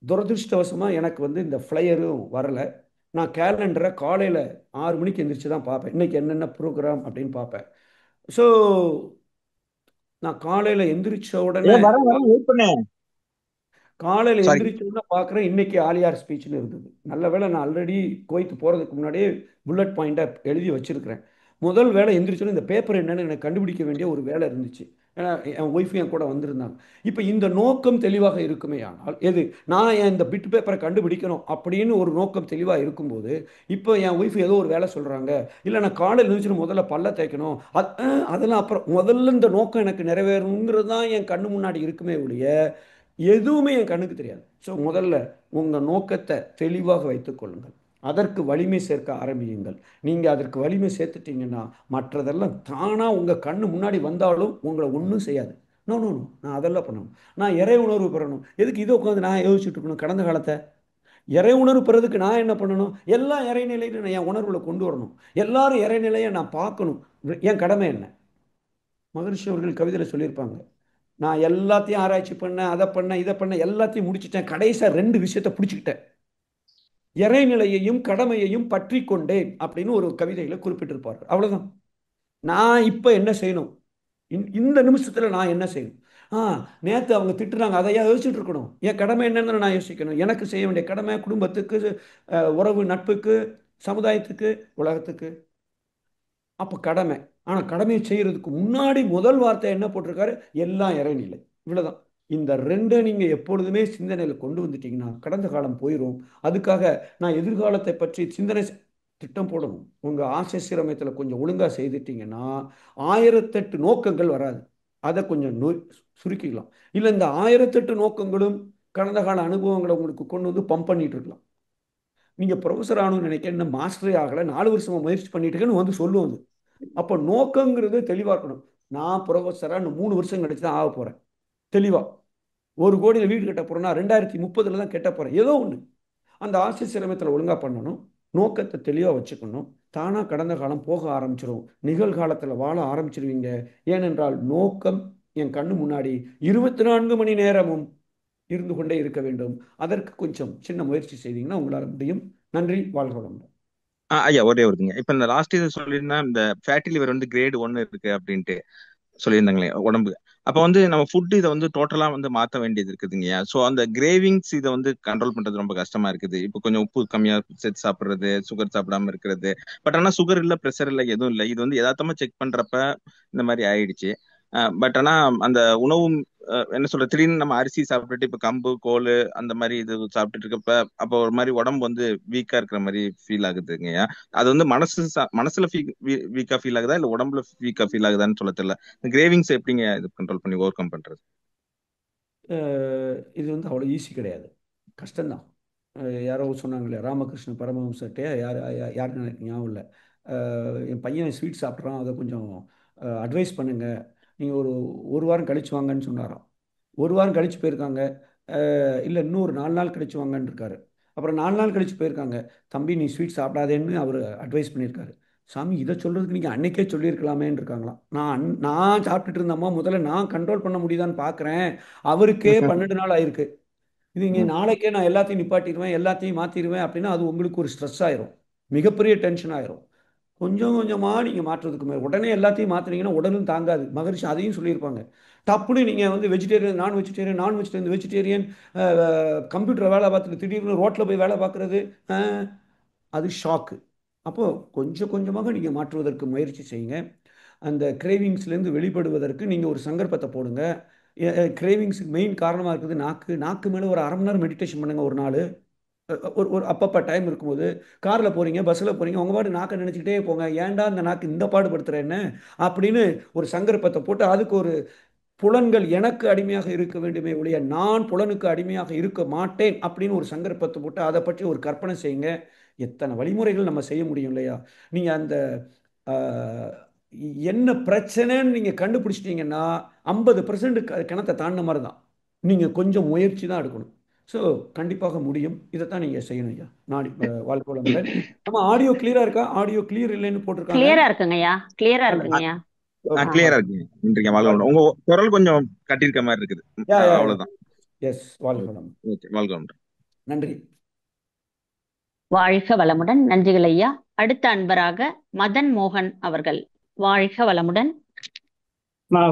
துரதிருஷ்டவசமாக எனக்கு வந்து இந்த ஃப்ளையரும் வரலை. நான் கேலண்டரை காலையில் 6 மணிக்கு எந்திரிச்சு தான் பார்ப்பேன், இன்னைக்கு என்னென்ன ப்ரோக்ராம் அப்படின்னு பார்ப்பேன். ஸோ நான் காலையில் எந்திரிச்ச உடனே காலையில் சாரி. எந்திரிச்ச உடனே பார்க்குறேன், இன்னைக்கு ஆலியார் ஸ்பீச்னு இருந்தது. நல்ல வேளை நான் ஆல்ரெடி குவைத்து போகிறதுக்கு முன்னாடியே புல்லட் பாயிண்டை எழுதி வச்சிருக்கிறேன். முதல் வேலை எந்திரிச்சோன்னு இந்த பேப்பர் என்னன்னு எனக்கு கண்டுபிடிக்க வேண்டிய ஒரு வேலை இருந்துச்சு. ஏன்னா என் ஒய்ஃபு என் கூட வந்திருந்தாங்க. இப்போ இந்த நோக்கம் தெளிவாக இருக்குமே ஆனால், எது நான் இந்த பிட் பேப்பரை கண்டுபிடிக்கணும் அப்படின்னு ஒரு நோக்கம் தெளிவாக இருக்கும்போது, இப்போ என் ஒய்ஃப் ஏதோ ஒரு வேலை சொல்கிறாங்க, இல்லை நான் காலையில் எழுந்திரிச்சு முதல்ல பல்ல தேய்க்கணும், அதெல்லாம் அப்புறம், முதல்ல இந்த நோக்கம் எனக்கு நிறைவேறணுங்கிறது தான் என் கண்ணு முன்னாடி இருக்குமே ஒழிய எதுவுமே என் கண்ணுக்கு தெரியாது. ஸோ முதல்ல உங்கள் நோக்கத்தை தெளிவாக வைத்துக் கொள்ளுங்கள், அதற்கு வலிமை சேர்க்க ஆரம்பியுங்கள். நீங்கள் அதற்கு வலிமை சேர்த்துட்டீங்கன்னா மற்றதெல்லாம் தானாக உங்கள் கண்ணு முன்னாடி வந்தாலும் உங்களை ஒன்றும் செய்யாது. நோ நோ நோ, நான் அதெல்லாம் பண்ணணும், நான் இறை உணர்வு பெறணும். எதுக்கு இதை உட்காந்து நான் யோசிச்சுட்டு இருக்கணும்? கடந்த காலத்தை இறை உணர்வு பெறதுக்கு நான் என்ன பண்ணணும்? எல்லாம் இறைநிலைன்னு நான் என் உணர்வுல கொண்டு வரணும். எல்லாரும் இறைநிலையை நான் பார்க்கணும். என் கடமை என்ன? மகரிஷி அவர்கள் கவிதையில் சொல்லியிருப்பாங்க, நான் எல்லாத்தையும் ஆராய்ச்சி பண்ணேன், அதை பண்ணேன், இதை பண்ணேன், எல்லாத்தையும் முடிச்சிட்டேன், கடைசியாக 2 விஷயத்தை பிடிச்சிக்கிட்டேன், இறைநிலையையும் கடமையையும் பற்றி கொண்டேன் அப்படின்னு ஒரு கவிதையில குறிப்பிட்டிருப்பார். அவ்வளவுதான். நான் இப்ப என்ன செய்யணும்? இந்த நிமிஷத்துல நான் என்ன செய்யணும்? நேத்து அவங்க திட்டுறாங்க, அதையா யோசிச்சுட்டு இருக்கணும்? என் கடமை என்னன்னு நான் யோசிக்கணும். எனக்கு செய்ய வேண்டிய கடமை குடும்பத்துக்கு, உறவு நட்புக்கு, சமுதாயத்துக்கு, உலகத்துக்கு. அப்ப கடமை. ஆனா கடமையை செய்யறதுக்கு முன்னாடி முதல் வார்த்தை என்ன போட்டிருக்காரு? எல்லாம் இறைநிலை. இவ்வளவுதான். இந்த 2 நீங்க எப்பொழுதுமே சிந்தனையில கொண்டு வந்துட்டீங்கன்னா கடந்த காலம் போயிடும். அதுக்காக நான் எதிர்காலத்தை பற்றி சிந்தனை திட்டம் போடணும். உங்க ஆசை சீரமையத்தில் கொஞ்சம் ஒழுங்கா செய்துட்டீங்கன்னா 1008 நோக்கங்கள் வராது. அதை கொஞ்சம் சுருக்கிக்கலாம். இல்லை இந்த 1008 நோக்கங்களும் கடந்த கால அனுபவங்களை உங்களுக்கு கொண்டு வந்து பம்ப் பண்ணிட்டு இருக்கலாம். நீங்கள் ப்ரொஃபஸர் ஆகணும்னு நினைக்க இன்னும் மாஸ்டரே ஆகலை, 4 வருஷமாக முயற்சி பண்ணிட்டு இருக்கேன்னு வந்து சொல்லுவது. அப்போ நோக்கங்கிறது தெளிவாக இருக்கணும். நான் ப்ரொஃபஸராக இன்னும் 3 வருஷம் கழிச்சு தான் ஆக போகிறேன். தெளிவாக 1 கோடியில் வீடு கட்ட போகிறேன்னா 2030 தான் கட்ட போகிறேன். ஏதோ ஒன்று அந்த ஆட்சி சிரமத்தில் ஒழுங்காக பண்ணணும். நோக்கத்தை தெளிவாக வச்சுக்கணும். தானாக கடந்த காலம் போக ஆரம்பிச்சிடும். நிகழ்காலத்தில் வாழ ஆரம்பிச்சிருவீங்க. ஏனென்றால் நோக்கம் என் கண்ணு முன்னாடி 24 மணி நேரமும் இருந்து கொண்டே இருக்க வேண்டும். அதற்கு கொஞ்சம் சின்ன முயற்சி செய்தீங்கன்னா உங்களால் முடியும். நன்றி, வாழ்க வளமுடன். ஐயா ஒரே ஒருங்க, இப்ப இந்த லாஸ்ட் இது சொல்லியிருந்தேன், இந்த ஃபேட்டி லிவர் வந்து கிரேட் 1 இருக்கு அப்படின்ட்டு சொல்லியிருந்தாங்களே உடம்பு. அப்ப வந்து நம்ம ஃபுட் இதை வந்து டோட்டலா வந்து மாத்த வேண்டியது இருக்குதுங்கய்யா. ஸோ அந்த கிரேவிங்ஸ் இதை வந்து கண்ட்ரோல் பண்றது ரொம்ப கஷ்டமா இருக்குது. இப்போ கொஞ்சம் உப்பு கம்மியா சேர்த்து சாப்பிடுறது, சுகர் சாப்பிடாம இருக்கிறது. பட் ஆனா சுகர் இல்ல, பிரஷர் இல்ல, எதுவும் இல்லை. இது வந்து யதார்த்தமா செக் பண்றப்ப இந்த மாதிரி ஆயிடுச்சு. பட் ஆனா அந்த உணவும் என்ன சொல்ற, திடீர்னு நம்ம அரிசி சாப்பிட்டுட்டு இப்ப கம்பு கோல் அந்த மாதிரி இது சாப்பிட்டுட்டு இருக்கப்ப அப்போ ஒரு மாதிரி உடம்பு வந்து வீக்கா இருக்கிற மாதிரி ஃபீல் ஆகுதுங்கய்யா. அது வந்து மனசுல வீக்கா ஃபீல் ஆகுதா இல்ல உடம்புல வீக்கா ஃபீல் ஆகுதான்னு சொல்ல தெரியல. இந்த கிரேவிங்ஸ் எப்படிங்க இது கண்ட்ரோல் பண்ணி ஓவர் கம் பண்றது? இது வந்து அவ்வளோ ஈஸி கிடையாது, கஷ்டம்தான். யாரோ சொன்னாங்களே, ராமகிருஷ்ண பரமஹம்சர்கிட்ட யாருன்னு எனக்கு ஞாபகம் இல்லை. என் பையன் ஸ்வீட் சாப்பிட்றான், அதை கொஞ்சம் அட்வைஸ் பண்ணுங்க, நீங்கள் ஒரு வாரம் கழிச்சு வாங்கன்னு சொன்னாராம். 1 வாரம் கழிச்சு போயிருக்காங்க. இல்லை இன்னும் ஒரு 4 நாள் கழிச்சு வாங்கன்னு இருக்காரு. அப்புறம் 4 நாள் கழிச்சு போயிருக்காங்க. தம்பி நீ ஸ்வீட் சாப்பிடாதேன்னு அவர் அட்வைஸ் பண்ணியிருக்காரு. சாமி இதை சொல்கிறதுக்கு நீங்கள் அன்னைக்கே சொல்லியிருக்கலாமேன்னு இருக்காங்களாம். நான் சாப்பிட்டுட்டு இருந்தம்மா, முதல்ல நான் கண்ட்ரோல் பண்ண முடியுதான்னு பார்க்குறேன். அவருக்கே 12 நாள் ஆயிருக்கு. இது இங்கே நாளைக்கே நான் எல்லாத்தையும் நிப்பாட்டிடுவேன், எல்லாத்தையும் மாற்றிடுவேன் அப்படின்னா அது உங்களுக்கு ஒரு ஸ்ட்ரெஸ் ஆயிரும், மிகப்பெரிய டென்ஷன் ஆயிரும். கொஞ்சம் கொஞ்சமாக நீங்கள் மாற்றுறதுக்கு உடனே எல்லாத்தையும் மாற்றினீங்கன்னா உடலும் தாங்காது. மகரிஷி அதையும் சொல்லியிருப்பாங்க. டப்புன்னு நீங்கள் வந்து வெஜிடேரியன் நான் வெஜிடேரியன் நான் வெஜிடேரியன் வெஜிடேரியன் கம்ப்யூட்டர் வேலை பார்த்துட்டு திடீர்னு ரோட்டில் போய் வேலை பார்க்குறது, அது ஷாக்கு. அப்போது கொஞ்சம் கொஞ்சமாக நீங்கள் மாற்றுவதற்கு முயற்சி செய்யுங்க. அந்த கிரேவிங்ஸ்லேருந்து வெளிப்படுவதற்கு நீங்கள் ஒரு சங்கல்பத்தை போடுங்க. கிரேவிங்ஸுக்கு மெயின் காரணமாக இருக்குது நாக்கு மேலே ஒரு 1/2 மணி நேரம் மெடிடேஷன் பண்ணுங்கள் ஒரு நாள். ஒரு ஒரு அப்பப்போ டைம் இருக்கும்போது காரில் போகிறீங்க, பஸ்ஸில் போகிறீங்க, உங்கள் பாட்டு நாக்கை நினச்சிக்கிட்டே போங்க. ஏன்டா இந்த நாக்கு இந்த பாடுபடுத்துகிறேன்னு அப்படின்னு ஒரு சங்கல்பத்தை போட்டு அதுக்கு ஒரு புலன்கள் எனக்கு அடிமையாக இருக்க வேண்டுமே ஒழிய நான் புலனுக்கு அடிமையாக இருக்க மாட்டேன் அப்படின்னு ஒரு சங்கல்பத்தை போட்டு அதை பற்றி ஒரு கற்பனை செய்யுங்க. எத்தனை வழிமுறைகள் நம்ம செய்ய முடியும் இல்லையா? நீங்கள் அந்த ஆஹ், என்ன பிரச்சனைன்னு நீங்கள் கண்டுபிடிச்சிட்டீங்கன்னா 50% கிணத்தை தாண்டின மாதிரி தான். நீங்கள் கொஞ்சம் முயற்சி தான் எடுக்கணும். ஸோ கண்டிப்பாக முடியும். இதைத்தான் நீங்கள் செய்யணும் ஐயா. நாடி வாழ்க்கை வளமுடன். நம்ம ஆடியோ கிளியரா இருக்கா? ஆடியோ கிளியர் இல்லைன்னு போட்டிருக்காங்க. கிளியரா இருக்குங்கய்யா, கிளியரா இருக்குங்கய்யா. கிளியரா இருக்குங்க. நன்றிங்க, வாழ்க வளமுடன். உங்க குரல் கொஞ்சம் கட்டியிருக்க மாதிரி இருக்குது. அவ்வளவுதான். எஸ், வாழ்க வளம். ஓகே, வாழ்க வளமுடன். நன்றி. வாழ்க வளமுடன். நன்றிகள் ஐயா. அடுத்த அன்பராக மதன் மோகன் அவர்கள். வாழ்க வளமுடன்.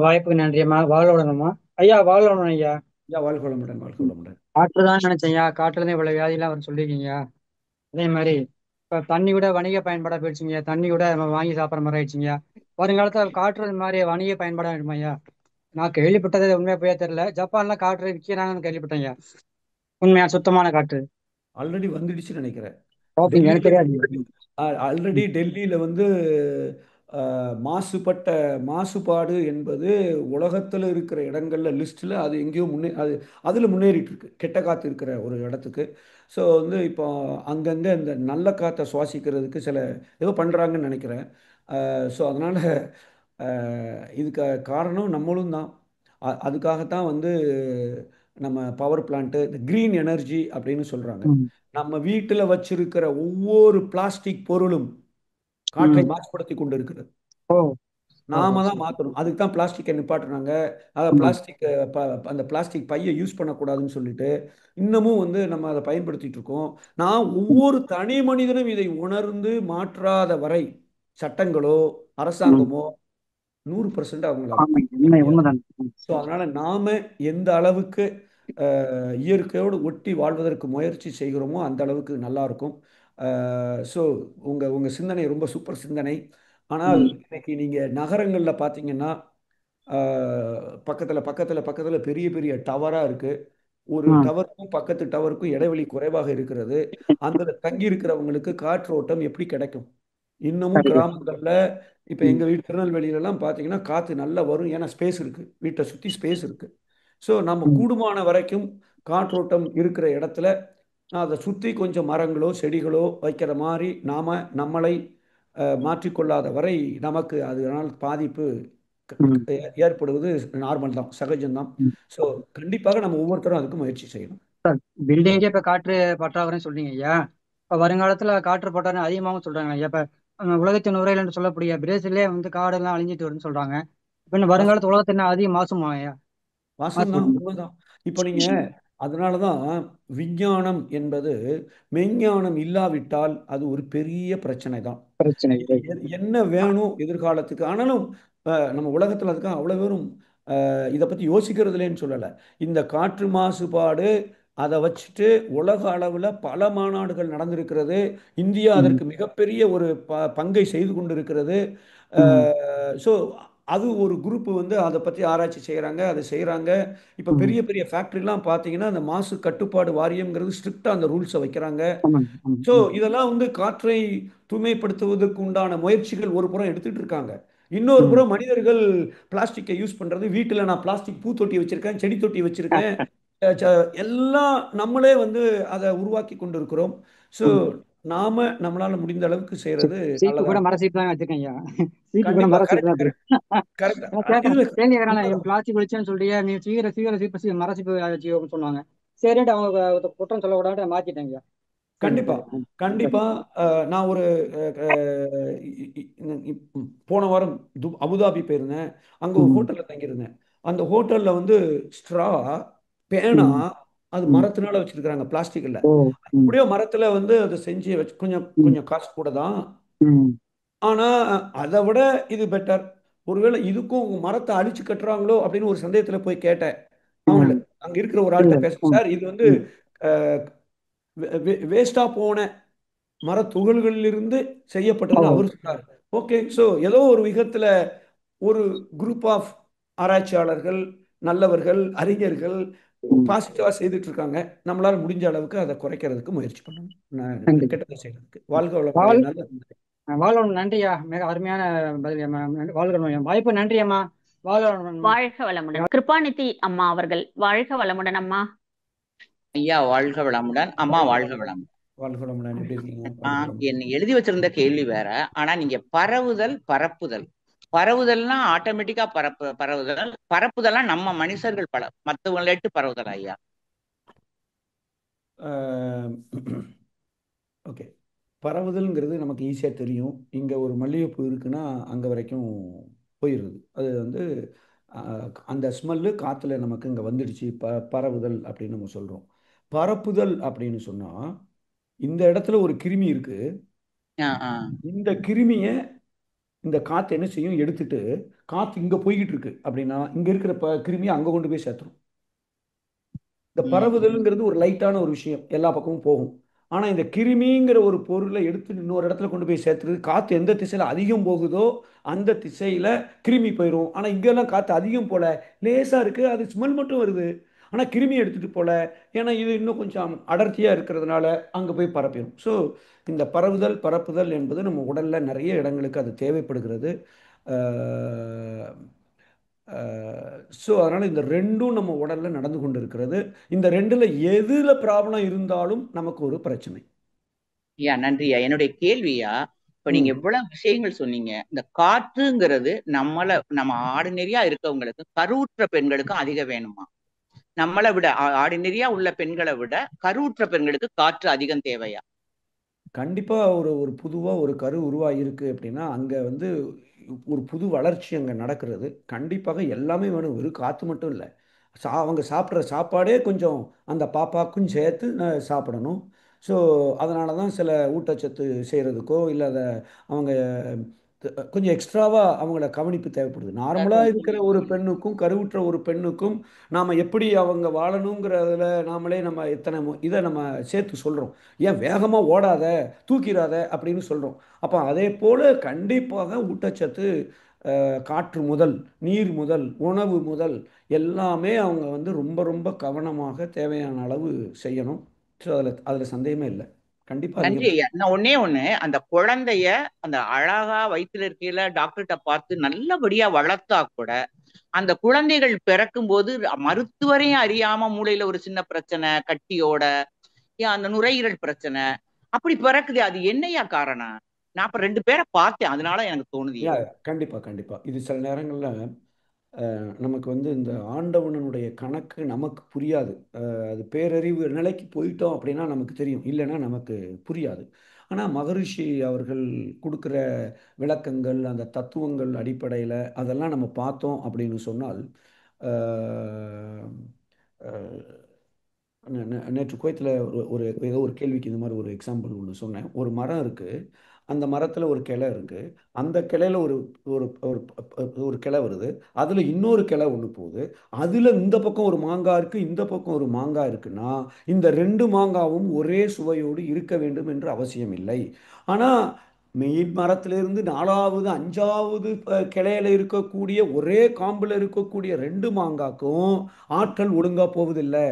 வாய்ப்புக்கு நன்றி அம்மா. வாழ்வளம்மா ஐயா. வாழ்வளம் ஐயா. ஐயா வாழ்க வளமுடன், வாழ்க வளமுடன். காற்று தான் நினைச்சேன் ஐயா. காற்றுல இருந்து இவ்வளவு வியாதிலாம் அவர் சொல்லியிருக்கீங்க. அதே மாதிரி இப்ப தண்ணி கூட வணிக பயன்பாடா போயிடுச்சுங்க. தண்ணி கூட நம்ம வாங்கி சாப்பிட்ற மாதிரி ஆயிடுச்சுங்க. வருங்காலத்துல காற்று இந்த மாதிரி வணிக பயன்பாடா இருக்குமா ஐயா? நான் கேள்விப்பட்டது உண்மையா போய் தெரியல. ஜப்பான்ல காற்று விற்கிறாங்கன்னு கேள்விப்பட்டேங்க. உண்மையா சுத்தமான காற்று ஆல்ரெடி வந்துடுச்சுன்னு நினைக்கிறேன். எனக்கு தெரியாது. ஆல்ரெடி டெல்லியில் வந்து மாசுபாடு என்பது உலகத்தில் இருக்கிற இடங்கள்ல லிஸ்ட்டில் அது எங்கேயோ அதில் முன்னேறிட்டு இருக்கு, கெட்ட காற்று இருக்கிற ஒரு இடத்துக்கு. ஸோ வந்து இப்போ அங்கங்கே இந்த நல்ல காற்றை சுவாசிக்கிறதுக்கு சில ஏதோ பண்ணுறாங்கன்னு நினைக்கிறேன். ஸோ அதனால் இதுக்கு காரணம் நம்மளும் தான். அதுக்காகத்தான் வந்து நம்ம பவர் பிளான்ட்டு, இந்த க்ரீன் எனர்ஜி அப்படின்னு சொல்கிறாங்க. நம்ம வீட்டில் வச்சிருக்கிற ஒவ்வொரு பிளாஸ்டிக் பொருளும் காற்றை மாசுபடுத்தி கொண்டு இருக்கிறது. நாம தான் மாற்றணும். அதுக்கு தான் பிளாஸ்டிக்கை நிப்பாட்டுறாங்க. அதை அந்த பிளாஸ்டிக் பையை யூஸ் பண்ணக்கூடாதுன்னு சொல்லிட்டு இன்னமும் வந்து நம்ம அதை பயன்படுத்திட்டு இருக்கோம். நான் ஒவ்வொரு தனி மனிதனும் இதை உணர்ந்து மாற்றாத வரை சட்டங்களோ அரசாங்கமோ 100% அவங்கள. ஸோ அதனால நாம எந்த அளவுக்கு இயற்கையோடு ஒட்டி வாழ்வதற்கு முயற்சி செய்கிறோமோ அந்த அளவுக்கு நல்லா இருக்கும். ஸோ உங்க சிந்தனை ரொம்ப சூப்பர் சிந்தனை. ஆனால் இன்னைக்கு நீங்க நகரங்கள்ல பார்த்தீங்கன்னா பக்கத்துல பக்கத்துல பக்கத்துல பெரிய பெரிய டவரா இருக்கு. ஒரு டவருக்கும் பக்கத்து டவருக்கும் இடைவெளி குறைவாக இருக்கிறது. அந்த தங்கி இருக்கிறவங்களுக்கு காற்றோட்டம் எப்படி கிடைக்கும்? இன்னமும் கரெக்ட். கிராமங்கள்ல இப்போ ம். எங்கள் வீட்டு திருநெல்வேலியிலலாம் பார்த்தீங்கன்னா காற்று நல்லா வரும், ஏன்னா ஸ்பேஸ் இருக்குது, வீட்டை சுற்றி ஸ்பேஸ் இருக்குது. ஸோ நம்ம ம். கூடுமான வரைக்கும் காற்றோட்டம் இருக்கிற இடத்துல அதை சுற்றி கொஞ்சம் மரங்களோ செடிகளோ வைக்கிற மாதிரி நம்மளை மாற்றிக்கொள்ளாத வரை நமக்கு அதனால் பாதிப்பு ம். ஏற்படுவது நார்மல் தான், சகஜம்தான். ம். ஸோ கண்டிப்பாக நம்ம ஒவ்வொருத்தரும் அதுக்கு முயற்சி செய்யணும். சார், பில்டிங்கே இப்ப காற்று பற்றாக்குறைன்னு சொல்றீங்க ஐயா. இப்ப வருங்காலத்துல காற்று பற்றாக்குறை அதிகமாகவும் சொல்றாங்க ஐயா. இப்ப உலகத்தின் நுரையீரல் என்று சொல்லக்கூடிய பிரேசிலே வந்து காடெல்லாம் அழிஞ்சிட்டு வருதுன்னு சொல்றாங்க. இப்ப இன்னும் வருங்காலத்து உலகத்துல என்ன அதிக மாசுமா ஐயா? வாசம்தான், மாசுபடுமா? உண்மைதான். இப்போ நீங்க அதனால தான் விஞ்ஞானம் என்பது மெஞ்ஞானம் இல்லாவிட்டால் அது ஒரு பெரிய பிரச்சனை தான். பிரச்சனை இல்லை. என்ன வேணும் எதிர்காலத்துக்கு, ஆனாலும் நம்ம உலகத்தில் அதுக்காக அவ்வளோ பேரும் இதை பற்றி யோசிக்கிறதுலேன்னு சொல்லலை. இந்த காற்று மாசுபாடு அதை வச்சுட்டு உலக அளவில் பல மாநாடுகள் நடந்திருக்கிறது. இந்தியா ம். அதற்கு மிகப்பெரிய ஒரு பங்கை செய்து கொண்டிருக்கிறது. ம். ஸோ அது ஒரு குரூப் வந்து அதை பற்றி ஆராய்ச்சி செய்கிறாங்க, அதை செய்கிறாங்க. இப்போ ம். பெரிய பெரிய ஃபேக்ட்ரிலாம் பார்த்தீங்கன்னா அந்த மாசு கட்டுப்பாடு வாரியம்ங்கிறது ஸ்ட்ரிக்டாக அந்த ரூல்ஸை வைக்கிறாங்க. ஆமாங்க. ஆமாம். ஸோ ம். இதெல்லாம் வந்து காற்றை தூய்மைப்படுத்துவதற்கு உண்டான முயற்சிகள் ஒரு புறம் எடுத்துட்டு இருக்காங்க. இன்னொரு ம். புறம் மனிதர்கள் பிளாஸ்டிக்கை யூஸ் பண்றது, வீட்டில் நான் பிளாஸ்டிக் பூத்தொட்டி வச்சிருக்கேன், செடி தொட்டி வச்சிருக்கேன், எல்லாம் நம்மளே வந்து அதை உருவாக்கி கொண்டு இருக்கிறோம். ஸோ ம். நம்மளால முடிந்த அளவுக்கு செய்யறது சீப்பு நல்லதா கூட இருக்கும். மர சீப்பு தான் வச்சிருக்கேன் ஐயா. சீப்பு கூட கண்டிப்பா, மர சீப்பு கரெக்ட், தான் கரெக்ட், வச்சிருக்கேன். கரெக்ட். நான் கேட்கறேன், இதுல கேள்வி கேட்கறாங்க, என் உண்மைதான். பிளாஸ்டிக் ஒழிச்சேன்னு சொல்லிட்டு நீ சீக்கிர சீக்கிர சீப்பு மர சீப்பு வச்சு சொன்னாங்க. சரின்ட்டு அவங்க குற்றம் சொல்லக்கூடாது மாத்திட்டேங்க ஐயா. சரிங்க கண்டிப்பா, சரி. கண்டிப்பா. சரிங்க. நான் ஒரு அஹ், அஹ், இ- இ- போன வாரம் அபுதாபி போயிருந்தேன். அங்க ஒரு ம். ஹோட்டல்ல தங்கியிருந்தேன். அந்த ஹோட்டல்ல வந்து ஸ்ட்ரா, பேனா, ம். அது ம். மரத்தினால வச்சிருக்கிறாங்க, பிளாஸ்டிக் இல்ல. ஓ. ம். எப்படியோ மரத்துல வந்து அதை செஞ்சு வச்சு கொஞ்சம் ம். கொஞ்சம் காசு கூட தான். ம். ஆனா அதை விட இது பெட்டர். ஒருவேளை இதுக்கும் மரத்தை அழிச்சு கட்டுறாங்களோ அப்படின்னு ஒரு சந்தேகத்துல போய் கேட்டேன் அவங்கள. ம். அங்க இருக்கிற ஒரு இல்ல. ஆள்கிட்ட பேச, ம். சார் இது வந்து ம். வேஸ்டா போன மரத்துகள்களிலிருந்து ஓ. செய்யப்பட்டதுன்னு அவர் சொன்னார். ஓகே, ஸோ ஏதோ ஒரு விதத்துல ஒரு குரூப் ஆஃப் ஆராய்ச்சியாளர்கள், நல்லவர்கள், அறிஞர்கள் ம். பாசிட்டிவா செய்துட்டு இருக்காங்க. நம்மளால முடிஞ்ச அளவுக்கு அதை குறைக்கிறதுக்கு முயற்சி பண்ணணும். கண்டிப்பா. கெட்டதை செய்யறதுக்கு. வாழ்க வாழ் வளமுடைய நல்லது. வாழ்வன் நன்றியா, மிக அருமையான பதில் அம்மா. வாழ்க வாய்ப்பு நன்றி அம்மா. வாழ்க. வாழ்க வளமுடன். கிருபாநிதி அம்மா அவர்கள், வாழ்க வளமுடன் அம்மா. ஐயா வாழ்க வளமுடன், அம்மா வாழ்க வாழ்க வளமுடன். வளமுடன். வாழ்க வளமுடன். எப்படி இருக்கீங்க? வாழ்க வளமுடன். என்ன எழுதி வச்சிருந்த கேள்வி வேற. ஆனா நீங்க பரவுதல்னா ஆட்டோமேட்டிக்கா பரவுதல், பரப்புதல்னா நம்ம மனுஷர்கள் மத்தவங்களட்டு பரவுதல் ஐயா. ஓகே, பரவுதல்ங்கிறது நமக்கு ஈஸியாக தெரியும். இங்கே ஒரு மல்லிகைப்பூ இருக்குன்னா அங்கே வரைக்கும் போயிடுது. அது வந்து அந்த ஸ்மெல்லு காற்றுல நமக்கு இங்கே வந்துடுச்சு. பரவுதல் அப்படின்னு நம்ம சொல்கிறோம். பரப்புதல் அப்படின்னு சொன்னால் இந்த இடத்துல ஒரு கிருமி இருக்கு. ஆஹ் ஆஹ் இந்த கிருமியை இந்த காற்று என்ன செய்யும், எடுத்துட்டு காற்று இங்கே போய்கிட்டு இருக்கு அப்படின்னா இங்கே இருக்கிற கிருமியை அங்கே கொண்டு போய் சேர்த்துரும். இந்த உம் பரவுதல்ங்கிறது ஒரு லைட்டான ஒரு விஷயம், எல்லா பக்கமும் போகும். ஆனால் இந்த கிருமிங்கிற ஒரு பொருளை எடுத்து இன்னொரு இடத்துல கொண்டு போய் சேர்த்துறது, காற்று எந்த திசையில் அதிகம் போகுதோ அந்த திசையில் கிருமி போயிடும். ஆனால் இங்கெல்லாம் காற்று அதிகம் போல, லேசாக இருக்குது, அது ஸ்மெல் மட்டும் வருது. ஆனால் கிருமி எடுத்துகிட்டு போல, ஏன்னா இது இன்னும் கொஞ்சம் அடர்த்தியாக இருக்கிறதுனால அங்கே போய் பரப்பிடும். ஸோ இந்த பரப்புதல் என்பது நம்ம உடலில் நிறைய இடங்களுக்கு அது தேவைப்படுகிறது. ஸோ அதனால் இந்த ரெண்டும் நம்ம உடலில் நடந்து கொண்டு இருக்கிறது. இந்த ரெண்டில் எதில் ப்ராப்ளம் இருந்தாலும் நமக்கு ஒரு பிரச்சனை. ஐயா நன்றியா. என்னுடைய கேள்வியா, இப்ப நீங்க ம் இவ்வளவு விஷயங்கள் சொன்னீங்க. இந்த காற்றுங்கிறது நம்ம ஆர்டினரியா இருக்கவங்களுக்கு, கருவுற்ற பெண்களுக்கும் அதிக வேணுமா? நம்மளை விட ஆர்டினரியா உள்ள பெண்களை விட கருவுற்ற பெண்களுக்கு காற்று அதிகம் தேவையா? கண்டிப்பாக ஒரு ஒரு பொதுவாக ஒரு கரு உருவாகியிருக்கு அப்படின்னா அங்கே வந்து ஒரு புது வளர்ச்சி அங்கே நடக்கிறது. கண்டிப்பாக எல்லாமே வேணும், வெறும் காற்று மட்டும் இல்லை. அவங்க சாப்பிட்ற சாப்பாடே கொஞ்சம் அந்த பாப்பாக்கும் சேர்த்து சாப்பிடணும். ஸோ அதனால தான் சில ஊட்டச்சத்து செய்கிறதுக்கோ இல்லை அதை அவங்க கொஞ்சம் எக்ஸ்ட்ராவாக அவங்கள கவனிப்பு தேவைப்படுது. நார்மலாக இருக்கிற ஒரு பெண்ணுக்கும் கருவுற்ற ஒரு பெண்ணுக்கும் நாம் எப்படி அவங்க வாழணுங்கிறதுல நாமளே நம்ம இத்தனை இதை நம்ம சேர்த்து சொல்கிறோம். ஏன் வேகமாக ஓடாத, தூக்கிடாத அப்படின்னு சொல்கிறோம். அப்போ அதே போல் கண்டிப்பாக ஊட்டச்சத்து காற்று முதல், நீர் முதல், உணவு முதல் எல்லாமே அவங்க வந்து ரொம்ப ரொம்ப கவனமாக தேவையான அளவு செய்யணும். ஸோ அதில் சந்தேகமே இல்லை. கண்டிப்பா நன்றி நீங்க ஐயா. நான் ஒண்ணே ஒண்ணு, அந்த குழந்தைய அந்த அழகா வயித்துல இருக்கையில டாக்டர்கிட்ட பார்த்து நல்லபடியா வளர்த்தா கூட அந்த குழந்தைகள் பிறக்கும் போது மருத்துவரையும் அறியாம மூளையில ஒரு சின்ன பிரச்சனை, கட்டியோட, ஏன் அந்த நுரையீரல் பிரச்சனை அப்படி பிறக்குது. அது என்னையா காரணம்? நான் அப்ப 2 பேரை பார்த்தேன், அதனால எனக்கு தோணுதியா. கண்டிப்பா கண்டிப்பா இது சில நேரங்கள்ல நமக்கு வந்து இந்த ஆண்டவனுடைய கணக்கு நமக்கு புரியாது. அது பேரறிவு நிலைக்கு போயிட்டோம் அப்படின்னா நமக்கு தெரியும், இல்லைன்னா நமக்கு புரியாது. ஆனால் மகரிஷி அவர்கள் கொடுக்குற விளக்கங்கள், அந்த தத்துவங்கள் அடிப்படையில் அதெல்லாம் நம்ம பார்த்தோம் அப்படின்னு சொன்னால் அஹ், அஹ், நேற்று கோயத்தில் ஒரு ஏதோ ஒரு கேள்விக்கு இந்த மாதிரி ஒரு எக்ஸாம்பிள் ஒன்று சொன்னேன். ஒரு மரம் இருக்குது, அந்த மரத்தில் ஒரு கிளை இருக்குது, அந்த கிளையில ஒரு ஒரு ஒரு ஒரு கிளை வருது, அதில் இன்னொரு கிளை ஒன்று போகுது, அதில் இந்த பக்கம் ஒரு மாங்காய் இருக்குது, இந்த பக்கம் ஒரு மாங்காய் இருக்குன்னா இந்த ரெண்டு மாங்காவும் ஒரே சுவையோடு இருக்க வேண்டும் என்று அவசியம் இல்லை. ஆனால் மெயின் மரத்திலிருந்து நாலாவது அஞ்சாவது கிளையில இருக்கக்கூடிய ஒரே காம்பில் இருக்கக்கூடிய ரெண்டு மாங்காக்கும் ஆட்கள் ஒழுங்காக போவதில்லை.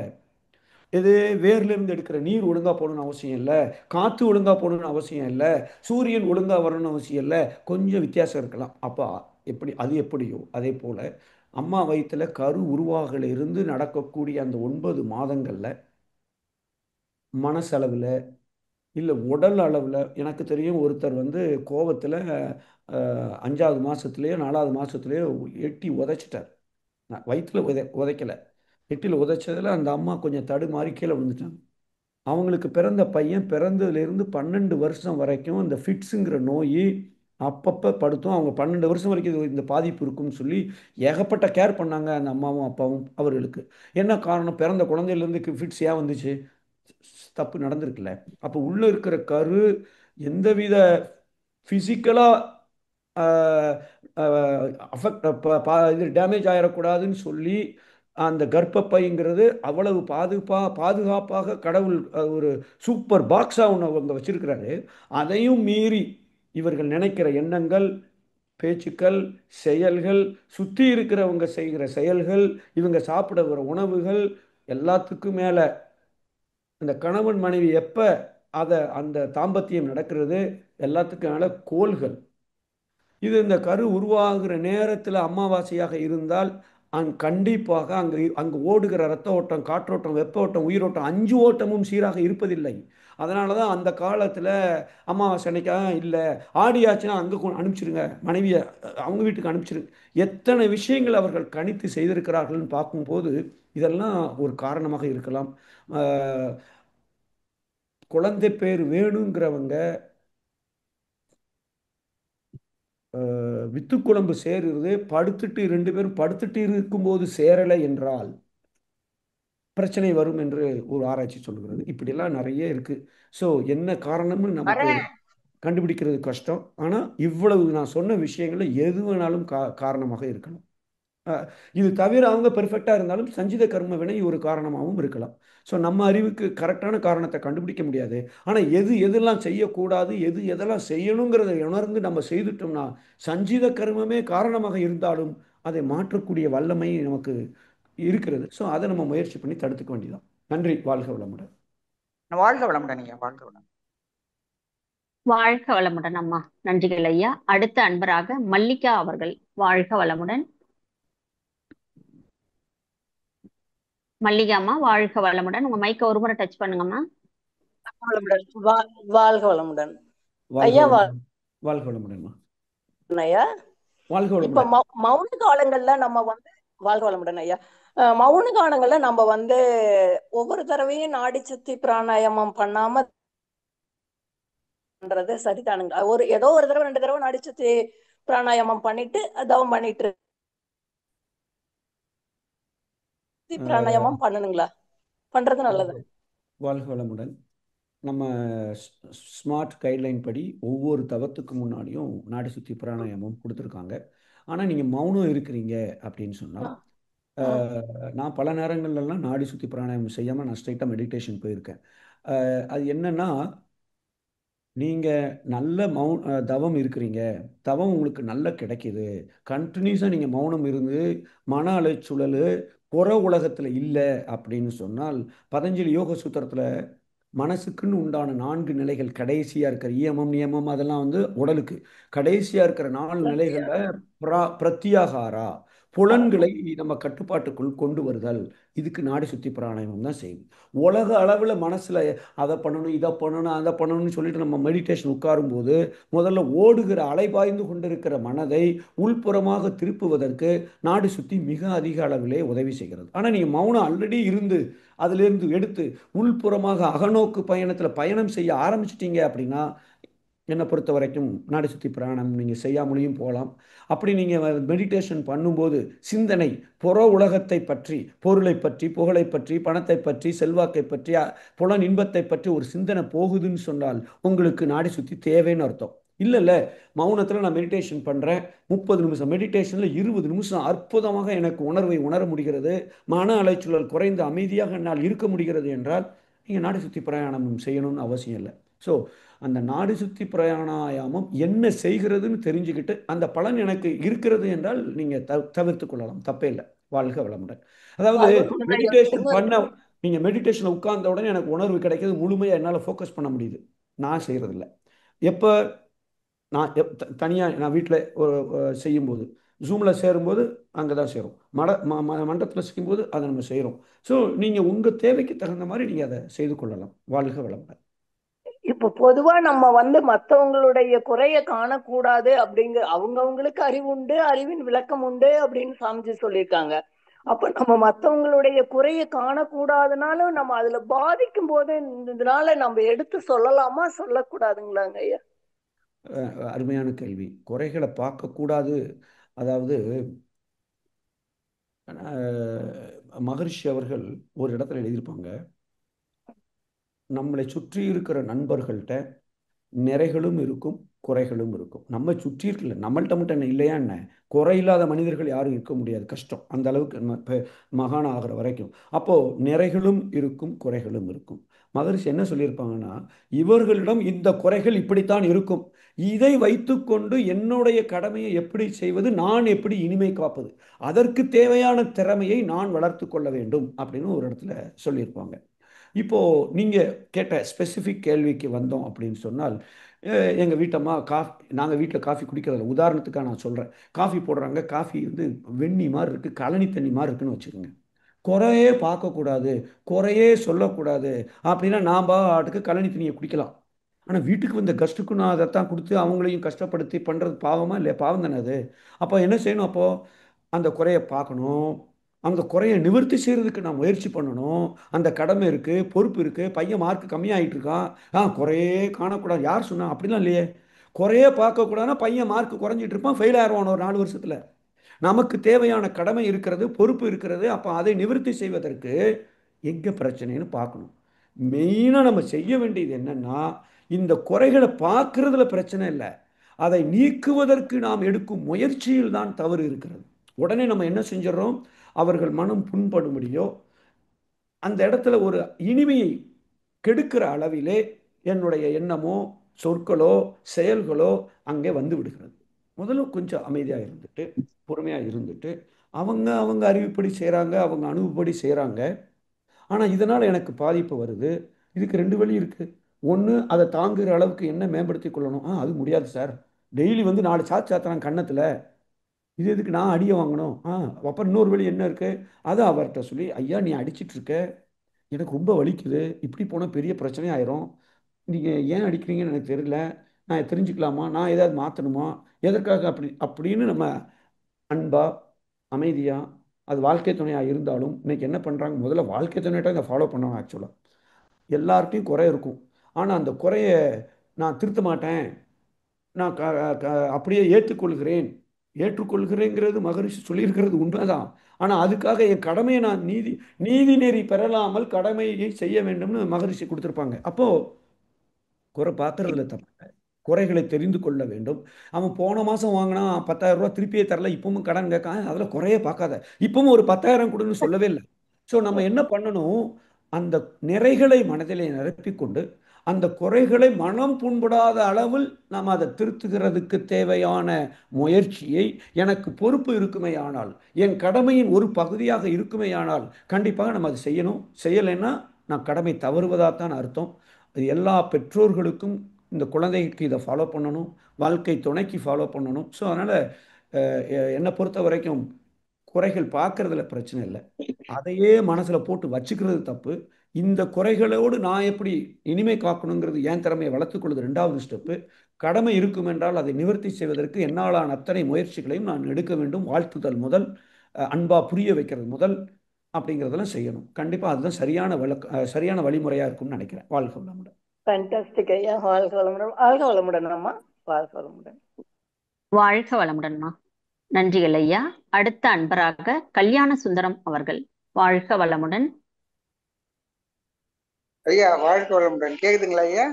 இது வேர்ல இருந்து எடுக்கிற நீர் ஒழுங்கா போகணும்னு அவசியம் இல்லை, காற்று ஒழுங்கா போகணும்னு அவசியம் இல்லை, சூரியன் ஒழுங்கா வரணும்னு அவசியம் இல்லை. கொஞ்சம் வித்தியாசம் இருக்கலாம். அப்போ எப்படி அது எப்படியோ அதே போல அம்மா வயிற்றுல கரு உருவாகல இருந்து நடக்கக்கூடிய அந்த 9 மாதங்கள்ல மனசளவில் இல்லை உடல் அளவில் எனக்கு தெரியும் ஒருத்தர் வந்து கோவத்தில் 5வது மாசத்துலேயோ 4வது மாசத்துலேயோ எட்டி உதைச்சிட்டார். வயிற்றுல உதைக்கல, எட்டியில் உதைச்சதில் அந்த அம்மா கொஞ்சம் தடுமாறி கீழே விழுந்துட்டாங்க. அவங்களுக்கு பிறந்த பையன் பிறந்ததுலேருந்து 12 வருஷம் வரைக்கும் இந்த ஃபிட்ஸுங்கிற நோய் அப்பப்போ படுத்தும். அவங்க 12 வருஷம் வரைக்கும் இந்த பாதிப்பு இருக்கும்னு சொல்லி ஏகப்பட்ட கேர் பண்ணாங்க அந்த அம்மாவும் அப்பாவும் அவர்களுக்கு. என்ன காரணம்? பிறந்த குழந்தையிலேருந்து ஃபிட்ஸ் ஏன் வந்துச்சு? தப்பு நடந்திருக்குல்ல. அப்போ உள்ளே இருக்கிற கரு எந்தவித ஃபிசிக்கலாக அஃபெக்ட் இது டேமேஜ் ஆகிடக்கூடாதுன்னு சொல்லி அந்த கர்ப்பப்பைங்கிறது அவ்வளவு பாதுகாப்பாக கடவுள் ஒரு சூப்பர் பாக்ஸாக ஒன்று அவங்க வச்சிருக்கிறாரு. அதையும் மீறி இவர்கள் நினைக்கிற எண்ணங்கள், பேச்சுக்கள், செயல்கள், சுற்றி இருக்கிறவங்க செய்கிற செயல்கள், இவங்க சாப்பிடுகிற உணவுகள், எல்லாத்துக்கும் மேலே இந்த கணவன் மனைவி எப்போ அந்த தாம்பத்தியம் நடக்கிறது, எல்லாத்துக்கும் மேலே கோள்கள். இது இந்த கரு உருவாகிற நேரத்தில் அமாவாசையாக இருந்தால் கண்டிப்பாக அங்கு ஓடுகிற இரத்த ஓட்டம், காற்றோட்டம், வெப்ப ஓட்டம், உயிரோட்டம் 5 ஓட்டமும் சீராக இருப்பதில்லை. அதனால தான் அந்த காலத்தில் அமாவாசை அன்னைக்கா இல்லை ஆடியாச்சுன்னா அங்கே அனுப்பிச்சிருங்க மனைவியை, அவங்க வீட்டுக்கு அனுப்பிச்சிருங்க. எத்தனை விஷயங்கள் அவர்கள் கணித்து செய்திருக்கிறார்கள்னு பார்க்கும்போது இதெல்லாம் ஒரு காரணமாக இருக்கலாம். ஆஹ், குழந்தை பேர் வேணுங்கிறவங்க வித்துக்குழம்பு சேருறது படுத்துட்டு 2 பேரும் படுத்துட்டு இருக்கும்போது சேரலை என்றால் பிரச்சனை வரும் என்று ஒரு ஆராய்ச்சி சொல்லுகிறது. இப்படிலாம் நிறைய இருக்கு. ஸோ என்ன காரணம்னு நமக்கு வரேன். கண்டுபிடிக்கிறது கஷ்டம். ஆனால் இவ்வளவு நான் சொன்ன விஷயங்கள்ல எது வேணாலும் காரணமாக இருக்கலாம். அஹ், இது தவிர அவங்க பெர்ஃபெக்டாக இருந்தாலும் சஞ்சித கர்ம வினை ஒரு காரணமாகவும் இருக்கலாம். ஸோ நம்ம அறிவுக்கு கரெக்டான காரணத்தை கண்டுபிடிக்க முடியாது. ஆனால் எதெல்லாம் செய்யக்கூடாது, எதெல்லாம் செய்யணுங்கிறத உணர்ந்து நம்ம செய்துட்டோம்னா சஞ்சித கர்மமே காரணமாக இருந்தாலும் அதை மாற்றக்கூடிய வல்லமை நமக்கு இருக்கிறது. ஸோ அதை நம்ம முயற்சி பண்ணி தடுத்துக்க வேண்டியதான். நன்றி. வாழ்க வளமுடன். வாழ்க வளமுடன் ஐயா, வாழ்க வளமுடன். வாழ்க வளமுடன் அம்மா. நன்றிகள் ஐயா. அடுத்த அன்பராக மல்லிகா அவர்கள். வாழ்க வளமுடன். மல்லிகா அம்மா வாழ்க வளமுடன். உங்க மைக்க ஒரு முறை டச் பண்ணுங்கம்மா. வளமுடன். வாழ்க வளமுடன் வாழ்க ஐயா. வளமுடன். வாழ்க வளமுடன்மா. ஐயா, வாழ்க இப்ப வளமுடன். மௌன காலங்கள்ல நம்ம வந்து வாழ்க வளமுடன் ஐயா. மௌன காலங்கள்ல நம்ம வந்து ஒவ்வொரு தடவையும் நாடி சுத்தி பிராணாயாமம் பண்ணாம பண்றது சரிதானுங்க? ஏதோ ஒரு தடவை 2 தடவை நாடி சுத்தி பிராணாயாமம் பண்ணிட்டு தவம் பண்ணிட்டு பிராணாயாமம் பண்ணணுங்களா? பண்றது நல்லது. வாழ்க வளமுடன். நம்ம ஸ்மார்ட் கைட்லைன் படி ஒவ்வொரு தவத்துக்கு முன்னாடியும் நாடி சுத்தி பிராணாயாமம் கொடுத்துருக்காங்க. ஆனால் நீங்கள் மௌனம் இருக்கிறீங்க அப்படின்னு சொன்னால் நான் பல நேரங்கள்லாம் நாடி சுத்தி பிராணாயாமம் செய்யாமல் நான் ஸ்ட்ரைட்டாக மெடிடேஷன் போயிருக்கேன். அது என்னன்னா, நீங்கள் நல்ல தவம் இருக்கிறீங்க, தவம் உங்களுக்கு நல்ல கிடைக்கிது, கண்டினியூஸாக நீங்கள் மௌனம் இருந்து மன அலைச்சூழல் புற உலகத்தில் இல்லை அப்படின்னு சொன்னால் பதஞ்சலி யோக சூத்திரத்தில் மனசுக்குன்னு உண்டான 4 நிலைகள் கடைசியா இருக்கிற இயமம் நியமம் அதெல்லாம் வந்து உடலுக்கு கடைசியா இருக்கிற 4 நிலைகள்ல பிரத்யாகாரா புலன்களை நம்ம கட்டுப்பாட்டுக்குள் கொண்டு வருதல். இதுக்கு நாடி சுத்தி பிராணாயாமம் தான் செய்யுது. உலக அளவில் மனசுல அதை பண்ணணும் இதை பண்ணணும் அதை பண்ணணும்னு சொல்லிட்டு நம்ம மெடிடேஷன் உட்காரும்போது முதல்ல ஓடுகிற அலைபாய்ந்து கொண்டிருக்கிற மனதை உள்புறமாக திருப்புவதற்கு நாடி சுத்தி மிக அதிக அளவிலே உதவி செய்கிறது. ஆனால் நீங்கள் மௌனம் ஆல்ரெடி இருந்து அதிலிருந்து எடுத்து உள்புறமாக அகநோக்கு பயணத்தில் பயணம் செய்ய ஆரம்பிச்சிட்டீங்க அப்படின்னா என்னை பொறுத்த வரைக்கும் நாடி சுத்தி பிராணம் நீங்கள் செய்யாமலையும் போகலாம். அப்படி நீங்கள் மெடிடேஷன் பண்ணும்போது சிந்தனை புற உலகத்தை பற்றி, பொருளை பற்றி, புகழை பற்றி, பணத்தை பற்றி, செல்வாக்கை பற்றி, புலன் இன்பத்தை பற்றி ஒரு சிந்தனை போகுதுன்னு சொன்னால் உங்களுக்கு நாடி சுத்தி தேவைன்னு அர்த்தம். இல்லை மௌனத்தில் நான் மெடிடேஷன் பண்ணுறேன், 30 நிமிஷம் மெடிடேஷனில் 20 நிமிஷம் அற்புதமாக எனக்கு உணர்வை உணர முடிகிறது, மன அலைச்சூழல் குறைந்து அமைதியாக என்னால் இருக்க முடிகிறது என்றால் நீங்கள் நாடி சுத்தி பிரயாணம் செய்யணும்னு அவசியம் இல்லை. ஸோ அந்த நாடி சுத்தி பிராணாயாமம் என்ன செய்கிறதுன்னு தெரிஞ்சுக்கிட்டு அந்த பலன் எனக்கு இருக்கிறது என்றால் நீங்கள் தவிர்த்து கொள்ளலாம், தப்பே இல்லை. வாழ்க வளமுடன். அதாவது மெடிடேஷன் பண்ண நீங்கள் மெடிடேஷனில் உட்கார்ந்த உடனே எனக்கு உணர்வு கிடைக்கிறது, முழுமையாக என்னால் ஃபோக்கஸ் பண்ண முடியுது. நான் செய்கிறதில்ல. எப்போ நான் தனியாக நான் வீட்டில் செய்யும்போது ஜூமில் சேரும்போது அங்கே தான் சேரும், மண்டபத்தில் செய்யும்போது அதை நம்ம செய்கிறோம். ஸோ நீங்கள் உங்கள் தேவைக்கு தகுந்த மாதிரி நீங்கள் அதை செய்து கொள்ளலாம். வாழ்க வளமுடன். இப்ப பொதுவா நம்ம வந்து மத்தவங்களுடைய குறைய காணக்கூடாது அப்படிங்கிற அவங்கவுங்களுக்கு அறிவு உண்டு, அறிவின் விளக்கம் உண்டு அப்படின்னு சாமிஜி சொல்லியிருக்காங்க. அப்ப நம்ம மத்தவங்களுடைய குறைய காணக்கூடாதுனாலும் நம்ம அதுல பாதிக்கும் போது இதனால நம்ம எடுத்து சொல்லலாமா சொல்லக்கூடாதுங்களாங்க ஐயா? அருமையான கேள்வி. குறைகளை பார்க்கக்கூடாது, அதாவது மகரிஷி அவர்கள் ஒரு இடத்துல எழுதியிருப்பாங்க, நம்மளை சுற்றி இருக்கிற நண்பர்கள்ட்ட நிறைகளும் இருக்கும் குறைகளும் இருக்கும். நம்ம சுற்றி இருக்கல, நம்மள்ட்ட மட்டும் என்ன இல்லையா என்ன, குறையில்லாத மனிதர்கள் யாரும் இருக்க முடியாது, கஷ்டம் அந்த அளவுக்கு மகான ஆகிற வரைக்கும். அப்போது நிறைகளும் இருக்கும் குறைகளும் இருக்கும். மகரிஷி என்ன சொல்லியிருப்பாங்கன்னா, இவர்களிடம் இந்த குறைகள் இப்படித்தான் இருக்கும், இதை வைத்துக்கொண்டு என்னுடைய கடமையை எப்படி செய்வது, நான் எப்படி இனிமை காப்பது, அதற்கு தேவையான திறமையை நான் வளர்த்து கொள்ள வேண்டும் அப்படின்னு ஒரு இடத்துல சொல்லியிருப்பாங்க. இப்போது நீங்கள் கேட்ட ஸ்பெசிஃபிக் கேள்விக்கு வந்தோம் அப்படின்னு சொன்னால், எங்கள் வீட்டம்மா நாங்கள் வீட்டில் காஃபி குடிக்கிறதில்ல, உதாரணத்துக்காக நான் சொல்கிறேன். காஃபி போடுறாங்க, காஃபி வந்து வெந்நி மாதிரி இருக்குது, கழனி தண்ணி மாதிரி இருக்குன்னு வச்சுக்கோங்க. குறையே பார்க்கக்கூடாது, குறையே சொல்லக்கூடாது அப்படின்னா நான் பாட்டுக்கு கழனி தண்ணியை குடிக்கலாம். ஆனால் வீட்டுக்கு வந்த கஷ்டக்கும் நான் அதைத்தான் கொடுத்து அவங்களையும் கஷ்டப்படுத்தி பண்ணுறது பாவமாக இல்லையா? பாவம் தானே அது. அப்போ என்ன செய்யணும்? அப்போது அந்த குறையை பார்க்கணும், அந்த குறையை நிவர்த்தி செய்கிறதுக்கு நான் முயற்சி பண்ணணும். அந்த கடமை இருக்குது, பொறுப்பு இருக்குது. பையன் மார்க் கம்மியாகிட்டு இருக்கான், குறையே காணக்கூடாது. யார் சொன்னா? அப்படிலாம் இல்லையே. குறையே பார்க்கக்கூடாதுன்னா பையன் மார்க் குறைஞ்சிட்டு இருப்பான், ஃபெயில் ஆயிடுவான் ஒரு 4 வருஷத்தில். நமக்கு தேவையான கடமை இருக்கிறது, பொறுப்பு இருக்கிறது. அப்போ அதை நிவர்த்தி செய்வதற்கு எங்கே பிரச்சனைன்னு பார்க்கணும். மெயினாக நம்ம செய்ய வேண்டியது என்னன்னா, இந்த குறைகளை பார்க்கறதுல பிரச்சனை இல்லை, அதை நீக்குவதற்கு நாம் எடுக்கும் முயற்சியில் தான் தவறு இருக்கிறது. உடனே நம்ம என்ன செஞ்சிடறோம், அவர்கள் மனம் புண்படும்படியோ அந்த இடத்துல ஒரு இனிமையை கெடுக்கிற அளவிலே என்னுடைய எண்ணமோ சொற்களோ செயல்களோ அங்கே வந்து விடுகிறது. முதல்ல கொஞ்சம் அமைதியாக இருந்துட்டு பொறுமையாக இருந்துட்டு அவங்க அவங்க அறிவுப்படி செய்கிறாங்க, அவங்க அனுபவப்படி செய்கிறாங்க, ஆனால் இதனால் எனக்கு பாதிப்பு வருது, இதுக்கு 2 வழி இருக்குது. ஒன்று, அதை தாங்குகிற அளவுக்கு என்ன மேம்படுத்தி கொள்ளணும். அது முடியாது சார், டெய்லி வந்து 4 சாத்து சாத்துறான் கன்னத்தில், இது எதுக்கு நான் அடியை வாங்கணும். அப்புறம் இன்னொரு வழி என்ன இருக்குது, அதை அவர்கிட்ட சொல்லி, ஐயா நீ அடிச்சிட்ருக்க, எனக்கு ரொம்ப வலிக்குது, இப்படி போனால் பெரிய பிரச்சனை ஆயிரும், நீங்கள் ஏன் அடிக்கிறீங்கன்னு எனக்கு தெரியல, நான் தெரிஞ்சுக்கலாமா, நான் ஏதாவது மாற்றணுமா, எதற்காக அப்படின்னு நம்ம அன்பா அமைதியாக, அது வாழ்க்கை துணையாக இருந்தாலும் இன்னைக்கு என்ன பண்ணுறாங்க, முதல்ல வாழ்க்கை துணையிட்ட இதை ஃபாலோ பண்ணுவாங்க. ஆக்சுவலாக எல்லார்ட்டையும் குறை இருக்கும், ஆனால் அந்த குறையை நான் திருத்த மாட்டேன், நான் அப்படியே ஏற்றுக்கொள்கிறேங்கிறது மகரிஷி சொல்லியிருக்கிறது உண்மைதான். ஆனால் அதுக்காக என் கடமையை நான் நீதி நெறி பெறலாமல் கடமையை செய்ய வேண்டும்னு மகரிஷி கொடுத்துருப்பாங்க. அப்போது குறை பார்க்கறதுல தப்பு, குறைகளை தெரிந்து கொள்ள வேண்டும். அவன் போன மாதம் வாங்கினா 10,000 ரூபா திருப்பியே தரல, இப்பவும் கடன் கேட்கான், அதில் குறையே பார்க்காத, இப்பவும் ஒரு 10,000 கொடுன்னு சொல்லவே இல்லை. ஸோ நம்ம என்ன பண்ணணும், அந்த நிறைகளை மனதிலே நிரப்பிக்கொண்டு அந்த குறைகளை மனம் புண்படாத அளவில் நாம் அதை திருத்துகிறதுக்கு தேவையான முயற்சியை, எனக்கு பொறுப்பு இருக்குமேயானால், என் கடமையின் ஒரு பகுதியாக இருக்குமேயானால் கண்டிப்பாக நம்ம அதை செய்யணும். செய்யலைன்னா நான் கடமை தவறுவதாத்தான் அர்த்தம். அது எல்லா பெற்றோர்களுக்கும் இந்த குழந்தைக்கு இதை ஃபாலோ பண்ணணும், வாழ்க்கை துணைக்கு ஃபாலோ பண்ணணும். ஸோ அதனால் என்னை பொறுத்த வரைக்கும் குறைகள் பார்க்கறதுல பிரச்சனை இல்லை, அதையே மனசில் போட்டு வச்சுக்கிறது தப்பு. இந்த குறைகளோடு நான் எப்படி இனிமை காக்கணுங்கிறது என் திறமையை வளர்த்துக்கொள்வது ரெண்டாவது ஸ்டெப்பு. கடமை இருக்கும் என்றால் அதை நிவர்த்தி செய்வதற்கு என்னாலான அத்தனை முயற்சிகளையும் நான் எடுக்க வேண்டும். வாழ்த்துதல் முதல், அன்பா புரிய வைக்கிறது முதல், அப்படிங்கிறதெல்லாம் செய்யணும். கண்டிப்பாக அதுதான் சரியான வழிமுறையாக இருக்கும்னு நினைக்கிறேன். வாழ்க வளமுடன். ஃபேண்டாஸ்டிக் ஐயா. வாழ்க வளமுடன். வாழ்க வளமுடன் அம்மா. வாழ்க வளமுடன். வாழ்க வளமுடன்மா. நன்றிகள் ஐயா. அடுத்த அன்பராக கல்யாண சுந்தரம் அவர்கள். வாழ்க வளமுடன். ஐயா வாழ்க வளமுடன். கேக்குதுங்களா ஐயா?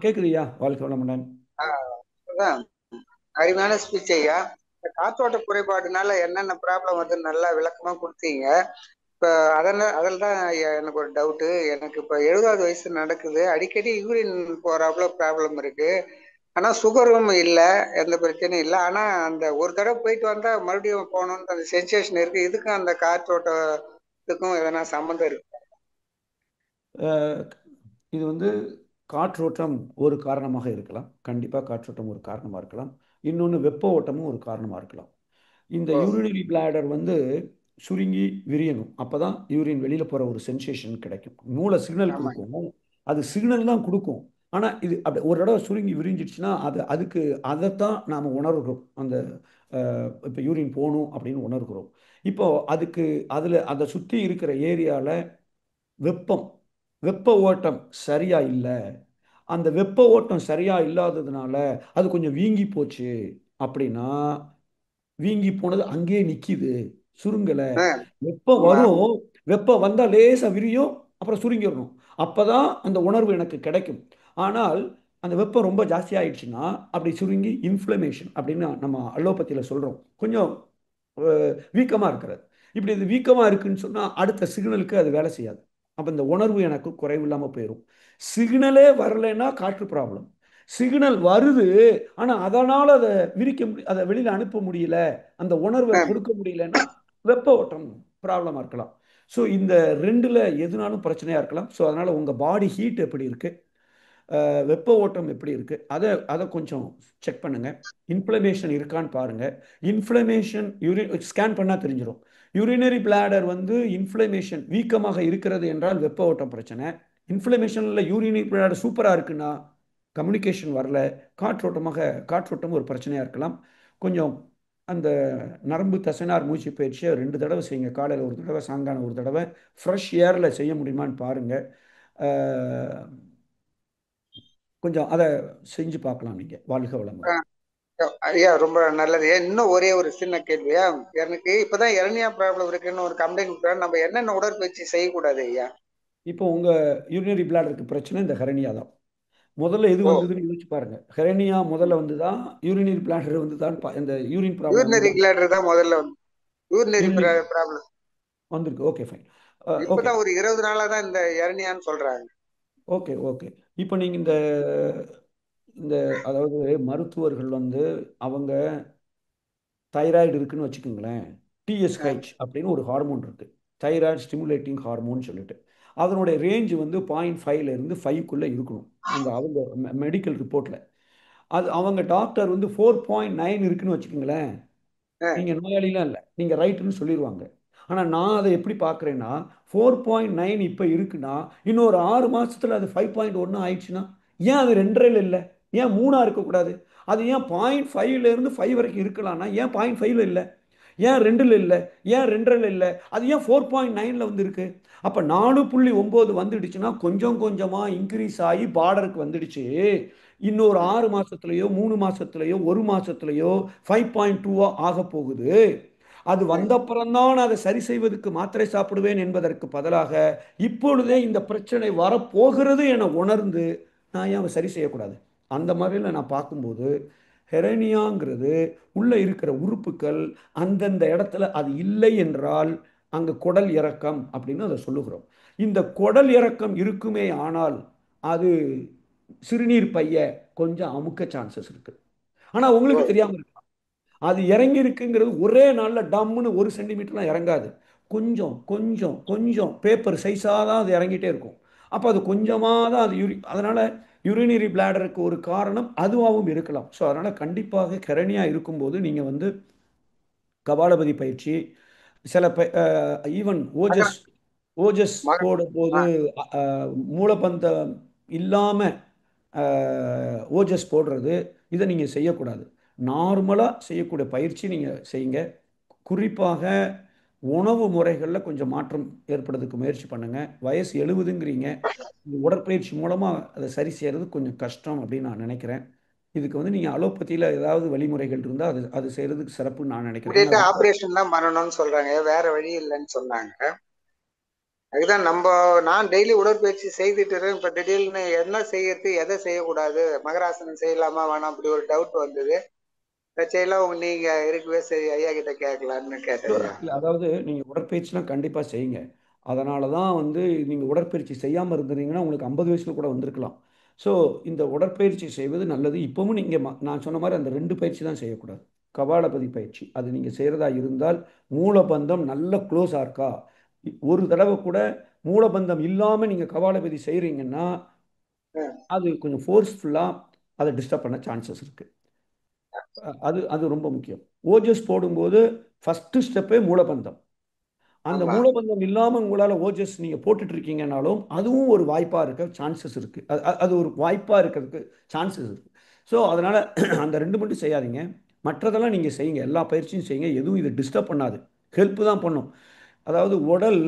கேக்குது ஐயா. வாழ்க வளமுடன். அதான் அருமையான ஸ்பீச் ஐயா. இந்த காற்றோட்ட குறைபாடுனால என்னென்ன ப்ராப்ளம் வருதுன்னு நல்லா விளக்கமா கொடுத்தீங்க. இப்போ அதில் தான் எனக்கு ஒரு டவுட்டு. எனக்கு இப்போ 70வது வயசு நடக்குது, அடிக்கடி யூரின் போறாப்புல ப்ராப்ளம் இருக்கு. ஆனால் சுகரும் இல்லை, எந்த பிரச்சனையும் இல்லை. ஆனால் அந்த ஒரு தடவை போயிட்டு வந்தால் மறுபடியும் போகணுன்ற அந்த சென்சேஷன் இருக்கு. இதுக்கும் அந்த காற்றோட்டத்துக்கும் எதனா சம்மந்தம் இருக்கு? இது வந்து காற்றோட்டம் ஒரு காரணமாக இருக்கலாம். கண்டிப்பாக காற்றோட்டம் ஒரு காரணமாக இருக்கலாம். இன்னொன்று வெப்ப ஓட்டமும் ஒரு காரணமாக இருக்கலாம். இந்த யூரினரி பிளாடர் வந்து சுருங்கி விரியணும். அப்போ தான் யூரின் வெளியில் போகிற ஒரு சென்சேஷன் கிடைக்கும். மூளை சிக்னல் கொடுக்கும், அது சிக்னல் தான் கொடுக்கும். ஆனால் இது அப்படி ஒரு தடவை சுருங்கி விரிஞ்சிடுச்சுன்னா அதைத்தான் நாம் உணர்கிறோம். அந்த இப்போ யூரின் போகணும் அப்படின்னு உணர்கிறோம். இப்போ அதை சுற்றி இருக்கிற ஏரியாவில் வெப்ப ஓட்டம் சரியா இல்லை. அந்த வெப்ப ஓட்டம் சரியா இல்லாததுனால அது கொஞ்சம் வீங்கி போச்சு. அப்படின்னா வீங்கி போனது அங்கேயே நிக்குது, சுருங்கலை. வெப்பம் வரும், வெப்பம் வந்தா லேசா விரியும், அப்புறம் சுருங்கிடணும். அப்பதான் அந்த உணர்வு எனக்கு கிடைக்கும். ஆனால் அந்த வெப்பம் ரொம்ப ஜாஸ்தி ஆயிடுச்சுன்னா அப்படி சுருங்கி இன்ஃப்ளமேஷன் அப்படின்னு நம்ம அலோபதியில் சொல்றோம். கொஞ்சம் வீக்கமா இருக்கிறது. இப்படி இது வீக்கமா இருக்குன்னு சொன்னா அடுத்த சிக்னலுக்கு அது வேலை செய்யாது. அப்ப இந்த உணர்வு எனக்கு குறைவு இல்லாமல் போயிடும். சிக்னலே வரலைன்னா காற்று ப்ராப்ளம். சிக்னல் வருது, ஆனா அதனால அதை அதை வெளியில அனுப்ப முடியல, அந்த உணர்வை கொடுக்க முடியலன்னா வெப்ப ஓட்டம் ப்ராப்ளமா இருக்கலாம். ஸோ இந்த ரெண்டுல எதுனாலும் பிரச்சனையா இருக்கலாம். ஸோ அதனால உங்க பாடி ஹீட் எப்படி இருக்கு, வெப்ப ஓட்டம் எப்படி இருக்கு, அதை கொஞ்சம் செக் பண்ணுங்க. இன்ஃப்ளமேஷன் இருக்கான்னு பாருங்க. இன்ஃப்ளமேஷன் ஸ்கேன் பண்ணா தெரிஞ்சிடும். யூரினரி பிளாடர் வந்து இன்ஃப்ளமேஷன் வீக்கமாக இருக்கிறது என்றால் வெப்ப ஓட்டம் பிரச்சனை. இன்ஃப்ளமேஷன்ல யூரினரி பிளாடர் சூப்பரா இருக்குன்னா கம்யூனிகேஷன் வரல, காற்றோட்டம் ஒரு பிரச்சனையா இருக்கலாம். கொஞ்சம் அந்த நரம்பு தசைனார் மூச்சு பயிற்சியை 2 தடவை செய்யுங்க. காலையில் ஒரு தடவை, சாயங்காலம் ஒரு தடவை. ஃப்ரெஷ் ஏரில் செய்ய முடியுமான்னு பாருங்க. கொஞ்சம் அதை செஞ்சு பார்க்கலாம் நீங்க. வாழ்க வளமுடன். ஐயா ரொம்ப நல்லது. இன்னும் ஒரே ஒரு சின்ன கேள்வியா, எனக்கு இப்பதான் எரணியா ப்ராப்ளம் இருக்குன்னு ஒரு கம்ப்ளைண்ட். நம்ம என்னென்ன உடற்பயிற்சி செய்யக்கூடாது ஐயா? இப்போ உங்க யூரினரி பிளாடருக்கு பிரச்சனை இந்த ஹெரணியா தான். முதல்ல எது வந்ததுன்னு யோசிச்சு பாருங்க. ஹெரணியா முதல்ல வந்துதான், யூரினரி பிளாடர் வந்துதான், இந்த யூரின் ப்ராப்ளம் யூரினரி பிளாடர் தான் முதல்ல யூரினரி ப்ராப்ளம் வந்திருக்கு. Okay fine. இப்பதான் ஒரு 20 நாளா தான் இந்த எரணியான்னு சொல்றாங்க. Okay okay. இப்போ நீங்க இந்த அதாவது மருத்துவர்கள் வந்து அவங்க தைராய்டு இருக்குன்னு வச்சுக்கோங்களேன். டிஎஸ்ஹெச் அப்படின்னு ஒரு ஹார்மோன் இருக்கு, தைராய்டு ஸ்டிமுலேட்டிங் ஹார்மோன் சொல்லிட்டு. அதனுடைய ரேஞ்ச் வந்து 0.5ல இருந்து 5க்குள்ள இருக்கணும் அவங்க மெடிக்கல் ரிப்போர்ட்ல. அது அவங்க டாக்டர் வந்து 4.9 இருக்குன்னு வச்சுக்கோங்களேன், நீங்க நோயாளிலாம் இல்லை, நீங்க ரைட்டுன்னு சொல்லிடுவாங்க. ஆனால் நான் அதை எப்படி பார்க்குறேன்னா, 4.9 இப்போ இருக்குன்னா இன்னொரு 6 மாசத்துல அது 5.1 ஆயிடுச்சுன்னா ஏன் அது 2.5 இல்லை, ஏன் 3 இருக்கக்கூடாது? அது ஏன் 0.5ல இருந்து 5 வரைக்கும் இருக்கலாம்னா ஏன் 0.5ல இல்லை, ஏன் 2ல் இல்லை, ஏன் 2.5ல் இல்லை, அது ஏன் 4.9ல வந்து இருக்கு? அப்போ 4.9 வந்துடுச்சுன்னா கொஞ்சம் கொஞ்சமா இன்க்ரீஸ் ஆகி பார்டருக்கு வந்துடுச்சு. இன்னொரு 6 மாசத்துலயோ 3 மாசத்துலயோ 1 மாசத்துலயோ 5.2 ஆக போகுது. அது வந்தப்புறம்தான் அதை சரி செய்வதற்கு மாத்திரை சாப்பிடுவேன் என்பதற்கு பதிலாக இப்பொழுதே இந்த பிரச்சனை வரப்போகிறது என உணர்ந்து நான் ஏன் சரி செய்யக்கூடாது? அந்த மாதிரில நான் பார்க்கும்போது ஹெரனியாங்கிறது உள்ள இருக்கிற உறுப்புகள் அந்தந்த இடத்துல அது இல்லை என்றால் அங்க குடல் இறக்கம் அப்படின்னு அதை சொல்லுகிறோம். இந்த குடல் இறக்கம் இருக்குமே ஆனால் அது சிறுநீர் பைய கொஞ்சம் அமுக்க சான்சஸ் இருக்கு. ஆனா உங்களுக்கு தெரியாம இருக்கு, அது இறங்கி இருக்குங்கிறது ஒரே நாள்ல டம்முன்னு 1 சென்டிமீட்டர்லாம் இறங்காது. கொஞ்சம் கொஞ்சம் கொஞ்சம் பேப்பர் சைஸாக தான் அது இறங்கிட்டே இருக்கும். அப்போ அது கொஞ்சமாக தான் அது அதனால் யூரினரி பிளாடருக்கு ஒரு காரணம் அதுவாகவும் இருக்கலாம். ஸோ அதனால் கண்டிப்பாக கரணியா இருக்கும்போது நீங்கள் வந்து கபாலபதி பயிற்சி சில ஈவன் ஓஜஸ் அதான் ஓஜஸ் மக போடும்போது ஆ மூலபந்தம் இல்லாமல் ஓஜஸ் போடுறது இதை நீங்கள் செய்யக்கூடாது. நார்மலாக செய்யக்கூடிய பயிற்சி நீங்கள் செய்யுங்க. குறிப்பாக உணவு முறைகளில் கொஞ்சம் மாற்றம் ஏற்படுறதுக்கு முயற்சி பண்ணுங்கள். வயசு 70ங்கிறீங்க, உடற்பயிற்சி மூலமாக அதை சரி செய்கிறது கொஞ்சம் கஷ்டம் அப்படின்னு நான் நினைக்கிறேன். இதுக்கு வந்து நீங்கள் அலோபதியில் ஏதாவது வழிமுறைகள் இருந்தால் அது அது செய்கிறதுக்கு சிறப்புன்னு நான் நினைக்கிறேன். ஏன்னா இமீடியட்டா ஆபரேஷன் தான் பண்ணணும்னு சொல்றாங்க, வேற வழி இல்லைன்னு சொன்னாங்க. அதுதான் நான் டெய்லி உடற்பயிற்சி செய்துட்டு இருக்கேன். இப்ப திடீர்னு என்ன செய்யறது எதை செய்யக்கூடாது, மகராசனம் செய்யலாமா வேணாம் அப்படி ஒரு டவுட் வந்தது. செய்யலாம் நீங்க இருக்கவே சரி ஐயா கிட்ட கேட்கலான்னு கேட்டேன் ஐயா. இல்லை, அதாவது நீங்கள் உடற்பயிற்சிலாம் கண்டிப்பாக செய்யுங்க. அதனால தான் வந்து நீங்கள் உடற்பயிற்சி செய்யாமல் இருந்தீங்கன்னா உங்களுக்கு 50 வயசில் கூட வந்திருக்கலாம். ஸோ இந்த உடற்பயிற்சி செய்வது நல்லது. இப்போவும் நீங்கள் நான் சொன்ன மாதிரி அந்த 2 பயிற்சி தான் செய்யக்கூடாது. கபாலபதி பயிற்சி அது நீங்கள் செய்கிறதா இருந்தால் மூலபந்தம் நல்ல க்ளோஸாக இருக்கா, ஒரு தடவை கூட மூலபந்தம் இல்லாமல் நீங்கள் கபாலபதி செய்கிறீங்கன்னா ம், அது கொஞ்சம் ஃபோர்ஸ்ஃபுல்லாக அதை டிஸ்டர்ப் பண்ண சான்சஸ் இருக்குது. அது அது ரொம்ப முக்கியம். ஓஜஸ் போடும்போது ஃபஸ்ட்டு ஸ்டெப்பே மூலபந்தம். அந்த ஆமா. மூலபந்தம் இல்லாமல் உங்களால் ஓஜஸ் நீங்கள் போட்டுட்டு இருக்கீங்கனாலும் அதுவும் ஒரு வாய்ப்பாக இருக்க சான்சஸ் இருக்குது. அது ஒரு வாய்ப்பாக இருக்கிறதுக்கு சான்சஸ் இருக்குது. ஸோ அதனால் அந்த 2 மட்டும் செய்யாதீங்க. மற்றதெல்லாம் நீங்கள் செய்யுங்க, எல்லா பயிற்சியும் செய்யுங்க. எதுவும் இதை டிஸ்டர்ப் பண்ணாது, ஹெல்ப் தான் பண்ணும். அதாவது உடல்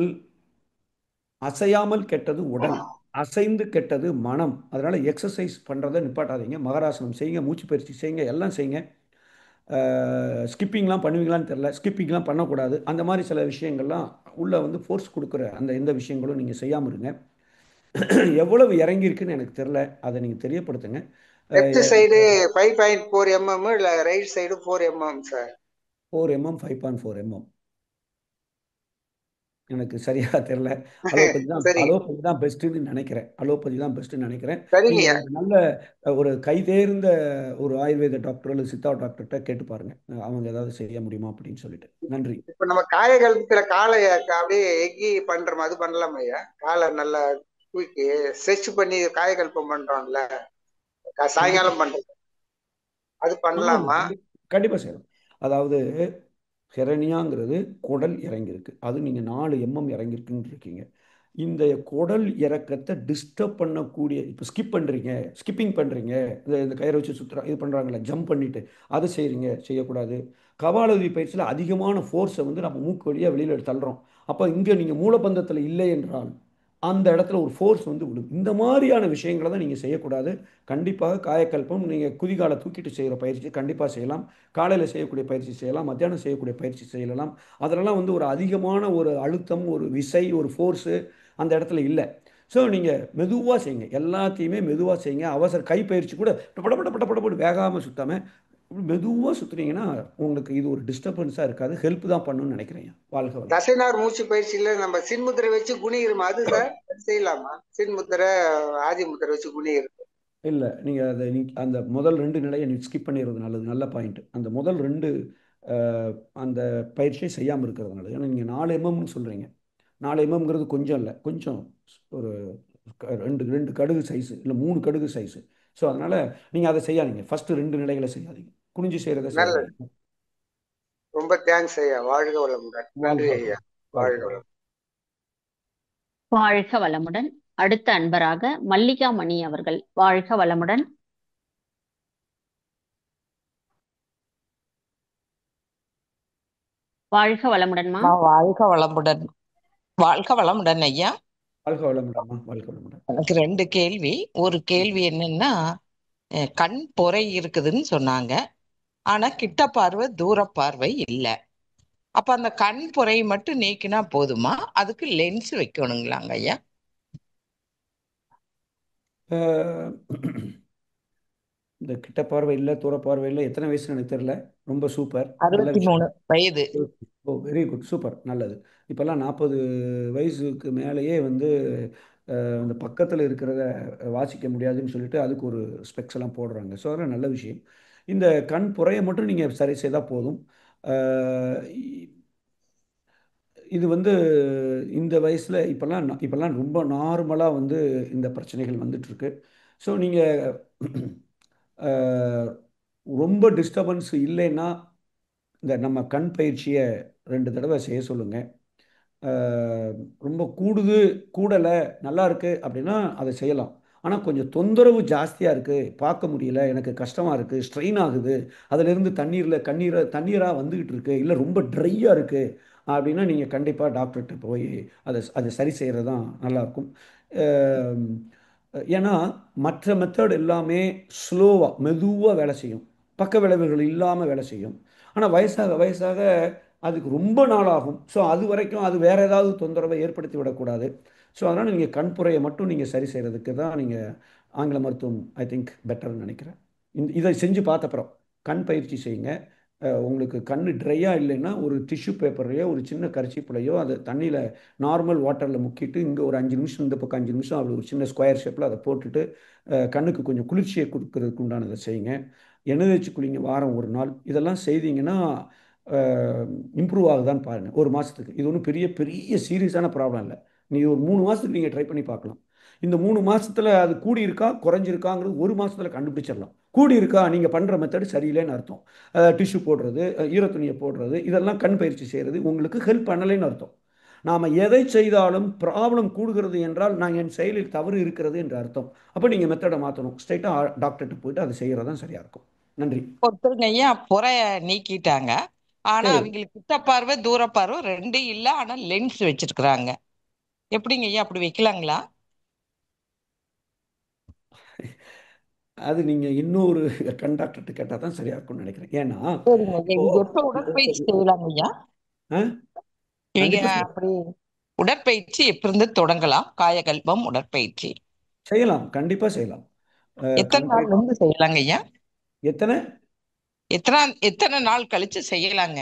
அசையாமல் கெட்டது உடல், அசைந்து கெட்டது மனம். அதனால் எக்ஸசைஸ் பண்ணுறதை நிப்பாட்டாதீங்க. மகராசனம் செய்யுங்க, மூச்சு பயிற்சி செய்யுங்க, எல்லாம் செய்யுங்க. ஸ்கிப்பிங்லாம் பண்ணுவீங்களான்னு தெரில, ஸ்கிப்பிங்லாம் பண்ணக்கூடாது. அந்த மாதிரி சில விஷயங்கள்லாம் உள்ளே வந்து ஃபோர்ஸ் கொடுக்குற அந்த எந்த விஷயங்களும் நீங்கள் செய்யாமல் இருங்க. எவ்வளவு இறங்கியிருக்குன்னு எனக்கு தெரில, அதை நீங்கள் தெரியப்படுத்துங்க. லெஃப்ட் சைடு 5.4 mm, இல்ல right side 4 mm sir. 4 mm 5.4 mm எனக்கு சரியாக தெரில. சரிங்க அலோபதி தான் பெஸ்ட்டுன்னு நினைக்கிறேன். அலோபதி தான் பெஸ்ட்டுன்னு நினைக்கிறேன். சரிங்கய்யா. நீங்கள் ஒரு நல்ல ஒரு கைதேர்ந்த ஒரு ஆயுர்வேத டாக்டர் அல்லது சித்தா டாக்டர்கிட்ட கேட்டு பாருங்க, அவங்க ஏதாவது செய்ய முடியுமா அப்படின்னு சொல்லிட்டு. நன்றி. இப்ப நம்ம காயகல்பத்துல காலை அப்படியே எக்கி பண்ற மாதிரி பண்ணலாமா ஐயா? காலை நல்லா தூக்கி ஸ்ட்ரெச் பண்ணி காயகல்பம் பண்றோம்ல, கண்டிப்பாக சாயங்காலம் பண்றது, அது ஆமாம், பண்ணலாமா? கண்டிப்பாக செய்யலாம். அதாவது ஹெரணியாங்கிறது குடல் இறங்கியிருக்கு, அது நீங்கள் 4 mm இறங்கியிருக்குன்னு இருக்கீங்க. இந்த குடல் இறக்கத்தை டிஸ்டர்ப் பண்ணக்கூடிய, இப்போ ஸ்கிப் பண்ணுறீங்க, ஸ்கிப்பிங் பண்ணுறீங்க, இந்த கயிறை வச்சு சுற்றுறா இது பண்ணுறாங்களே, ஜம்ப் பண்ணிட்டு அதை செய்கிறீங்க, செய்யக்கூடாது. கபாலதி பயிற்சியில் அதிகமான ஃபோர்ஸை வந்து நம்ம மூக்கு வழியாக வெளியில் தள்ளுறோம். அப்போ இங்கே நீங்கள் மூலபந்தத்தில் இல்லை என்றால் அந்த இடத்துல ஒரு ஃபோர்ஸ் வந்து விடும். இந்த மாதிரியான விஷயங்களை தான் நீங்கள் செய்யக்கூடாது. கண்டிப்பாக காயக்கல்பம் நீங்கள் குதிகாலை தூக்கிட்டு செய்கிற பயிற்சி கண்டிப்பாக செய்யலாம். காலையில் செய்யக்கூடிய பயிற்சி செய்யலாம், மத்தியானம் செய்யக்கூடிய பயிற்சி செய்யலாம். அதிலெல்லாம் வந்து ஒரு அதிகமான ஒரு அழுத்தம், ஒரு விசை, ஒரு ஃபோர்ஸு அந்த இடத்துல இல்லை. ஸோ நீங்கள் மெதுவாக செய்யுங்க, எல்லாத்தையுமே மெதுவாக செய்யுங்க. அவசர கைப்பயிற்சி கூட பட பட பட பட பட வேகாமல் சுத்தாமல் மெதுவாக சுற்றுனீங்கன்னா உங்களுக்கு இது ஒரு டிஸ்டர்பன்ஸாக இருக்காது, ஹெல்ப் தான் பண்ணணும்னு நினைக்கிறேன். வாழ்க வளம். தசைநார் மூச்சு பயிற்சியில நம்ம சின்முத்திரை வச்சு குனிகிறோமா, அது சார் செய்யலாமா? சின்முத்திரை ஆதி முத்திரை வச்சு குனிகிறது. இல்லை, நீங்கள் அதை அந்த முதல் 2 நிலையை நீ ஸ்கிப் பண்ணிடுறது நல்லது. நல்ல பாயிண்ட். அந்த முதல் 2 அந்த பயிற்சியை செய்யாமல் இருக்கிறது நல்லது. ஏன்னா நீங்கள் 4 mmன்னு சொல்கிறீங்க. 4 mmங்கிறது கொஞ்சம் இல்லை, கொஞ்சம் ஒரு ரெண்டு ரெண்டு கடுகு சைஸு இல்லை 3 கடுகு சைஸு. ஸோ அதனால் நீங்கள் அதை செய்யாதீங்க. ஃபஸ்ட்டு 2 நிலைகளை செய்யாதீங்க, குனிஞ்சு செய்கிறத நல்லது, செய்யாதீங்க. ரொம்ப தேங்க்ஸ் ஐயா. வாழ்க வளமுடன். நன்றி வாழ்க ஐயா. வளம். வாழ்க வாழ்க வளம். வளம். வாழ்க வளமுடன். அடுத்த அன்பராக மல்லிகா மணி அவர்கள். வாழ்க வளமுடன். வாழ்க வளமுடன்மா. வாழ்க வளமுடன். வாழ்க வளமுடன் ஐயா. வாழ்க வளமுடன்மா. வாழ்க வளமுடன். எனக்கு 2 கேள்வி. ஒரு கேள்வி என்னன்னா, கண் பொறை இருக்குதுன்னு சொன்னாங்க, ஆனா கிட்ட பார்வை தூர பார்வை இல்ல. அப்ப அந்த கண் பொறை மட்டும் நீக்கினா போதுமா, அதுக்கு லென்ஸ் வைக்கணுங்களாங்க ஐயா? இந்த கிட்ட பார்வை இல்லை, தூர பார்வை இல்லை, எத்தனை வயசுன்னு எனக்கு தெரியல. ரொம்ப சூப்பர், நல்ல 63 விஷயம். வயது. ஓ, வெரி குட், சூப்பர், நல்லது. இப்போல்லாம் 40 வயசுக்கு மேலேயே வந்து அந்த பக்கத்தில் இருக்கிறத வாசிக்க முடியாதுன்னு சொல்லிட்டு அதுக்கு ஒரு ஸ்பெக்ஸ் எல்லாம் போடுறாங்க. ஸோ அதெல்லாம் நல்ல விஷயம். இந்த கண் புறையை மட்டும் நீங்கள் சரி செய்தால் போதும். அஹ், இது வந்து இந்த வயசில் இப்போல்லாம் ரொம்ப நார்மலாக வந்து இந்த பிரச்சனைகள் வந்துட்டுருக்கு. ஸோ நீங்கள் ரொம்ப டிஸ்டர்பன்ஸ் இல்லைன்னா இந்த நம்ம கண் பயிற்சியை 2 தடவை செய்ய சொல்லுங்கள். அஹ், ரொம்ப கூடலை, நல்லா இருக்கு அப்படின்னா அதை செய்யலாம். ஆனால் கொஞ்சம் தொந்தரவு ஜாஸ்தியாக இருக்குது, பார்க்க முடியல, எனக்கு கஷ்டமாக இருக்குது, ஸ்ட்ரெயின் ஆகுது, அதிலிருந்து தண்ணீராக வந்துக்கிட்டு இருக்கு, இல்லை ரொம்ப ட்ரையாக இருக்குது அப்படின்னா நீங்கள் கண்டிப்பாக டாக்டர்கிட்ட போய் அதை சரி செய்கிறது தான் நல்லாயிருக்கும். அஹ், ஏன்னா மற்ற மெத்தட் எல்லாமே ஸ்லோவாக மெதுவாக வேலை செய்யும், பக்க விளைவுகள் இல்லாமல் வேலை செய்யும். ஆனால் வயசாக வயசாக அதுக்கு ரொம்ப நாள் ஆகும். ஸோ அது வரைக்கும் அது வேற ஏதாவது தொந்தரவை ஏற்படுத்தி விடக்கூடாது. ஸோ அதனால் நீங்கள் கண்புரையை மட்டும் நீங்கள் சரி செய்கிறதுக்கு தான் நீங்கள் ஆங்கில மருத்துவம் ஐ திங்க் பெட்டர்னு நினைக்கிறேன். இதை செஞ்சு பார்த்த அப்புறம் கண் பயிற்சி செய்யுங்க. உங்களுக்கு கண் ட்ரையாக இல்லைன்னா ஒரு டிஷ்யூ பேப்பர்லையோ ஒரு சின்ன கர்ச்சீப்லையோ அதை தண்ணியில் நார்மல் வாட்டரில் முக்கிட்டு இங்கே ஒரு 5 நிமிஷம், இந்த பக்கம் 5 நிமிஷம், அப்படி ஒரு சின்ன ஸ்கொயர் ஷேப்பில் அதை போட்டுட்டு கண்ணுக்கு கொஞ்சம் குளிர்ச்சியை கொடுக்கறதுக்கு உண்டானதை செய்யுங்க. எண்ணெய் தேய்ச்சி குளிங்க வாரம் ஒரு நாள். இதெல்லாம் செய்தீங்கன்னா இம்ப்ரூவ் ஆகுதான்னு பாருங்கள் ஒரு மாதத்துக்கு. இது ஒன்றும் பெரிய பெரிய சீரியஸான ப்ராப்ளம் இல்லை. நீங்கள் ஒரு 3 மாதத்துக்கு நீங்கள் ட்ரை பண்ணி பார்க்கலாம். இந்த 3 மாதத்தில் அது கூடி இருக்கா குறைஞ்சிருக்காங்கிறது ஒரு மாதத்தில் கண்டுபிடிச்சிடலாம். கூடி இருக்கா, நீங்கள் பண்ணுற மெத்தடு சரியில்லைன்னு அர்த்தம். டிஷ்யூ போடுறது, ஈரத்துணியை போடுறது, இதெல்லாம் கண் பயிற்சி செய்கிறது உங்களுக்கு ஹெல்ப் பண்ணலைன்னு அர்த்தம். நாம் எதை செய்தாலும் ப்ராப்ளம் கூடுகிறது என்றால் நான் என் செயலில் தவறு இருக்கிறது என்று அர்த்தம். அப்போ நீங்கள் மெத்தடை மாற்றணும். ஸ்ட்ரைட்டாக டாக்டர்கிட்ட போயிட்டு அதை செய்கிறது தான் சரியாக இருக்கும். நன்றி. ஒருத்தருங்க ஐயா புறைய நீக்கிட்டாங்க, ஆனா சரி, அவங்களுக்கு கிட்ட பார்வை தூர பார்வை ரெண்டும் இல்ல, ஆனா லென்ஸ் வச்சிருக்கிறாங்க. எப்படிங்க ஐயா அப்படி வைக்கலாங்களா? அது நீங்கள் இன்னொரு கண்டாக்டர்கிட்ட கேட்டால் தான் சரியாக இருக்கும்னு நினைக்கிறேன். ஏன்னா சரிங்க ஐயா, இப்போ இது எப்ப உடற்பயிற்சி செய்யலாங்க ஐயா? நீங்க கண்டிப்பாக செய்யலாம். அப்படி உடற்பயிற்சி எப்ப இருந்து தொடங்கலாம்? காயகல்பம் உடற்பயிற்சி செய்யலாம், கண்டிப்பாக செய்யலாம். எத்தனை கண் நாள்ல பயிற்சி இருந்து செய்யலாங்க ஐயா? எத்தனை எத்தனை எத்தனை நாள் கழிச்சு செய்யலாங்க?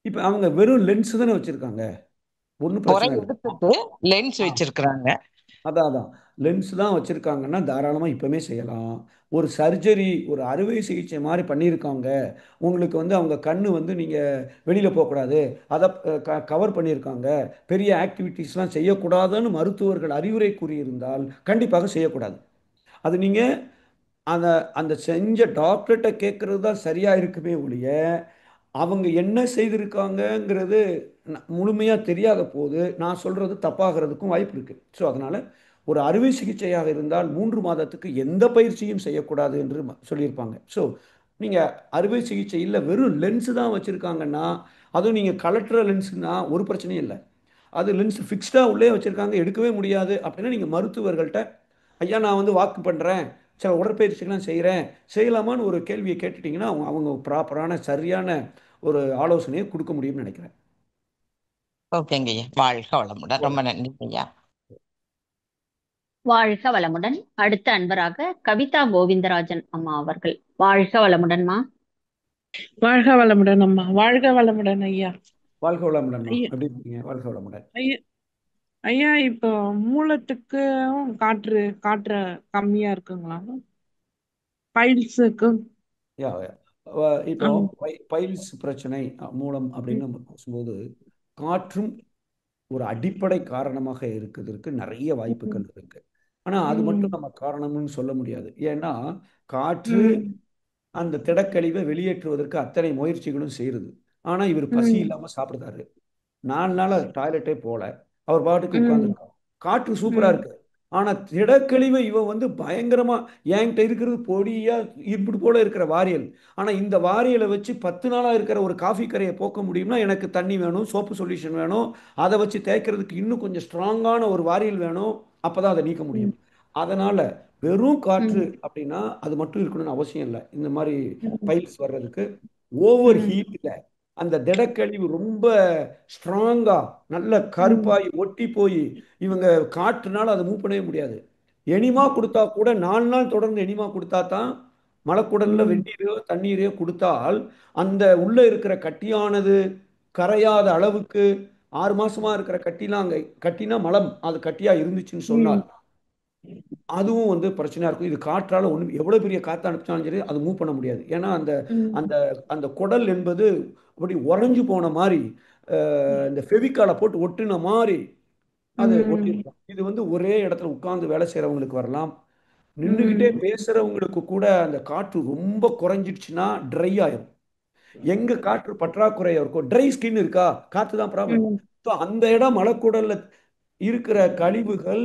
இப்போ அவங்க வெறும் லென்ஸ் தானே வச்சுருக்காங்க, ஒன்றும் புறை பிரச்சனை இல்லை. எடுத்துட்டு லென்ஸ் ஆ, வச்சிருக்கிறாங்க. அதான் லென்ஸ் தான் வச்சுருக்காங்கன்னா தாராளமாக இப்போமே செய்யலாம். ஒரு சர்ஜரி, ஒரு அறுவை சிகிச்சை மாதிரி பண்ணியிருக்காங்க, உங்களுக்கு வந்து அவங்க கண்ணு வந்து நீங்கள் வெளியில் போகக்கூடாது, அதை கவர் பண்ணியிருக்காங்க, பெரிய ஆக்டிவிட்டீஸ்லாம் செய்யக்கூடாதுன்னு மருத்துவர்கள் அறிவுரை கூறியிருந்தால் கண்டிப்பாக செய்யக்கூடாது. அது நீங்கள் அந்த அந்த செஞ்ச டாக்டர்கிட்ட கேட்குறது தான் சரியாக இருக்குமே ஒழிய, அவங்க என்ன செய்திருக்காங்கங்கிறது முழுமையாக தெரியாத போது நான் சொல்கிறது தப்பாகிறதுக்கும் வாய்ப்பு இருக்குது. ஸோ அதனால் ஒரு அறுவை சிகிச்சையாக இருந்தால் 3 மாதத்துக்கு எந்த பயிற்சியும் செய்யக்கூடாது என்று சொல்லியிருப்பாங்க. ஸோ நீங்கள் அறுவை சிகிச்சை இல்லை, வெறும் லென்ஸு தான் வச்சுருக்காங்கன்னா, அதுவும் நீங்கள் கலட்டுற லென்ஸுனா ஒரு பிரச்சனையும் இல்லை. அது லென்ஸ் ஃபிக்ஸ்டாக உள்ளே வச்சுருக்காங்க, எடுக்கவே முடியாது அப்படின்னா நீங்கள் மருத்துவர்கள்ட்ட ஐயா நான் வந்து வாக்கு பண்ணுறேன், சில உடற்பயிற்சிகள்லாம் செய்கிறேன், செய்யலாமான்னு ஒரு கேள்வியை கேட்டுட்டிங்கன்னா அவங்க அவங்க ப்ராப்பரான சரியான ஒரு ஆலோசனையை கொடுக்க முடியும்னு நினைக்கிறேன். ஓகேங்க ஐயா, வாழ்க வளமுடன். ரொம்ப நன்றி ஐயா. வாழ்க வளமுடன். அடுத்த அன்பராக கவிதா கோவிந்தராஜன் அம்மா அவர்கள். வாழ்க வளமுடன்மா. வாழ்க வளமுடன் அம்மா. வாழ்க வளமுடன் ஐயா. வாழ்க வளமுடன்மா, ஐயா எப்படி இருக்கீங்க? வாழ்க வளமுடன். ஐயா ஐயா, இப்போ மூலத்துக்கும் காற்று காற்று கம்மியா இருக்குங்களா? பைல்ஸுக்கு? யா யா. இப்போ பைல்ஸ் பிரச்சனை, மூலம் அப்படின்னு நம்ம பேசும்போது காற்றும் ஒரு அடிப்படை காரணமாக இருக்கிறதுக்கு நிறைய வாய்ப்புகள் இருக்கு. ஆனால் அது மட்டும் நம்ம காரணம்னு சொல்ல முடியாது. ஏன்னா காற்று அந்த திடக்கழிவை வெளியேற்றுவதற்கு அத்தனை முயற்சிகளும் செய்யுது. ஆனால் இவர் பசி இல்லாமல் சாப்பிடுறாரு, 4 நாள் டாய்லெட்டே போல, அவர் பாட்டுக்கு உட்கார்ந்துருக்கார், காற்று சூப்பராக இருக்கு. ஆனால் திடக்கழிவை இவன் வந்து பயங்கரமா, என்கிட்ட இருக்கிறது பொடியா இப்படி போல இருக்கிற வாரியல், ஆனால் இந்த வாரியலை வச்சு 10 நாளாக இருக்கிற ஒரு காஃபி கரையை போக்க முடியும்னா எனக்கு தண்ணி வேணும், சோப்பு சொல்யூஷன் வேணும், அதை வச்சு தேய்க்கிறதுக்கு இன்னும் கொஞ்சம் ஸ்ட்ராங்கான ஒரு வாரியல் வேணும், அப்பதான் அதை நீக்க முடியும். அதனால வெறும் காற்று அப்படின்னா அது மட்டும் இருக்கணும்னு அவசியம் இல்லை. இந்த மாதிரி பைல்ஸ் வர்றதுக்கு ஓவர் ஹீட்ல அந்த திடக்கழிவு ரொம்ப ஸ்ட்ராங்கா நல்ல கருப்பாகி ஒட்டி போய் இவங்க காற்றுனால அதை மூவ் பண்ணவே முடியாது. எனிமா கொடுத்தா கூட 4 நாள் தொடர்ந்து எனிமா கொடுத்தா தான், மலக்குடல்ல வெந்நீரையோ தண்ணீரையோ கொடுத்தால் அந்த உள்ள இருக்கிற கட்டியானது கரையாத அளவுக்கு, 6 மாசமா இருக்கிற கட்டிலாம் அங்க கட்டினா மலம் அது கட்டியா இருந்துச்சுன்னு சொன்னால் அதுவும் வந்து பிரச்சனையா இருக்கும். இது காற்றால ஒண்ணு எவ்வளவு பெரிய காற்று அனுப்பிச்சாலும் சரி அது மூவ் பண்ண முடியாது. ஏன்னா அந்த அந்த அந்த குடல் என்பது அப்படி உறைஞ்சு போன மாதிரி இந்த ஃபெவிகாலை போட்டு ஒட்டுன மாதிரி அது ஒட்டியிருக்கும். இது வந்து ஒரே இடத்துல உட்கார்ந்து வேலை செய்யறவங்களுக்கு வரலாம். நின்றுகிட்டே பேசுறவங்களுக்கு கூட அந்த காற்று ரொம்ப குறைஞ்சிடுச்சுன்னா ட்ரை ஆயிரும். எங்க காற்று பற்றாக்குறையா இருக்கும், ட்ரை ஸ்கின் இருக்கா, காற்று தான் ப்ராப்ளம். ஸோ அந்த இடம் மலக்குடல்ல இருக்கிற கழிவுகள்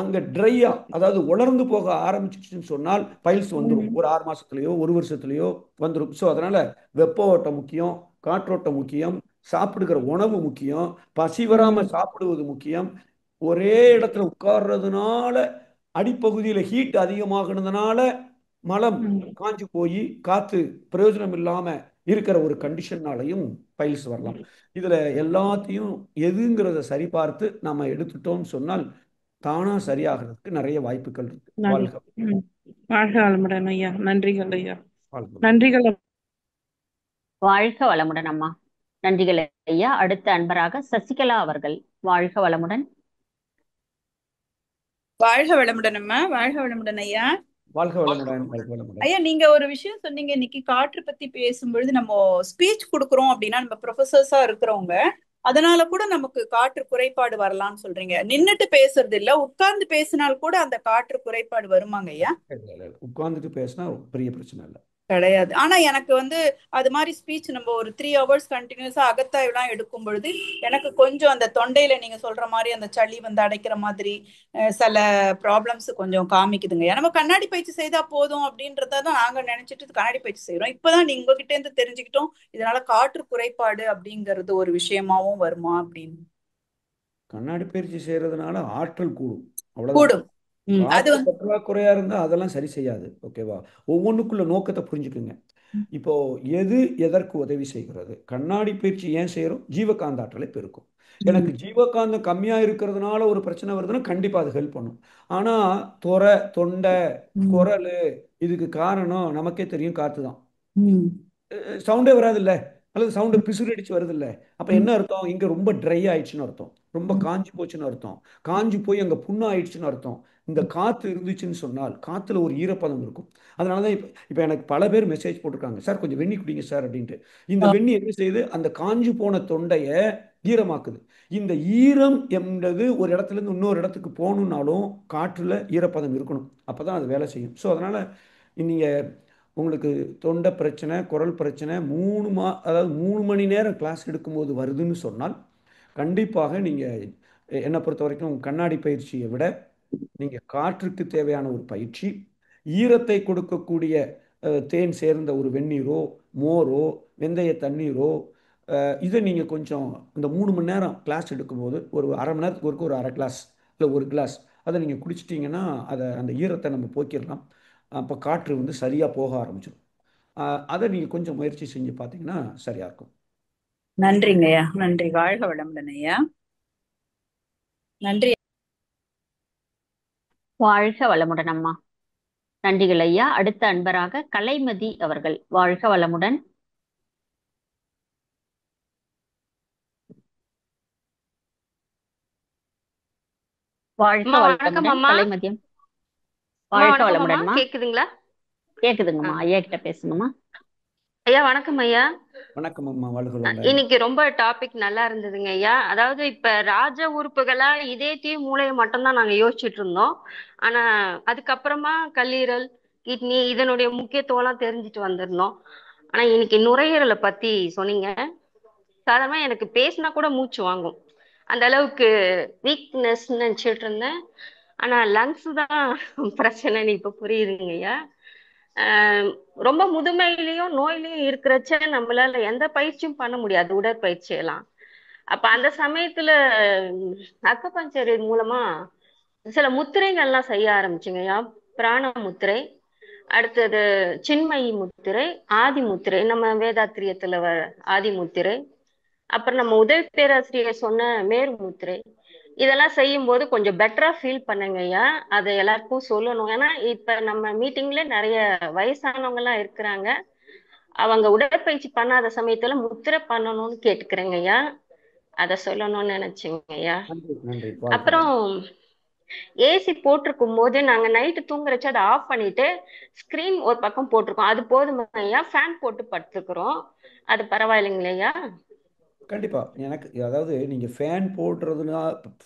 அங்க ட்ரையா, அதாவது உலர்ந்து போக ஆரம்பிச்சிச்சுன்னு சொன்னால் பைல்ஸ் வந்துடும். ஒரு 6 மாசத்துலயோ 1 வருஷத்துலயோ வந்துடும். ஸோ அதனால வெப்ப ஓட்டம் முக்கியம், காற்றோட்டம் முக்கியம், சாப்பிடுகிற உணவு முக்கியம், பசி வராம சாப்பிடுவது முக்கியம். ஒரே இடத்துல உட்கார்றதுனால அடிப்பகுதியில ஹீட் அதிகமாகுனதுனால மலம் காஞ்சு போய் காத்து பிரயோஜனம் இல்லாம இருக்கிற ஒரு கண்டிஷன்னாலையும் பைல்ஸ் வரலாம். இதுல எல்லாத்தையும் எதுங்கிறத சரி பார்த்து நம்ம எடுத்துட்டோம்னு சொன்னால் தானா சரியாகிறதுக்கு நிறைய வாய்ப்புகள் இருக்கு. நன்றி. வாழ்க வாழ்க வளமுடன் ஐயா. நன்றிகள் ஐயா. வாழ்க. நன்றிகள். வாழ்க வளமுடன் அம்மா. நன்றிகள் ஐயா. அடுத்த அன்பராக சசிகலா அவர்கள். வாழ்க வளமுடன். வாழ்க வளமுடன் அம்மா. வாழ்க வளமுடன் ஐயா. வாழ்க வளமுடன். வாழ்க வளமுடன். ஐயா, நீங்க ஒரு விஷயம் சொன்னீங்க, இன்னைக்கு காற்று பத்தி பேசும்பொழுது நம்ம ஸ்பீச் கொடுக்குறோம் அப்படின்னா நம்ம ப்ரொஃபசர்ஸா இருக்கிறவங்க அதனால கூட நமக்கு காற்று குறைபாடு வரலாம்னு சொல்றீங்க. நின்னுட்டு பேசுறது இல்ல, உட்கார்ந்து பேசினால் கூட அந்த காற்று குறைபாடு வருமாங்க ஐயா? உட்கார்ந்துட்டு பேசினா பெரிய பிரச்சனை இல்லை, கிடையாது. ஆனா எனக்கு வந்து அது மாதிரி ஸ்பீச் நம்ம ஒரு 3 hours கண்டினியூஸா அகத்தாய்வுலாம் எடுக்கும் பொழுது எனக்கு கொஞ்சம் அந்த தொண்டையில நீங்க சொல்ற மாதிரி அந்த சளி வந்து அடைக்கிற மாதிரி சில ப்ராப்ளம்ஸ் கொஞ்சம் காமிக்குதுங்க. நம்ம கண்ணாடி பயிற்சி செய்தா போதும் அப்படின்றத தான் நாங்க நினைச்சிட்டு கண்ணாடி பயிற்சி செய்யறோம். இப்பதான் நீங்க உங்ககிட்ட இருந்து தெரிஞ்சுக்கிட்டோம் இதனால காற்று குறைபாடு அப்படிங்கிறது ஒரு விஷயமாவும் வருமா அப்படின்னு. கண்ணாடி பயிற்சி செய்யறதுனால ஆற்றல் கூடும், அவ்வளவுதான். கூடும். காற்று பற்றாக்குறையா இருந்தா அதெல்லாம் சரி செய்யாது. ஓகேவா? ஒவ்வொன்றுக்குள்ள நோக்கத்தை புரிஞ்சுக்குங்க. இப்போ எது எதற்கு உதவி செய்கிறது? கண்ணாடி பயிற்சி ஏன் செய்யறோம்? ஜீவகாந்த ஆற்றலை பெருக்கும். எனக்கு ஜீவகாந்தம் கம்மியா இருக்கிறதுனால ஒரு பிரச்சனை வருதுன்னா கண்டிப்பா அது ஹெல்ப் பண்ணும். ஆனா தொண்டை, குரல், இதுக்கு காரணம் நமக்கே தெரியும், காத்து தான். சவுண்டே வராது இல்ல, அல்லது சவுண்டு பிசுறடிச்சு வருது இல்ல, அப்ப என்ன அர்த்தம்? இங்க ரொம்ப ட்ரை ஆயிடுச்சுன்னு அர்த்தம், ரொம்ப காஞ்சி போச்சுன்னு அர்த்தம், காஞ்சி போய் அங்க புண்ணு ஆயிடுச்சுன்னு அர்த்தம். இந்த காத்து இருந்துச்சுன்னு சொன்னால் காத்துல ஒரு ஈரப்பதம் இருக்கும். அதனாலதான் இப்ப எனக்கு பல பேர் மெசேஜ் போட்டிருக்காங்க, சார் கொஞ்சம் வெந்நி குடிங்க சார் அப்படின்ட்டு. இந்த வெந்நி என்ன செய்யுது? அந்த காஞ்சி போன தொண்டைய ஈரமாக்குது. இந்த ஈரம் என்பது ஒரு இடத்துல இருந்து இன்னொரு இடத்துக்கு போகணும்னாலும் காற்றுல ஈரப்பதம் இருக்கணும், அப்பதான் அது வேலை செய்யும். ஸோ அதனால நீங்க உங்களுக்கு தொண்டை பிரச்சனை, குரல் பிரச்சனை அதாவது 3 மணி நேரம் கிளாஸ் எடுக்கும்போது வருதுன்னு சொன்னால் கண்டிப்பாக நீங்கள் என்னை பொறுத்த வரைக்கும் கண்ணாடி பயிற்சியை விட நீங்கள் காற்றுக்கு தேவையான ஒரு பயிற்சி, ஈரத்தை கொடுக்கக்கூடிய தேன் சேர்ந்த ஒரு வெந்நீரோ மோரோ வெந்தய தண்ணீரோ, இதை நீங்கள் கொஞ்சம் இந்த 3 மணி நேரம் கிளாஸ் எடுக்கும்போது ஒரு அரை மணி நேரத்துக்கு ஒரு அரை கிளாஸ் இல்லை ஒரு கிளாஸ் அதை நீங்கள் குடிச்சிட்டிங்கன்னா அந்த ஈரத்தை நம்ம போக்கிடலாம். அப்போ காற்று வந்து சரியாக போக ஆரம்பிச்சிடும். அதை நீங்கள் கொஞ்சம் முயற்சி செஞ்சு பார்த்தீங்கன்னா சரியா இருக்கும். நன்றிங்க ஐயா. நன்றி. வாழ்க வளமுடன் ஐயா. நன்றி. வாழ்க வளமுடன் அம்மா. நன்றிகள் ஐயா. அடுத்த அன்பராக கலைமதி அவர்கள். வாழ்க வளமுடன். வாழ்க வளமுடன் கலைமதியம். வாழ்க வளமுடன்மா. கேக்குதுங்களா? கேக்குதுங்கம்மா. ஐயா கிட்ட பேசுங்கம்மா. ஐயா வணக்கம் ஐயா. வணக்கம் அம்மா. வாழ்க. இன்னைக்கு ரொம்ப டாபிக் நல்லா இருந்ததுங்க ஐயா. அதாவது இப்ப ராஜ உறுப்புகளா இதயத்தையும் மூளையை மட்டும்தான் நாங்க யோசிச்சுட்டு இருந்தோம். ஆனா அதுக்கப்புறமா கல்லீரல், கிட்னி இதனுடைய முக்கியத்துவம் எல்லாம் தெரிஞ்சுட்டு வந்திருந்தோம். ஆனா இன்னைக்கு நுரையீரலை பத்தி சொன்னீங்க. சாதாரணமா எனக்கு பேசினா கூட மூச்சு வாங்கும், அந்த அளவுக்கு வீக்னஸ் நினைச்சிட்டு இருந்தேன். ஆனா லங்ஸ் தான் பிரச்சனைன்னு இப்ப புரியுதுங்க ஐயா. ரொம்ப முதுமையிலையும் நோயிலையும் இருக்கிறச்ச நம்மளால எந்த பயிற்சியும் பண்ண முடியாது, உடற்பயிற்சி எல்லாம். அப்ப அந்த சமயத்துல அக்குபஞ்சர் மூலமா சில முத்திரைகள்லாம் செய்ய ஆரம்பிச்சுங்கய்யா. பிராண முத்திரை, அடுத்தது சின்மயி முத்திரை, ஆதி முத்திரை, நம்ம வேதாத்திரியத்துல ஆதி முத்திரை, அப்புறம் நம்ம உதவி பேராசிரியர் சொன்ன மேரு முத்திரை, இதெல்லாம் செய்யும் போது கொஞ்சம் பெட்டரா ஃபீல் பண்ணுங்க ஐயா. அதை எல்லாருக்கும் சொல்லணும். ஏன்னா இப்ப நம்ம மீட்டிங்ல நிறைய வயசானவங்க எல்லாம் இருக்கிறாங்க, அவங்க உடற்பயிற்சி பண்ணாத சமயத்துல முத்திரை பண்ணணும்னு கேட்டுக்கிறேங்க ஐயா. அத சொல்லணும்னு நினைச்சேங்க ஐயா. நன்றி. அப்புறம் ஏசி போட்டிருக்கும் போது நாங்க நைட்டு தூங்குறச்சு அதை ஆஃப் பண்ணிட்டு ஸ்கிரீன் ஒரு பக்கம் போட்டிருக்கோம். அது போதுமா ஐயா? ஃபேன் போட்டு படுத்துக்கிறோம். அது பரவாயில்லைங்களா? கண்டிப்பா. எனக்கு அதாவது நீங்க ஃபேன் போடுறதுனா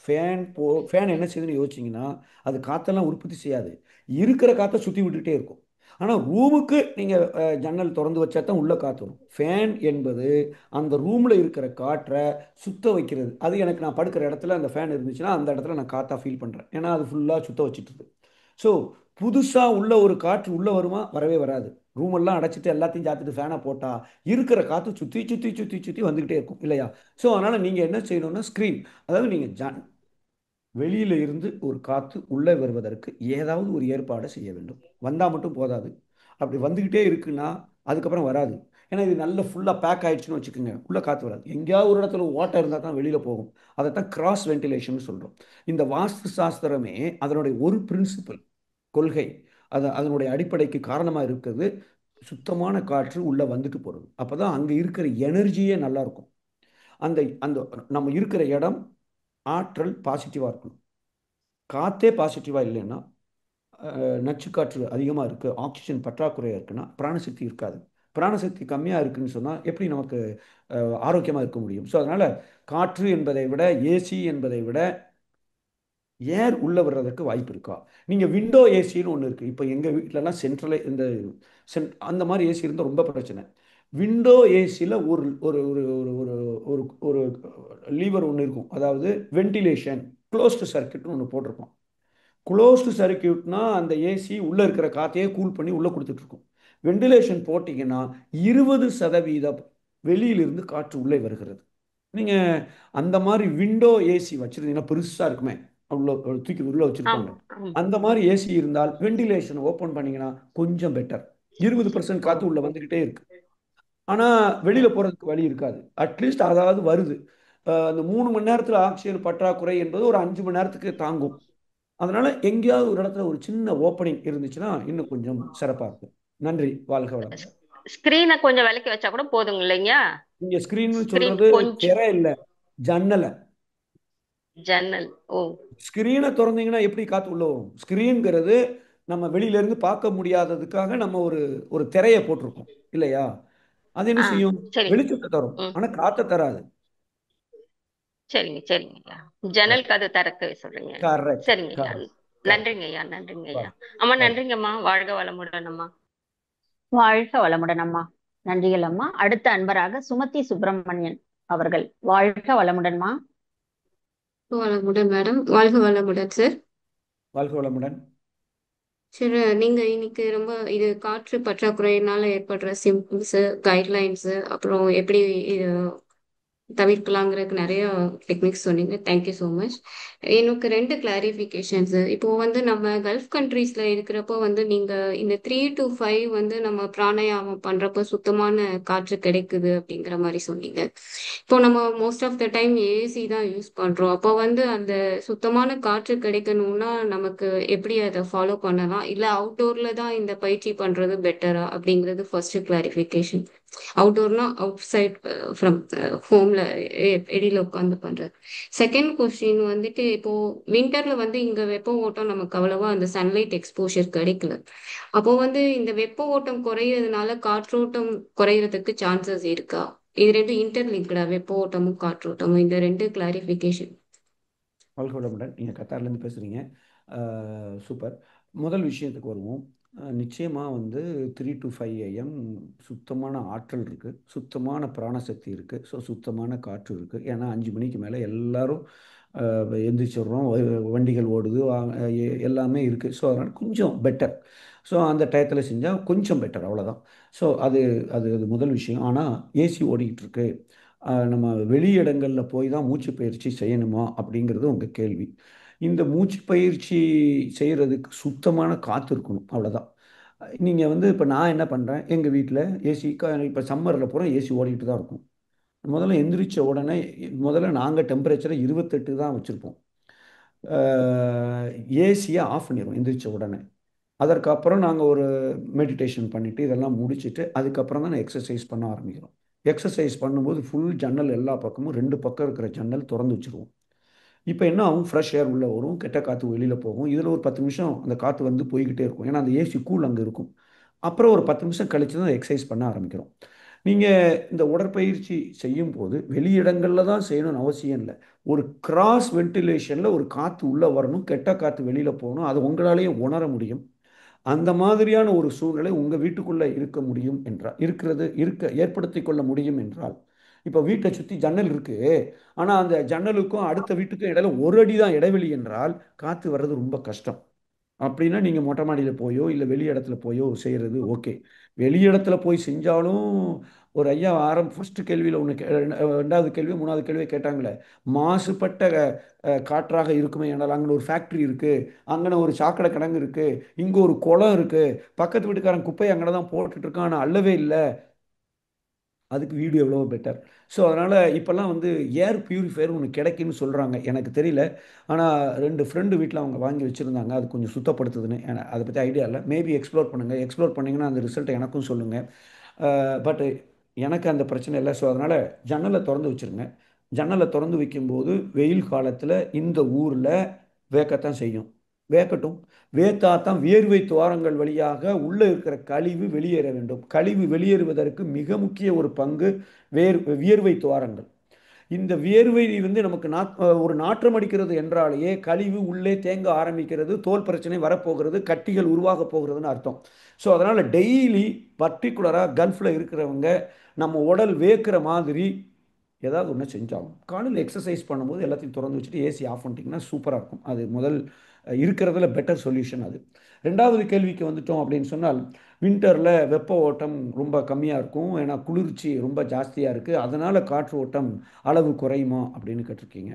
ஃபேன் என்ன செய்யுதுன்னு யோசிச்சீங்கன்னா, அது காத்தெல்லாம் உற்பத்தி செய்யாது. இருக்கிற காத்த சுத்தி விட்டுட்டே இருக்கும். ஆனா ரூமுக்கு நீங்க ஜன்னல் தொறந்து வச்சா தான் உள்ள காத்து வரும். ஃபேன் என்பது அந்த ரூம்ல இருக்கிற காற்ற சுத்த வைக்கிறது. அது எனக்கு நான் படுக்கிற இடத்துல அந்த ஃபேன் இருந்துச்சுன்னா, அந்த இடத்துல நான் காத்தா ஃபீல் பண்றேன். ஏன்னா அது ஃபுல்லா சுத்த வச்சுட்டுது. ஸோ புதுசா உள்ள ஒரு காற்று உள்ள வருமா? வரவே வராது. ரூம் எல்லாம் அடைச்சிட்டு எல்லாத்தையும் சாத்திட்டு ஃபேனை போட்டா இருக்கிற காற்று சுற்றி சுற்றி சுற்றி சுற்றி வந்துக்கிட்டே இருக்கும் இல்லையா? ஸோ அதனால் நீங்கள் என்ன செய்யணும்னா ஸ்க்ரீன், அதாவது நீங்கள் வெளியில இருந்து ஒரு காற்று உள்ளே வருவதற்கு ஏதாவது ஒரு ஏற்பாடு செய்ய வேண்டும். வந்தால் மட்டும் போதாது. அப்படி வந்துக்கிட்டே இருக்குன்னா அதுக்கப்புறம் வராது. ஏன்னா இது நல்ல ஃபுல்லாக பேக் ஆயிடுச்சுன்னு வச்சுக்கோங்க, உள்ளே காற்று வராது. எங்கேயாவது ஒரு இடத்துல ஓட்டை இருந்தால் தான் வெளியில் போகும். அதைத்தான் கிராஸ் வென்டிலேஷன் சொல்கிறோம். இந்த வாஸ்து சாஸ்திரமே அதனுடைய ஒரு பிரின்சிபல், கொள்கை, அதனுடைய அடிப்படைக்கு காரணமாக இருக்கிறது சுத்தமான காற்று உள்ளே வந்துட்டு போகிறது. அப்போ தான் அங்கே இருக்கிற எனர்ஜியே நல்லா இருக்கும். அந்த அந்த நம்ம இருக்கிற இடம் ஆற்றல் பாசிட்டிவாக இருக்கணும். காற்றே பாசிட்டிவாக இல்லைன்னா, நச்சு காற்று அதிகமாக இருக்குது, ஆக்சிஜன் பற்றாக்குறையாக இருக்குன்னா பிராணசக்தி இருக்காது. பிராணசக்தி கம்மியாக இருக்குன்னு சொன்னால் எப்படி நமக்கு ஆரோக்கியமாக இருக்க முடியும்? ஸோ அதனால் காற்று என்பதை விட, ஏசி என்பதை விட ஏர் உள்ளே வர்றதுக்கு வாய்ப்பு இருக்கா? நீங்கள் விண்டோ ஏசின்னு ஒன்று இருக்குது. இப்போ எங்கள் வீட்டிலலாம் சென்ட்ரலே இந்த அந்த மாதிரி ஏசி இருந்தால் ரொம்ப பிரச்சனை. விண்டோ ஏசியில் ஒரு ஒரு ஒரு ஒரு ஒரு ஒரு ஒரு லீவர் ஒன்று இருக்கும். அதாவது வென்டிலேஷன் க்ளோஸ்டு சர்க்கியூட்னு ஒன்று போட்டிருப்போம். க்ளோஸ்டு சர்க்கியூட்னா அந்த ஏசி உள்ளே இருக்கிற காற்றையே கூல் பண்ணி உள்ளே கொடுத்துட்ருக்கும். வென்டிலேஷன் போட்டிங்கன்னா 20% வெளியிலிருந்து காற்று உள்ளே வருகிறது. நீங்கள் அந்த மாதிரி விண்டோ ஏசி வச்சுருந்தீங்கன்னா பெருசாக இருக்குமே, அவ்வளோ தூக்கி உள்ளே வச்சுருப்பாங்க. அந்த மாதிரி ஏசி இருந்தால் வென்டிலேஷன் ஓப்பன் பண்ணிங்கன்னா கொஞ்சம் பெட்டர். 20% காற்று உள்ளே வந்துக்கிட்டே இருக்கு. ஆனால் வெளியில் போகிறதுக்கு வழி இருக்காது. அட்லீஸ்ட் அதாவது வருது. அந்த 3 மணி நேரத்தில் ஆக்சிஜன் பற்றாக்குறை என்பது ஒரு 5 மணி நேரத்துக்கு தாங்கும். அதனால் எங்கேயாவது ஒரு இடத்துல ஒரு சின்ன ஓப்பனிங் இருந்துச்சுன்னா இன்னும் கொஞ்சம் சிறப்பாக இருக்கும். நன்றி. வாழ்க வளமுடன். ஸ்கிரீனை கொஞ்சம் விலக்கி வச்சா கூட போதுங்க இல்லைங்க? இங்கே ஸ்க்ரீன் ஸ்கிரீன் சொல்கிறது கொஞ்சம் திரை இல்லை, ஜன்னலை. ஜன்னல். ஓ, ஸ்க்ரீனை திறந்தீங்கன்னா எப்படி காற்று உள்ள வரும்? ஸ்க்ரீன்ங்கிறது நம்ம வெளியிலேருந்து பார்க்க முடியாததுக்காக நம்ம ஒரு ஒரு திரையை போட்டிருக்கோம் இல்லையா? அது என்ன செய்யும்? சரிங்க. வெளிச்சத்தை தரும், ஆனால் காற்றை தராது. சரிங்க சரிங்க ஐயா. ஜன்னல் கதை திறக்க சொல்றீங்க. கரெக்ட். சரிங்க ஐயா. நன்றிங்க ஐயா. நன்றிங்க ஐயா. அம்மா நன்றிங்கம்மா. வாழ்க வளமுடன் அம்மா. வாழ்க வளமுடன் அம்மா. நன்றிகள் அம்மா. அடுத்த அன்பராக சுமதி சுப்பிரமணியன் அவர்கள். வாழ்க வளமுடன்மா. வளமுடன் மேடம். வாழ்க வளமுடன் சார். வாழ்க வளமுடன். சரி, நீங்க இன்னைக்கு ரொம்ப இது காற்று பற்றாக்குறையினால ஏற்படுற சிம்டம்ஸ், கைட்லைன்ஸ், அப்புறம் எப்படி இது தவிர்க்கலாங்கிறதுக்கு நிறைய டெக்னிக்ஸ் சொன்னீங்க. Thank you so much. எனக்கு 2 கிளாரிஃபிகேஷன்ஸ். இப்போ வந்து நம்ம கல்ஃப் கண்ட்ரீஸ்ல இருக்கிறப்போ வந்து நீங்க இந்த 3 to 5 வந்து நம்ம பிராணாயாமம் பண்றப்போ சுத்தமான காற்று கிடைக்குது அப்படிங்கிற மாதிரி சொன்னீங்க. இப்போ நம்ம most of the time AC தான் யூஸ் பண்றோம். அப்போ வந்து அந்த சுத்தமான காற்று கிடைக்கணும்னா நமக்கு எப்படி அதை ஃபாலோ பண்ணலாம், இல்லை அவுட்டோர்ல தான் இந்த பயிற்சி பண்றது பெட்டரா அப்படிங்கிறது ஃபர்ஸ்ட் கிளாரிஃபிகேஷன். அவுட்டோர்னா அவுட் சைட் ஃப்ரம் ஹோம்ல வெளியில உட்காந்து பண்றது. செகண்ட் கொஸ்டின் வந்துட்டு இப்போ விண்டர்ல வந்து இங்க வெப்ப ஓட்டம் நமக்கு அவ்வளவா அந்த சன்லைட் எக்ஸ்போஷர் கிடைக்கல. அப்போ வந்து இந்த வெப்ப ஓட்டம் குறையிறதுனால காற்றோட்டம் குறையறதுக்கு சான்சஸ் இருக்கா? இது 2 இன்டர்லிங்க்டா, வெப்ப ஓட்டமும் காற்றோட்டமும்? இந்த 2 கிளாரிஃபிகேஷன். வாழ்க வளமுடன். நீங்கள் கத்தார்லேருந்து பேசுகிறீங்க. சூப்பர். முதல் விஷயத்துக்கு வருவோம். நிச்சயமாக வந்து 3 to 5 AM சுத்தமான ஆற்றல் இருக்குது, சுத்தமான பிராணசக்தி இருக்குது, ஸோ சுத்தமான காற்று இருக்குது. ஏன்னா 5 மணிக்கு மேலே எல்லாரும் எந்திரிச்சிடுறோம், வண்டிகள் ஓடுது, எல்லாமே இருக்குது. ஸோ அதனால் கொஞ்சம் பெட்டர். ஸோ அந்த டயத்தில் செஞ்சால் கொஞ்சம் பெட்டர், அவ்வளோதான். ஸோ அது அது அது முதல் விஷயம். ஆனால் ஏசி ஓடிக்கிட்டு இருக்கு, நம்ம வெளி இடங்களில் போய் தான் மூச்சு பயிற்சி செய்யணுமா அப்படிங்கிறது உங்கள் கேள்வி. இந்த மூச்சு பயிற்சி செய்கிறதுக்கு சுத்தமான காற்று இருக்கணும், அவ்வளோதான். நீங்கள் வந்து இப்போ நான் என்ன பண்ணுறேன், எங்கள் வீட்டில் ஏசி இப்போ சம்மரில் பூரா ஏசி ஓடிட்டு தான் இருக்கும். முதல்ல எந்திரிச்ச உடனே முதல்ல நாங்கள் டெம்பரேச்சரை 28 தான் வச்சுருப்போம். ஏசியை ஆஃப் பண்ணிடுவோம் எந்திரிச்ச உடனே. அதற்கப்புறம் நாங்கள் ஒரு மெடிடேஷன் பண்ணிவிட்டு இதெல்லாம் முடிச்சுட்டு அதுக்கப்புறம் தான் எக்ஸசைஸ் பண்ண ஆரம்பிக்கிறோம். எக்ஸசைஸ் பண்ணும்போது ஃபுல் ஜன்னல் எல்லா பக்கமும் 2 பக்கம் இருக்கிற ஜன்னல் திறந்து வச்சுருவோம். இப்போ என்ன ஆகும், ஃப்ரெஷ் ஏர் உள்ளே வரும், கெட்ட காற்று வெளியில் போகும். இதில் ஒரு 10 நிமிஷம் அந்த காற்று வந்து போய்கிட்டே இருக்கும், ஏன்னா அந்த ஏசி கூல் அங்கே இருக்கும். அப்புறம் ஒரு 10 நிமிஷம் கழிச்சு தான் எக்ஸசைஸ் பண்ண ஆரம்பிக்கிறோம். நீங்கள் இந்த உடற்பயிற்சி செய்யும் போது வெளியிடங்களில் தான் செய்யணும்னு அவசியம் இல்லை. ஒரு கிராஸ் வென்டிலேஷனில் ஒரு காற்று உள்ளே வரணும், கெட்ட காற்று வெளியில் போகணும், அது உங்களாலேயே உணர முடியும். அந்த மாதிரியான ஒரு சூழ்நிலை உங்கள் வீட்டுக்குள்ளே இருக்க முடியும் என்றால் ஏற்படுத்தி கொள்ள முடியும் என்றால், இப்போ வீட்டை சுற்றி ஜன்னல் இருக்கு, ஆனால் அந்த ஜன்னலுக்கும் அடுத்த வீட்டுக்கும் இடையில ஒரு அடி தான் இடைவெளி என்றால் காற்று வர்றது ரொம்ப கஷ்டம். அப்படின்னா நீங்கள் மொட்டை மாடியில் போயோ இல்லை வெளி இடத்துல போயோ செய்கிறது ஓகே. வெளி இடத்துல போய் செஞ்சாலும் ஒரு ஐயா ஃபர்ஸ்ட் கேள்வியில் ஒன்று, ரெண்டாவது கேள்வி மூணாவது கேள்வியை கேட்டாங்களே, மாசுபட்ட காற்றாக இருக்குமே என்றால் அங்கே ஒரு ஃபேக்ட்ரி இருக்குது, அங்கே ஒரு சாக்கடை கிடங்கு இருக்குது, இங்கே ஒரு குளம் இருக்குது, பக்கத்து வீட்டுக்காரன் குப்பையை அங்கே தான் போட்டுட்டு இருக்கான், ஆனால் அல்லவே இல்லை, அதுக்கு வீடியோ எவ்வளோ பெட்டர். ஸோ அதனால் இப்போல்லாம் வந்து ஏர் பியூரிஃபையர் ஒன்று கிடைக்குன்னு சொல்கிறாங்க, எனக்கு தெரியல. ஆனால் 2 ஃப்ரெண்டு வீட்டில் அவங்க வாங்கி வச்சுருந்தாங்க, அது கொஞ்சம் சுத்தப்படுத்துதுன்னு. அதை பற்றி ஐடியா இல்லை, மேபி எக்ஸ்ப்ளோர் பண்ணுங்கள். எக்ஸ்ப்ளோர் பண்ணிங்கன்னா அந்த ரிசல்ட்டை எனக்கும் சொல்லுங்கள். பட் எனக்கு அந்த பிரச்சனை இல்லை. ஸோ அதனால் ஜன்னலை திறந்து வச்சுருங்க. ஜன்னலை திறந்து வைக்கும்போது வெயில் காலத்தில் இந்த ஊரில் வேக்கத்தான் செய்யும், வேக்கட்டும். வேத்தாத்தான் வியர்வை துவாரங்கள் வழியாக உள்ளே இருக்கிற கழிவு வெளியேற வேண்டும். கழிவு வெளியேறுவதற்கு மிக முக்கிய ஒரு பங்கு வியர்வை துவாரங்கள். இந்த வியர்வை வந்து நமக்கு ஒரு நாற்றம் அடிக்கிறது என்றாலேயே கழிவு உள்ளே தேங்க ஆரம்பிக்கிறது, தோல் பிரச்சனை வரப்போகிறது, கட்டிகள் உருவாக போகிறதுன்னு அர்த்தம். ஸோ அதனால் டெய்லி பர்டிகுலராக கல்ஃபில் இருக்கிறவங்க நம்ம உடல் வேக்கிற மாதிரி ஏதாவது ஒன்று செஞ்சாகும். காலையில் எக்ஸசைஸ் பண்ணும்போது எல்லாத்தையும் திறந்து வச்சுட்டு ஏசி ஆஃப் பண்ணிட்டீங்கன்னா சூப்பராக இருக்கும். அது முதல் இருக்கிறதுல பெட்டர் சொல்யூஷன் அது. ரெண்டாவது கேள்விக்கு வந்துட்டோம் அப்படின்னு சொன்னால், வின்டரில் வெப்ப ஓட்டம் ரொம்ப கம்மியாக இருக்கும், ஏன்னா குளிர்ச்சி ரொம்ப ஜாஸ்தியாக இருக்குது, அதனால் காற்று ஓட்டம் அளவு குறையுமா அப்படின்னு கேட்டிருக்கீங்க.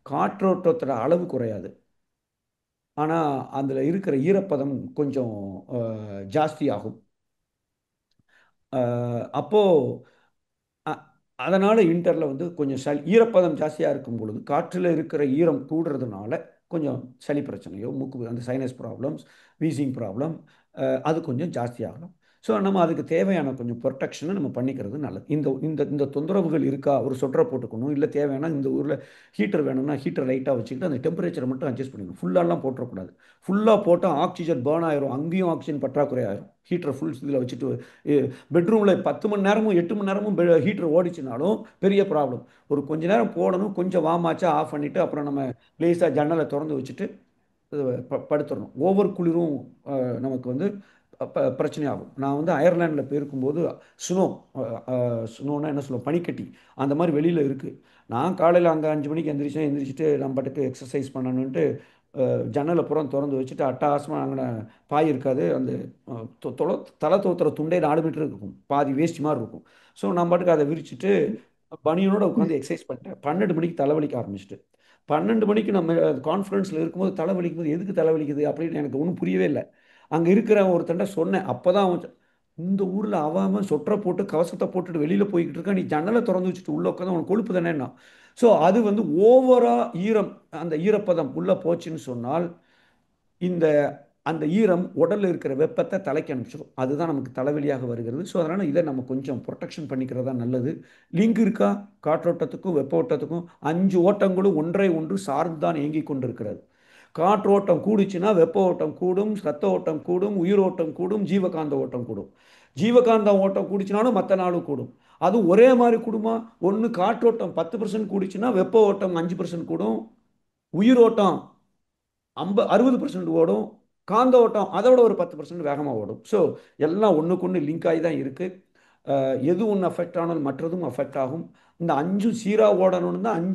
காற்றோட்டத்தோட அளவு குறையாது, ஆனால் அதில் இருக்கிற ஈரப்பதம் கொஞ்சம் ஜாஸ்தியாகும். அப்போது அதனால் இன்டரில் வந்து கொஞ்சம் ஈரப்பதம் ஜாஸ்தியாக இருக்கும் பொழுது காற்றில் இருக்கிற ஈரம் கூடுறதுனால கொஞ்சம் சளி பிரச்சனையோ, மூக்கு அந்த சைனஸ் ப்ராப்ளம்ஸ், வீசிங் ப்ராப்ளம், அது கொஞ்சம் ஜாஸ்தியாகலாம். ஸோ நம்ம அதுக்கு தேவையான கொஞ்சம் ப்ரொடெக்ஷனை நம்ம பண்ணிக்கிறது நல்லது. இந்த இந்த இந்த தொந்தரவுகள் இருக்கா, ஒரு சொட்டரை போட்டுக்கணும், இல்லை தேவையான இந்த ஊரில் ஹீட்டர் வேணும்னா ஹீட்டர் லைட்டாக வச்சுக்கிட்டு அந்த டெம்பரேச்சரை மட்டும் அட்ஜஸ்ட் பண்ணிக்கணும். ஃபுல்லாலாம் போட்டுறக்கூடாது. ஃபுல்லாக போட்டால் ஆக்சிஜன் பேர்ன் ஆயிரும், அங்கேயும் ஆக்சிஜன் பற்றாக்குறை ஆயிரும். ஹீட்டரை ஃபுல் இதில் வச்சுட்டு பெட்ரூமில் 10 மணி நேரமும் 8 மணி நேரமும் ஹீட்டர் ஓடிச்சுனாலும் பெரிய ப்ராப்ளம். ஒரு கொஞ்ச நேரம் போடணும், கொஞ்சம் வாமாச்சா ஆஃப் பண்ணிவிட்டு அப்புறம் நம்ம லேசாக ஜன்னலை திறந்து வச்சுட்டு படுத்துடணும். ஓவர் குளிரும் நமக்கு வந்து பிரச்சனையாகும். நான் வந்து அயர்லாண்டில் போயிருக்கும்போது ஸ்னோன்னா என்ன சொல்லுவோம், பனிக்கட்டி அந்த மாதிரி வெளியில் இருக்குது. நான் காலையில் அங்கே 5 மணிக்கு எந்திரிச்சிட்டு நம்ம பாட்டுக்கு எக்ஸசைஸ் பண்ணணுன்ட்டு ஜன்னலை புறம் திறந்து வச்சுட்டு அட்டகாசமாக அங்கே பாய் இருக்காது, அந்த தலை தோத்துற துண்டே 4 மீட்டர் இருக்கும், பாதி வேஸ்ட் மாதிரி இருக்கும். ஸோ நான் பாட்டுக்கு அதை விரிச்சிட்டு பனியனோட உட்காந்து எக்ஸசைஸ் பண்ணிட்டேன். 12 மணிக்கு தலைவலிக்க ஆரம்பிச்சிட்டு, 12 மணிக்கு நம்ம கான்ஃபரன்ஸில் இருக்கும்போது தலைவலிக்கும் போது எதுக்கு தலைவலிக்குது அப்படின்னு எனக்கு ஒன்றும் புரியவே இல்லை. அங்கே இருக்கிற ஒருத்தண்ட சொன்னேன், அப்போ தான் இந்த ஊரில் அவன் சொட்டரை போட்டு கவசத்தை போட்டுட்டு வெளியில் போய்கிட்டு இருக்கான், நீ ஜன்னலை திறந்து வச்சுட்டு உள்ளே உட்காந்து அவனுக்கு கொழுப்பு தானேன்னா. ஸோ அது வந்து ஓவராக அந்த ஈரப்பதம் உள்ளே போச்சுன்னு சொன்னால் அந்த ஈரம் உடலில் இருக்கிற வெப்பத்தை தலைக்கு அனுப்பிச்சிடும், அதுதான் நமக்கு தலைவலியாக வருகிறது. ஸோ அதனால் இதை நம்ம கொஞ்சம் ப்ரொடெக்ஷன் பண்ணிக்கிறதா நல்லது. லிங்க் இருக்கா, காற்றோட்டத்துக்கும் வெப்ப ஓட்டத்துக்கும் 5 ஓட்டங்களும் ஒன்றை ஒன்று சார்ந்து தான் இயங்கி கொண்டிருக்கிறது. காற்றோட்டம் கூடுச்சுன்னா வெப்ப ஓட்டம் கூடும், ரத்த ஓட்டம் கூடும், உயிரோட்டம் கூடும், ஜீவகாந்த ஓட்டம் கூடும். ஜீவகாந்த ஓட்டம் கூடிச்சுனாலும் மற்ற நாளும் கூடும். அது ஒரே மாதிரி கூடுமா, ஒன்று காற்றோட்டம் 10% கூடிச்சுன்னா வெப்ப ஓட்டம் 5% கூடும், உயிரோட்டம் 60% ஓடும், காந்த ஓட்டம் அதை விட ஒரு 10% வேகமாக ஓடும். ஸோ எல்லாம் ஒன்றுக்கு ஒன்று லிங்க் ஆகி தான் இருக்குது. எது ஒன்று அஃபெக்ட் ஆனாலும் மற்றதும் அஃபெக்ட் ஆகும். இந்த 5 சீராக ஓடணும்னு தான்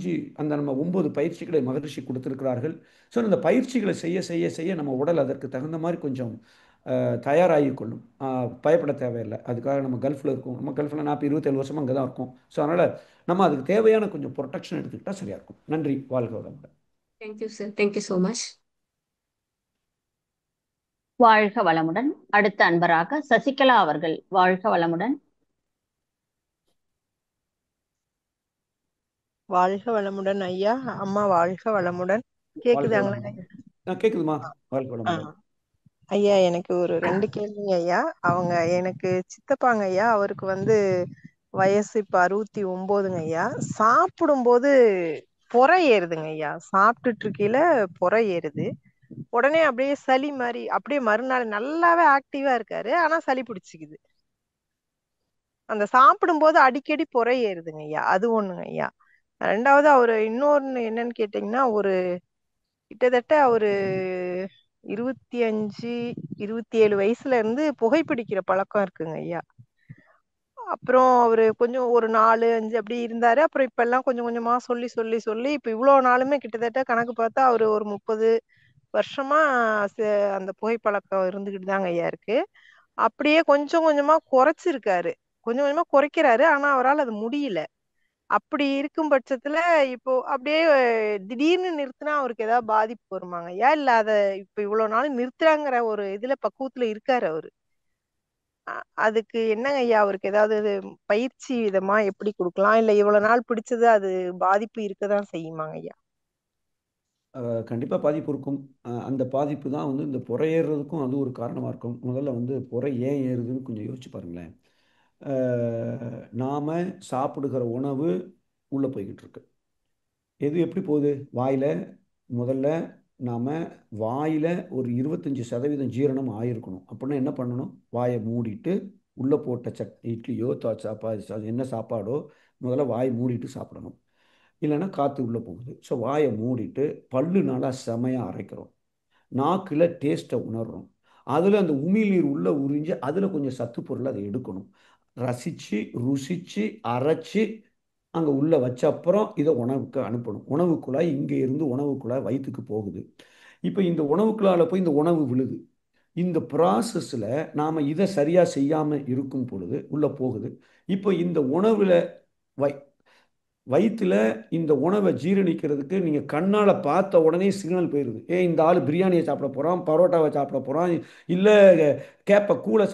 அந்த நம்ம 9 பயிற்சிகளை மகரிஷி கொடுத்துருக்கிறார்கள். ஸோ இந்த பயிற்சிகளை செய்ய செய்ய செய்ய நம்ம உடல் அதற்கு தகுந்த மாதிரி கொஞ்சம் தயாராகி கொள்ளும். பயப்பட தேவையில்லை. அதுக்காக நம்ம கல்ஃபில் இருக்கோம், நம்ம கல்ஃபில் 27 வருஷமாக அங்கே தான் இருக்கும். ஸோ அதனால் நம்ம அதுக்கு தேவையான கொஞ்சம் ப்ரொடெக்ஷன் எடுத்துக்கிட்டால் சரியாக இருக்கும். நன்றி, வாழ்க வளமுடன். Thank you sir, thank you so much. வாழ்க வளமுடன். அடுத்த அன்பராக சசிகலா அவர்கள், வாழ்க வளமுடன். வாழ்க வளமுடன் ஐயா. அம்மா வாழ்க வளமுடன். கேக்குதாங்களா? கேக்குதுமா, வாழ்க வளமுடன். ஐயா எனக்கு ஒரு 2 கேள்விங்க ஐயா. அவங்க எனக்கு சித்தப்பாங்க ஐயா, அவருக்கு வந்து வயசு இப்ப 69ங்க ஐயா. சாப்பிடும்போது புறை ஏறுதுங்க ஐயா. சாப்பிட்டுட்டு இருக்கையில புறை ஏறுது. உடனே அப்படியே சளி மாதிரி அப்படியே மறுநாள் நல்லாவே ஆக்டிவா இருக்காரு. ஆனா சளி பிடிச்சிக்குது. அந்த சாப்பிடும்போது அடிக்கடி புறை ஏறுதுங்க ஐயா. அது ஒண்ணுங்க ஐயா. ரெண்டாவது அவரு இன்னொன்னு என்னன்னு கேட்டீங்கன்னா, கிட்டத்தட்ட ஒரு 25 27 வயசுல இருந்து புகைப்பிடிக்கிற பழக்கம் இருக்குங்க ஐயா. அப்புறம் அவரு கொஞ்சம் ஒரு 4 5 அப்படி இருந்தாரு. அப்புறம் இப்ப எல்லாம் கொஞ்சம் கொஞ்சமா சொல்லி சொல்லி சொல்லி இப்ப இவ்வளவு நாளுமே கிட்டத்தட்ட கணக்கு பார்த்தா அவரு ஒரு 30 வருஷமா அந்த புகைப்பழக்கம் இருந்துகிட்டு தாங்க ஐயா இருக்கு. அப்படியே கொஞ்சம் கொஞ்சமா குறைச்சிருக்காரு. கொஞ்சம் கொஞ்சமா குறைக்கிறாரு. ஆனா அவரால் அது முடியல. அப்படி இருக்கும் பட்சத்துல இப்போ அப்படியே திடீர்னு நிறுத்தினா அவருக்கு ஏதாவது பாதிப்பு வருமாங்க ஐயா? இல்ல அத இப்ப இவ்வளவு நாள் நிறுத்துறாங்கிற ஒரு இதுல பக்குவத்துல இருக்காரு அவரு. அதுக்கு என்னங்க ஐயா அவருக்கு ஏதாவது பயிற்சி விதமா எப்படி கொடுக்கலாம்? இல்ல இவ்வளவு நாள் பிடிச்சது அது பாதிப்பு இருக்கதான் செய்யுமாங்க ஐயா? கண்டிப்பாக பாதிப்பு இருக்கும். அந்த பாதிப்பு தான் வந்து இந்த புறை ஏறுறதுக்கும் அது ஒரு காரணமாக இருக்கும். முதல்ல வந்து புறை ஏன் ஏறுதுன்னு கொஞ்சம் யோசிச்சு பாருங்களேன். நாம் சாப்பிடுகிற உணவு உள்ளே போய்கிட்டு இருக்கு. எது எப்படி போகுது? வாயில் முதல்ல நாம் வாயில் ஒரு 25% ஜீரணம் ஆயிருக்கணும். அப்படின்னா என்ன பண்ணணும்? வாயை மூடிட்டு உள்ளே போட்ட இட்லியோ சாப்பாடு என்ன சாப்பாடோ முதல்ல வாய் மூடிட்டு சாப்பிடணும். இல்லைன்னா காற்று உள்ளே போகுது. ஸோ வாயை மூடிட்டு பல்லு நல்லா செமையாக அரைக்கிறோம். நாக்கில் டேஸ்ட்டை உணர்றோம். அதில் அந்த உமிழ்நீர் உள்ளே உறிஞ்சு அதில் கொஞ்சம் சத்து பொருள் அதை எடுக்கணும். ரசித்து ருசித்து அரைச்சி அங்கே உள்ளே வச்ச அப்புறம் இதை உணவுக்கு அனுப்பணும். உணவு குழாய் இங்கே இருந்து உணவு குழாய் வயிற்றுக்கு போகுது. இப்போ இந்த உணவு குழாயில் போய் இந்த உணவு விழுது. இந்த ப்ராசஸில் நாம் இதை சரியாக செய்யாமல் இருக்கும் பொழுது உள்ளே போகுது. இப்போ இந்த உணவில் வயிற்றுல இந்த உணவை ஜீரணிக்கிறதுக்கு நீங்கள் கண்ணால் பார்த்த உடனே சிக்னல் போயிடுது. இந்த ஆள் பிரியாணியை சாப்பிட போகிறான், பரோட்டாவை சாப்பிட போகிறான், இல்லை கேப்பை கூழை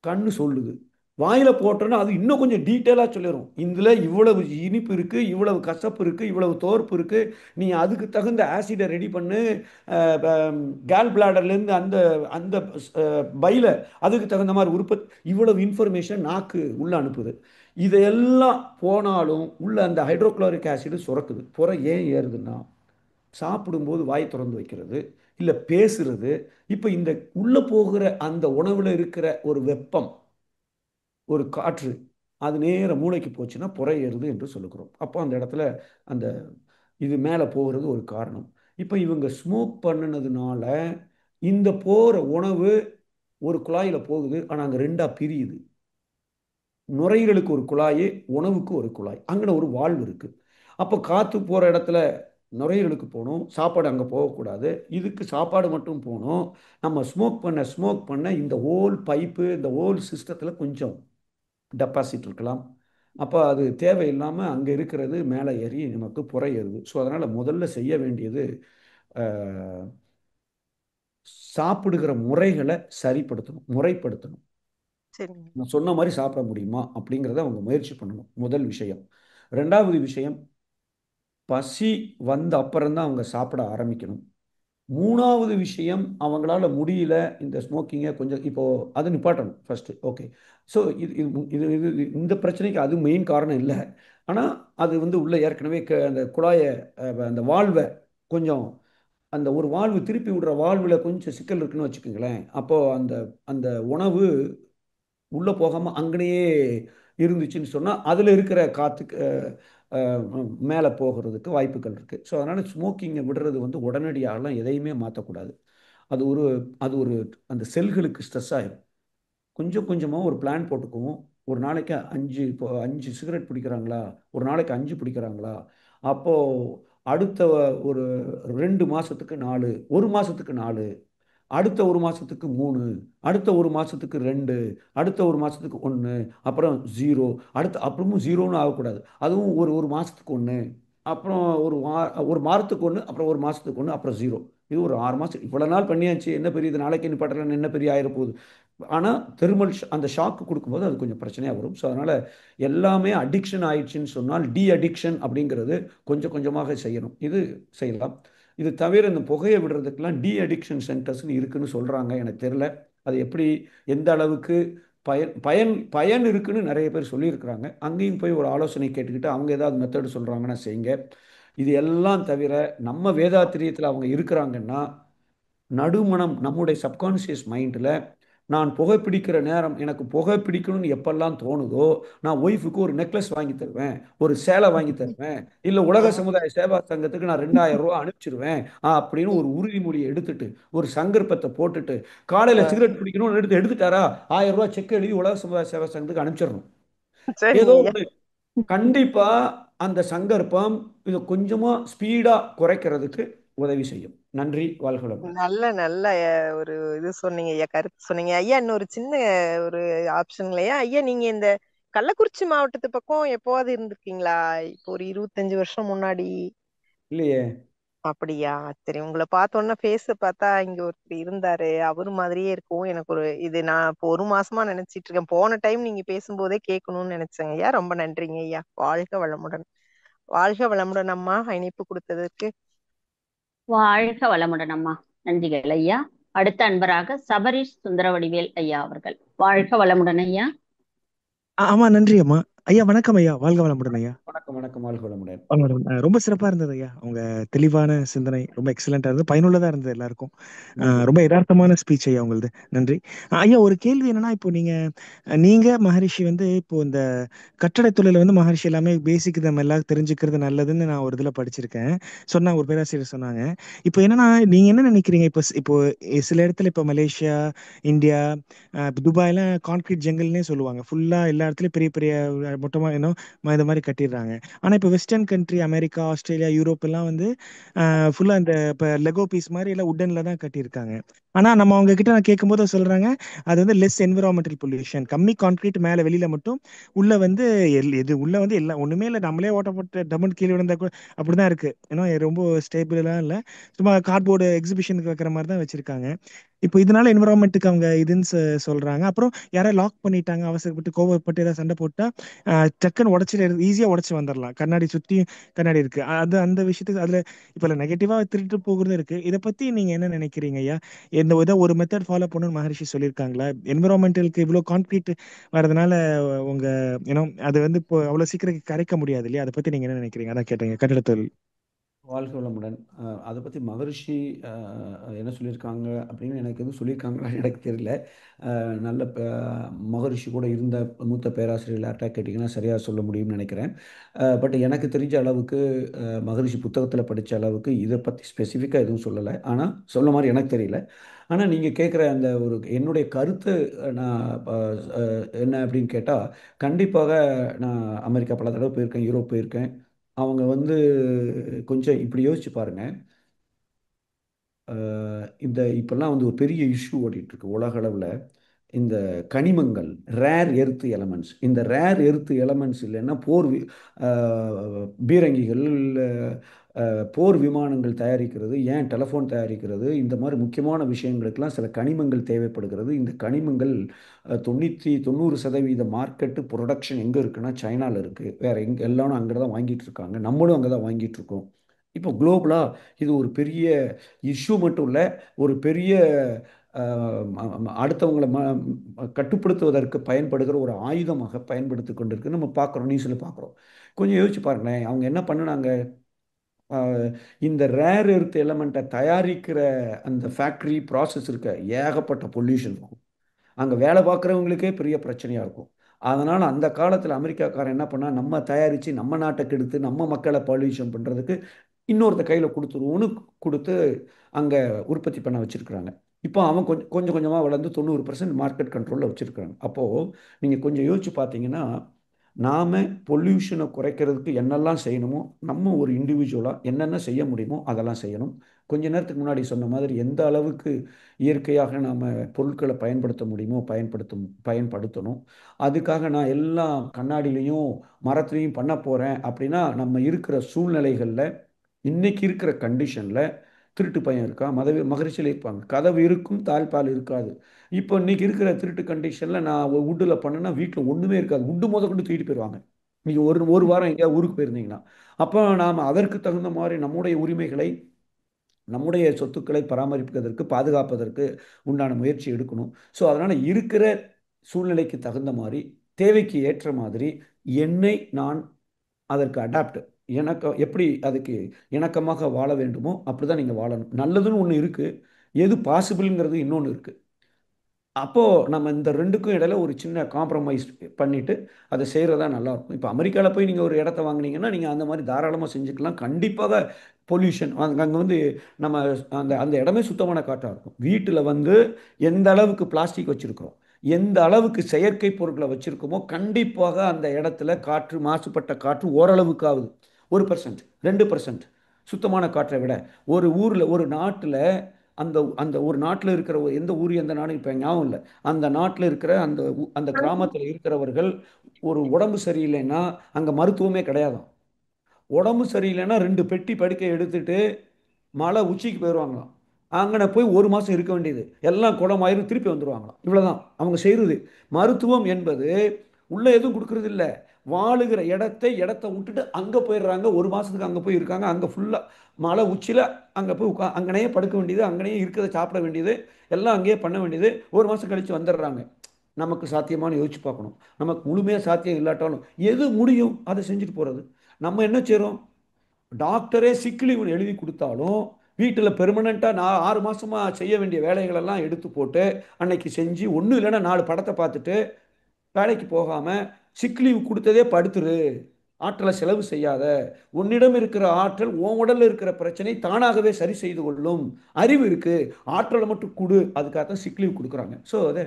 கண்ணு சொல்லுது. வாயில் போட்டோன்னா அது இன்னும் கொஞ்சம் டீட்டெயிலாக சொல்லிடும். இதில் இவ்வளவு இனிப்பு இருக்குது, இவ்வளவு கசப்பு இருக்குது, இவ்வளவு தோற்பு இருக்குது, நீ அதுக்கு தகுந்த ஆசிடை ரெடி பண்ணு, கேல் பிளாடர்லேருந்து அந்த அந்த பையில் அதுக்கு தகுந்த மாதிரி உற்பத்தி, இவ்வளவு இன்ஃபர்மேஷன் நாக்கு உள்ளே அனுப்புது. இதையெல்லாம் போனாலும் உள்ள அந்த ஹைட்ரோக்ளோரிக் ஆசிடு சுரக்குது. புறை ஏன் ஏறுதுன்னா சாப்பிடும்போது வாய் திறந்து வைக்கிறது, இல்லை பேசுறது. இப்போ இந்த உள்ளே போகிற அந்த உணவில் இருக்கிற ஒரு வெப்பம், ஒரு காற்று, அது நேர மூளைக்கு போச்சுன்னா புறை ஏறுது என்று சொல்லுகிறோம். அப்போ அந்த இடத்துல அந்த இது மேலே போகிறது ஒரு காரணம். இப்போ இவங்க ஸ்மோக் பண்ணினதுனால இந்த போகிற உணவு ஒரு குழாயில் போகுது, ஆனால் அங்கே ரெண்டாக பிரியுது. நுரையீரலுக்கு ஒரு குழாய், உணவுக்கு ஒரு குழாய். அங்கே ஒரு வால்வு இருக்குது. அப்போ காற்று போகிற இடத்துல நுரையீரலுக்கு போகணும், சாப்பாடு அங்கே போகக்கூடாது. இதுக்கு சாப்பாடு மட்டும் போகணும். நம்ம ஸ்மோக் பண்ண இந்த ஹோல் பைப்பு, இந்த ஹோல் சிஸ்டத்தில் கொஞ்சம் டெபாசிட் இருக்கலாம். அப்போ அது தேவையில்லாமல் அங்கே இருக்கிறது மேலே ஏறி நமக்கு புறை ஏறுது. ஸோ அதனால் முதல்ல செய்ய வேண்டியது சாப்பிடுகிற முறைகளை சரிப்படுத்தணும், முறைப்படுத்தணும். நான் சொன்ன மாதிரி சாப்பிட முடியுமா அப்படிங்கிறத அவங்க முயற்சி பண்ணணும், முதல் விஷயம். ரெண்டாவது விஷயம், பசி வந்த அப்புறம்தான் அவங்க சாப்பிட ஆரம்பிக்கணும். மூணாவது விஷயம், அவங்களால முடியல இந்த ஸ்மோக்கிங்கை கொஞ்சம் இப்போது அது நிப்பாட்டணும் ஃபஸ்ட்டு. ஓகே, ஸோ இது இது இது இந்த பிரச்சனைக்கு அது மெயின் காரணம் இல்லை. ஆனால் அது வந்து உள்ளே ஏற்கனவே அந்த குழாயை, அந்த வால்வை கொஞ்சம், அந்த ஒரு வால்வு திருப்பி விடுற வால்வில் கொஞ்சம் சிக்கல் இருக்குன்னு வச்சுக்கோங்களேன். அப்போது அந்த அந்த உணவு உள்ளே போகாமல் அங்கேயே இருந்துச்சுன்னு சொன்னால் அதில் இருக்கிற காற்றுக்கு மேலே போகிறதுக்கு வாய்ப்புகள் இருக்குது. ஸோ அதனால் ஸ்மோக்கிங்கை விடுறது வந்து உடனடியாகலாம் எதையுமே மாற்றக்கூடாது. அது ஒரு அந்த செல்களுக்கு ஸ்ட்ரெஸ் ஆகிடும். கொஞ்சம் கொஞ்சமாக ஒரு பிளான் போட்டுக்குவோம். ஒரு நாளைக்கு 5, இப்போ 5 சிகரெட் பிடிக்கிறாங்களா, ஒரு நாளைக்கு 5 பிடிக்கிறாங்களா, அப்போது அடுத்த ஒரு 2 மாதத்துக்கு 4, 1 மாதத்துக்கு 4, அடுத்த 1 மாதத்துக்கு 3, அடுத்த 1 மாதத்துக்கு 2, அடுத்த 1 மாதத்துக்கு 1, அப்புறம் 0, அப்புறமும் 0ன்னு ஆகக்கூடாது. அதுவும் ஒரு மாதத்துக்கு 1, அப்புறம் ஒரு வாரத்துக்கு 1, அப்புறம் 1 மாதத்துக்கு 1, அப்புறம் 0. இது ஒரு 6 மாதம். இவ்வளோ நாள் பண்ணியாச்சு, என்ன பெரிய இது, நாளைக்கு நிப்பாட்டலாம், என்ன பெரிய ஆயிரப்போகுது. ஆனால் தெர்மல் அந்த ஷாக்கு கொடுக்கும்போது அது கொஞ்சம் பிரச்சனையாக வரும். ஸோ அதனால் எல்லாமே அடிக்ஷன் ஆயிடுச்சுன்னு சொன்னால் டி அடிக்ஷன் அப்படிங்கிறது கொஞ்சம் கொஞ்சமாக செய்யணும். இது செய்யலாம். இது தவிர இந்த புகையை விடுறதுக்கெல்லாம் டி அடிக்ஷன் சென்டர்ஸ்னு இருக்குன்னு சொல்கிறாங்க. எனக்கு தெரில அது எப்படி, எந்த அளவுக்கு பயன் இருக்குன்னு நிறைய பேர் சொல்லியிருக்கிறாங்க. அங்கேயும் போய் ஒரு ஆலோசனை கேட்டுக்கிட்டு அவங்க ஏதாவது மெத்தடு சொல்கிறாங்கன்னா செய்யுங்க. இது எல்லாம் தவிர நம்ம வேதாத்திரியத்தில் அவங்க இருக்கிறாங்கன்னா, நடுமணம் நம்முடைய சப்கான்ஷியஸ் மைண்டில் நான் புகைப்பிடிக்கிற நேரம், எனக்கு புகைப்பிடிக்கணும்னு எப்பெல்லாம் தோணுதோ, நான் ஒய்ஃபுக்கு ஒரு நெக்லஸ் வாங்கி தருவேன், ஒரு சேலை வாங்கி தருவேன், இல்லை உலக சமுதாய சேவா சங்கத்துக்கு நான் 2000 ரூபா அனுப்பிச்சிருவேன் அப்படின்னு ஒரு உறுதிமொழியை எடுத்துட்டு, ஒரு சங்கல்பத்தை போட்டுட்டு, காலையில் சிகரெட் பிடிக்கணும்னு எடுத்துட்டாரா, 1000 ரூபா செக் எழுதி உலக சமுதாய சேவா சங்கத்துக்கு அனுப்பிச்சிடணும். சரிங்க ஏதோ ஐயா. ஒரு கண்டிப்பா அந்த சங்கற்பம் இதை கொஞ்சமா ஸ்பீடா குறைக்கிறதுக்கு உதவி செய்யும். நன்றி, வாழ்க வளமுடன். நல்ல நல்ல ஒரு இது சொன்னீங்க ஐயா, கருத்து சொன்னீங்க ஐயா. இன்னொரு சின்ன ஒரு ஆப்ஷன்லையா ஐயா, நீங்க இந்த கள்ளக்குறிச்சி மாவட்டத்து பக்கம் எப்போவாது இருந்திருக்கீங்களா? இப்போ ஒரு 25 வருஷம் முன்னாடி. இல்லையே. அப்படியா? சரி, உங்களை பார்த்தோன்னா ஃபேஸ பார்த்தா இங்க ஒருத்தர் இருந்தாரு, அவரு மாதிரியே இருக்கும். எனக்கு ஒரு இது நான் இப்போ 1 மாசமா நினைச்சிட்டு இருக்கேன். போன டைம் நீங்க பேசும்போதே கேட்கணும்னு நினைச்சேங்க ஐயா. ரொம்ப நன்றிங்க ஐயா. வாழ்க வளமுடன். வாழ்க வளமுடன் அம்மா, இணைப்பு கொடுத்ததற்கு. வாழ்க வளமுடன் அம்மா. நன்றிகள் ஐயா. அடுத்த அன்பராக சபரீஷ் சுந்தரவடிவேல் ஐயா அவர்கள். வாழ்க வளமுடன் ஐயா. ஆமா, நன்றி அம்மா. ஐயா வணக்கம் ஐயா, வாழ்க வளமுடன் ஐயா. வணக்கம் வணக்கம், வாழ்க வளமுடன். வளமுடன். ரொம்ப சிறப்பா இருந்தது ஐயா, உங்க தெளிவான சிந்தனை ரொம்ப எக்ஸலண்டா இருந்தது, பயனுள்ளதா இருந்தது எல்லாருக்கும். ரொம்ப யதார்த்தமான ஸ்பீச் ஐயா உங்களுது. நன்றி ஐயா. ஒரு கேள்வி என்னன்னா, இப்போ நீங்க மகரிஷி இப்போ இந்த கட்டட தொழில மகரிஷி எல்லாமே பேசிக் நம்ம எல்லாம் தெரிஞ்சுக்கிறது நல்லதுன்னு நான் ஒரு இதுல படிச்சிருக்கேன். ஒரு பேராசிரியர் சொன்னாங்க. இப்போ என்னன்னா, நீங்க என்ன நினைக்கிறீங்க? இப்போ சில இடத்துல இப்போ மலேசியா, இந்தியா, துபாய்லாம் கான்கிரீட் ஜங்கல்னே சொல்லுவாங்க. ஃபுல்லா எல்லா இடத்துலயும் பெரிய பெரிய மொட்டமா இந்த மாதிரி கட்டிடுறாங்க. ஆனா இப்போ western country, America, Australia, Europe எல்லாம் ஃபுல்லா இந்த இப்போ லெகோ பீஸ் மாதிரி எல்லாம் உட்டன்ல தான் கட்டியிருக்காங்க. ஆனா நம்ம அவங்க கிட்ட நான் கேட்கும்போது சொல்றாங்க, அது லெஸ் என்விரான்மெண்டல் பொல்யூஷன், கம்மி கான்கிரீட், மேல வெளியில மட்டும், உள்ள எது உள்ள எல்லாம் ஒண்ணுமே இல்லை, நம்மளே ஓட்டப்பட்ட டமன் கீழே விழுந்தா கூட அப்படிதான் இருக்கு. ஏன்னா ரொம்ப ஸ்டேபிளா இல்லை, சும்மா கார்ட்போர்டு எக்ஸிபிஷனுக்கு வைக்கிற மாதிரி தான் வச்சிருக்காங்க. இப்போ இதனால என்விரான்மெண்ட்டுக்கு அவங்க இதுன்னு சொல்றாங்க. அப்புறம் யாராவது லாக் பண்ணிட்டாங்க, அவசரப்பட்டு கோவப்பட்டு ஏதாவது சண்டை போட்டா டக்குன்னு உடச்சிட்டு ஈஸியா உடச்சு வந்துடலாம். கண்ணாடி சுத்தி கண்ணாடி இருக்கு. அந்த விஷயத்துக்கு அதுல இப்ப நெகட்டிவா திருட்டு போகிறது இருக்கு. இதை பத்தி நீங்க என்ன நினைக்கிறீங்க ஐயா? இந்த இதை ஒரு மெத்தட் ஃபாலோ பண்ணணும்னு மகரிஷி சொல்லியிருக்காங்களா? என்விரான்மெண்டலுக்கு இவ்வளவு கான்கிரீட் வர்றதுனால உங்க அது இப்போ அவ்வளவு சீக்கிரம் கரைக்க முடியாது இல்லையா? அதை பத்தி நீங்க என்ன நினைக்கிறீங்க? அதான் கேட்டீங்க, கட்டிடத்தொழில். வாழ்க வளமுடன். அதை பற்றி மகரிஷி என்ன சொல்லியிருக்காங்க அப்படின்னு எனக்கு எதுவும் சொல்லியிருக்காங்களா எனக்கு தெரியல. நல்ல மகரிஷி கூட இருந்த மூத்த பேராசிரியர் யார்ட்டா கேட்டிங்கன்னா சரியாக சொல்ல முடியும்னு நினைக்கிறேன். பட் எனக்கு தெரிஞ்ச அளவுக்கு, மகரிஷி புத்தகத்தில் படித்த அளவுக்கு இதை பற்றி ஸ்பெசிஃபிக்காக எதுவும் சொல்லலை. ஆனால் சொல்ல மாதிரி எனக்கு தெரியல. ஆனால் நீங்கள் கேட்குற அந்த ஒரு என்னுடைய கருத்து நான் என்ன அப்படின்னு கேட்டால், கண்டிப்பாக நான் அமெரிக்கா பல தடவை போயிருக்கேன், யூரோப் போயிருக்கேன். அவங்க கொஞ்சம் இப்படி யோசிச்சு பாருங்க. இந்த இப்பெல்லாம் ஒரு பெரிய இஷ்யூ ஓடிட்டு இருக்கு உலக அளவில். இந்த கனிமங்கள், ரேர் எர்த் எலமெண்ட்ஸ், இந்த ரேர் எர்த் எலமெண்ட்ஸ் இல்லைன்னா பீரங்கிகள், போர் விமானங்கள் தயாரிக்கிறது, ஏன் டெலிஃபோன் தயாரிக்கிறது, இந்த மாதிரி முக்கியமான விஷயங்களுக்கெல்லாம் சில கனிமங்கள் தேவைப்படுகிறது. இந்த கனிமங்கள் 90% மார்க்கெட்டு ப்ரொடக்ஷன் எங்கே இருக்குன்னா சைனாவில் இருக்குது. வேறு எல்லாரும் அங்கே தான் வாங்கிட்டு இருக்காங்க, நம்மளும் அங்கே தான் வாங்கிட்டு இருக்கோம். இப்போ குளோபலாக இது ஒரு பெரிய இஷ்யூ மட்டும் இல்லை, ஒரு பெரிய அடுத்தவங்களை கட்டுப்படுத்துவதற்கு பயன்படுகிற ஒரு ஆயுதமாக பயன்படுத்தி கொண்டிருக்கு. நம்ம பார்க்குறோம், நியூஸில் பார்க்குறோம். கொஞ்சம் யோசிச்சு பாருங்களேன், அவங்க என்ன பண்ணுனாங்க? இந்த ரேர் எர்த் எலமெண்ட்டை தயாரிக்கிற அந்த ஃபேக்ட்ரி ப்ராசஸ் இருக்க ஏகப்பட்ட பொல்யூஷன் இருக்கும். அங்கே வேலை பார்க்குறவங்களுக்கே பெரிய பிரச்சனையாக இருக்கும். அதனால் அந்த காலத்தில் அமெரிக்காக்காரன் என்ன பண்ணால், நம்ம தயாரித்து நம்ம நாட்டை கெடுத்து நம்ம மக்களை பொல்யூஷன் பண்ணுறதுக்கு இன்னொருத்த கையில் கொடுத்துருவோன்னு கொடுத்து அங்கே உற்பத்தி பண்ண வச்சுருக்குறாங்க. இப்போ அவன் கொஞ்சம் கொஞ்சமாக வளர்ந்து 90% மார்க்கெட் கண்ட்ரோலில் வச்சுருக்காங்க. அப்போது நீங்கள் கொஞ்சம் யோசிச்சு பார்த்தீங்கன்னா, நாம் பொல்யூஷனை குறைக்கிறதுக்கு என்னெல்லாம் செய்யணுமோ, நம்ம ஒரு இண்டிவிஜுவலாக என்னென்ன செய்ய முடியுமோ அதெல்லாம் செய்யணும். கொஞ்ச நேரத்துக்கு முன்னாடி சொன்ன மாதிரி எந்த அளவுக்கு இயற்கையாக நாம் பொருட்களை பயன்படுத்த முடியுமோ பயன்படுத்தணும். அதுக்காக நான் எல்லாம் கண்ணாடிலையும் மரத்துலையும் பண்ண போகிறேன் அப்படின்னா, நம்ம இருக்கிற சூழ்நிலைகளில், இன்னைக்கு இருக்கிற கண்டிஷனில் திருட்டு பையன் இருக்கா, மகரிஷியில் இருப்பாங்க, கதவு இருக்கும் தாழ்பால் இருக்காது. இப்போ இன்னைக்கு இருக்கிற திருட்டு கண்டிஷனில் நான் வுட்டில் பண்ணேன்னா வீட்டில் ஒன்றுமே இருக்காது, வுட்டு கொண்டு தூக்கிட்டு போயிடுவாங்க. நீங்கள் ஒரு வாரம் எங்கேயா ஊருக்கு போயிருந்தீங்கன்னா, அப்போ நாம் அதற்கு தகுந்த மாதிரி நம்முடைய உரிமைகளை, நம்முடைய சொத்துக்களை பராமரிப்பதற்கு, பாதுகாப்பதற்கு உண்டான முயற்சி எடுக்கணும். ஸோ அதனால் இருக்கிற சூழ்நிலைக்கு தகுந்த மாதிரி, தேவைக்கு ஏற்ற மாதிரி என்னை நான் அதற்கு அடாப்ட் எப்படி அதுக்கு இணக்கமாக வாழ வேண்டுமோ அப்படிதான் நீங்கள் வாழணும். நல்லதுன்னு ஒன்று இருக்குது, எது பாசிபிள்ங்கிறது இன்னொன்று இருக்குது. அப்போது நம்ம இந்த ரெண்டுக்கும் இடையில ஒரு சின்ன காம்ப்ரமைஸ் பண்ணிவிட்டு அதை செய்கிறதா நல்லாயிருக்கும். இப்போ அமெரிக்காவில் போய் நீங்கள் ஒரு இடத்த வாங்குனீங்கன்னா நீங்கள் அந்த மாதிரி தாராளமாக செஞ்சுக்கலாம். கண்டிப்பாக பொல்யூஷன் அங்கே வந்து நம்ம அந்த அந்த இடமே சுத்தமான காற்றாக இருக்கும். வீட்டில் வந்து எந்த அளவுக்கு பிளாஸ்டிக் வச்சுருக்கிறோம், எந்த அளவுக்கு செயற்கை பொருட்களை வச்சுருக்கோமோ கண்டிப்பாக அந்த இடத்துல காற்று மாசுபட்ட காற்று ஓரளவுக்காகுது. 1%, 2% சுத்தமான காற்றை விட ஒரு ஊரில் ஒரு நாட்டில் அந்த அந்த ஒரு நாட்டில் இருக்கிற எந்த ஊர் எந்த நாடு இப்போ ஞாபகம் இல்லை, அந்த நாட்டில் இருக்கிற அந்த கிராமத்தில் இருக்கிறவர்கள் ஒரு உடம்பு சரியில்லைன்னா அங்கே மருத்துவமே கிடையாதாம். உடம்பு சரியில்லைன்னா 2 பெட்டி படுக்கை எடுத்துட்டு மலை உச்சிக்கு போயிடுவாங்களாம். அங்கன போய் ஒரு மாதம் இருக்க வேண்டியது எல்லாம் குணமாயிரும், திருப்பி வந்துடுவாங்களாம். இவ்வளோதான் அவங்க செய்கிறது. மருத்துவம் என்பது உள்ளே எதுவும் கொடுக்கறது இல்லை, வாழுகிற இடத்த விட்டுட்டு அங்கே போயிடுறாங்க. ஒரு மாதத்துக்கு அங்கே போய் இருக்காங்க. அங்கே ஃபுல்லாக மலை உச்சியில் அங்கே போய் அங்கனையே படுக்க வேண்டியது, அங்கனையே இருக்கிறத சாப்பிட வேண்டியது, எல்லாம் அங்கேயே பண்ண வேண்டியது. ஒரு மாதம் கழித்து வந்துடுறாங்க. நமக்கு சாத்தியமானு யோசிச்சு பார்க்கணும். நமக்கு முழுமையாக சாத்தியம் இல்லாட்டாலும் எது முடியும் அதை செஞ்சுட்டு போகிறது. நம்ம என்ன செய்கிறோம், டாக்டரே சிக் லீவ் எழுதி கொடுத்தாலும் வீட்டில் பெர்மனெண்ட்டாக நான் 6 மாதமாக செய்ய வேண்டிய வேலைகளெல்லாம் எடுத்து போட்டு அன்னைக்கு செஞ்சு ஒன்றும் இல்லைன்னா 4 படத்தை பார்த்துட்டு வேலைக்கு போகாமல் சிக் லீவ் கொடுத்ததே படுத்துரு, ஆற்றலை செலவு செய்யாத, உன்னிடம் இருக்கிற ஆற்றல் உன் உடலில் இருக்கிற பிரச்சனை தானாகவே சரி செய்து கொள்ளும், அறிவு இருக்குது, ஆற்றலை மட்டும் கொடு, அதுக்காக தான் சிக் லீவ் கொடுக்குறாங்க. ஸோ அதை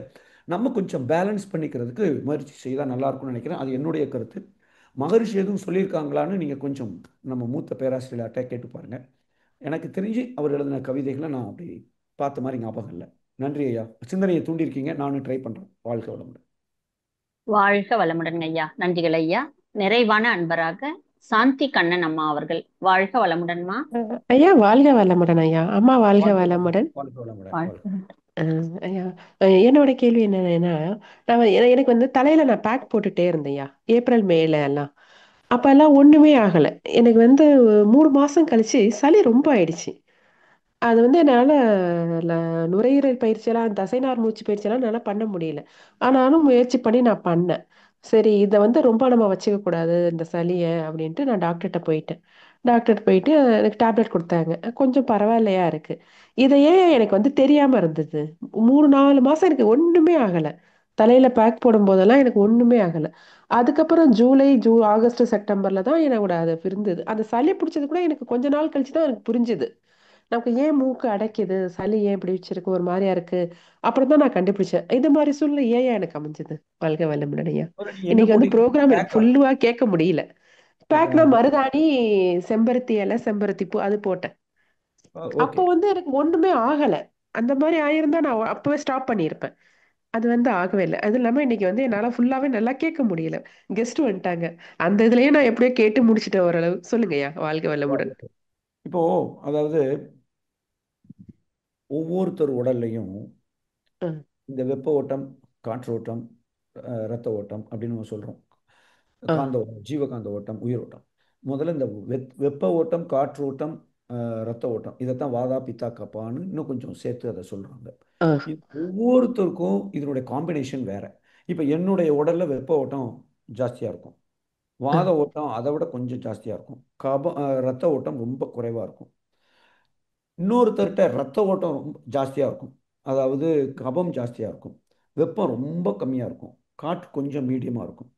நம்ம கொஞ்சம் பேலன்ஸ் பண்ணிக்கிறதுக்கு முயற்சி செய்தால் நல்லாயிருக்கும்னு நினைக்கிறேன். அது என்னுடைய கருத்து. மகரிஷி எதுவும் சொல்லியிருக்காங்களான்னு நீங்கள் கொஞ்சம் நம்ம மூத்த பேராசிரியர்கிட்ட கேட்டு பாருங்கள். எனக்கு தெரிஞ்சு அவர் எழுதின கவிதைகளை நான் அப்படி பார்த்த மாதிரி ஞாபகம் இல்லை. நன்றி ஐயா, சிந்தனையை தூண்டியிருக்கீங்க, நானும் ட்ரை பண்ணுறேன். வாழ்க வளமுடன். வாழ்க வளமுடன் ஐயா. நன்றிகள் ஐயா. நிறைவான அன்பராக சாந்தி கண்ணன் அம்மா அவர்கள். வாழ்க வளமுடன்மா. ஐயா வாழ்க வளமுடன் ஐயா. அம்மா வாழ்க வளமுடன். வாழ்க வளமுடன். ஐயா என்னோட கேள்வி என்னன்னா, எனக்கு வந்து தலையில நான் பேக் போட்டுட்டே இருந்தேன் ஐயா, ஏப்ரல் மேல எல்லாம். அப்பெல்லாம் ஒண்ணுமே ஆகல. எனக்கு வந்து 3 மாசம் கழிச்சு சளி ரொம்ப ஆயிடுச்சு. அது வந்து என்னால நுரையீரல் பயிற்சியெல்லாம், தசைநார் மூச்சு பயிற்சியெல்லாம் என்னால பண்ண முடியல. ஆனாலும் முயற்சி பண்ணி நான் பண்ணேன். சரி, இதை வந்து ரொம்ப நம்ம வச்சுக்க கூடாது இந்த சளியை அப்படின்ட்டு நான் டாக்டர்கிட்ட போயிட்டேன். டாக்டர் போயிட்டு எனக்கு டேப்லெட் கொடுத்தாங்க. கொஞ்சம் பரவாயில்லையா இருக்கு. இதையே எனக்கு வந்து தெரியாம இருந்தது. 3-4 மாசம் எனக்கு ஒண்ணுமே ஆகல. தலையில பேக் போடும் போதெல்லாம் எனக்கு ஒண்ணுமே ஆகல. அதுக்கப்புறம் ஆகஸ்ட் செப்டம்பர்ல தான் எனக்கு அது இருந்தது. அந்த சளி பிடிச்சது கூட எனக்கு கொஞ்ச நாள் கழிச்சு தான் எனக்கு புரிஞ்சுது. நமக்கு ஏன் மூக்கு அடைக்குது, சளி ஏன் இப்படி வச்சிருக்கு, ஒரு மாதிரியா இருக்கு, அப்புறம் தான் நான் கண்டுபிடிச்சேன். இந்த மாதிரி சூழ்நிலை ஏன் எனக்கு அமைஞ்சது. வாழ்க வளமுடன் ஐயா. இன்னைக்கு வந்து ப்ரோக்ராம் எனக்கு ஃபுல்லா கேட்க முடியல. பேக்னா மருதாணி, செம்பருத்தி இலை, செம்பருத்தி பூ அது போட்டேன். அப்போ வந்து எனக்கு ஒண்ணுமே ஆகல. அந்த மாதிரி ஆயிருந்தா நான் அப்பவே ஸ்டாப் பண்ணியிருப்பேன். அது வந்து ஆகவே இல்லை. அது இல்லாம இன்னைக்கு வந்து என்னால ஃபுல்லாவே நல்லா கேட்க முடியல. கெஸ்ட் வந்துட்டாங்க, அந்த இதுலயே நான் எப்படியோ கேட்டு முடிச்சுட்டேன் ஓரளவு. சொல்லுங்கய்யா. வாழ்க வளமுடன். இப்போ அதாவது ஒவ்வொருத்தர் உடல்லையும் இந்த வெப்ப ஓட்டம், காற்று ஓட்டம், இரத்த ஓட்டம் அப்படின்னு நம்ம சொல்றோம். காந்த ஓட்டம், ஜீவகாந்த ஓட்டம், உயிர் ஓட்டம். முதல்ல இந்த வெப்ப ஓட்டம், காற்று ஓட்டம், இரத்த ஓட்டம், இதைத்தான் வாதா பித்தா கப்பான்னு இன்னும் கொஞ்சம் சேர்த்து அதை சொல்றாங்க. ஒவ்வொருத்தருக்கும் இதனுடைய காம்பினேஷன் வேற. இப்போ என்னுடைய உடல்ல வெப்ப ஓட்டம் ஜாஸ்தியா இருக்கும், வாத ஓட்டம் அதை விட கொஞ்சம் ஜாஸ்தியா இருக்கும், இரத்த ஓட்டம் ரொம்ப குறைவா இருக்கும். இன்னொருத்தர்கிட்ட ரத்த ஓட்டம் ரொம்ப ஜாஸ்தியாக இருக்கும், அதாவது கபம் ஜாஸ்தியாக இருக்கும், வெப்பம் ரொம்ப கம்மியாக இருக்கும், காற்று கொஞ்சம் மீடியமாக இருக்கும்.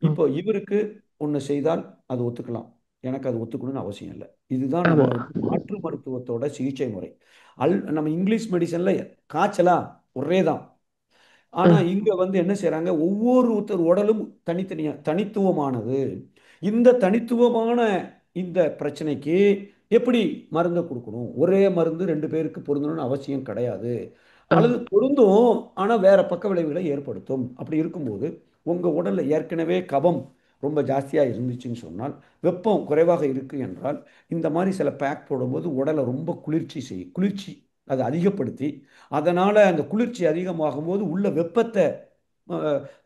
இப்போ இவருக்கு ஒன்று செய்தால் அது ஒத்துக்கலாம், எனக்கு அது ஒத்துக்கணும்னு அவசியம் இல்லை. இதுதான் நம்ம மாற்று மருத்துவத்தோட சிகிச்சை முறை. நம்ம இங்கிலீஷ் மெடிசன்ல காய்ச்சலா ஒரே தான். ஆனால் இங்கே வந்து என்ன செய்கிறாங்க, ஒவ்வொருத்தர் உடலும் தனித்துவமானது. இந்த தனித்துவமான இந்த பிரச்சனைக்கு எப்படி மருந்தை கொடுக்கணும், ஒரே மருந்து 2 பேருக்கு பொருந்தணும்னு அவசியம் கிடையாது, அல்லது பொருந்தும் ஆனால் வேற பக்க விளைவுகளை ஏற்படுத்தும். அப்படி இருக்கும்போது உங்கள் உடலில் ஏற்கனவே கபம் ரொம்ப ஜாஸ்தியாக இருந்துச்சுன்னு சொன்னால், வெப்பம் குறைவாக இருக்குது என்றால், இந்த மாதிரி சில பேக் போடும்போது உடலை ரொம்ப குளிர்ச்சி அதை அதிகப்படுத்தி, அதனால் அந்த குளிர்ச்சி அதிகமாகும் போது உள்ள வெப்பத்தை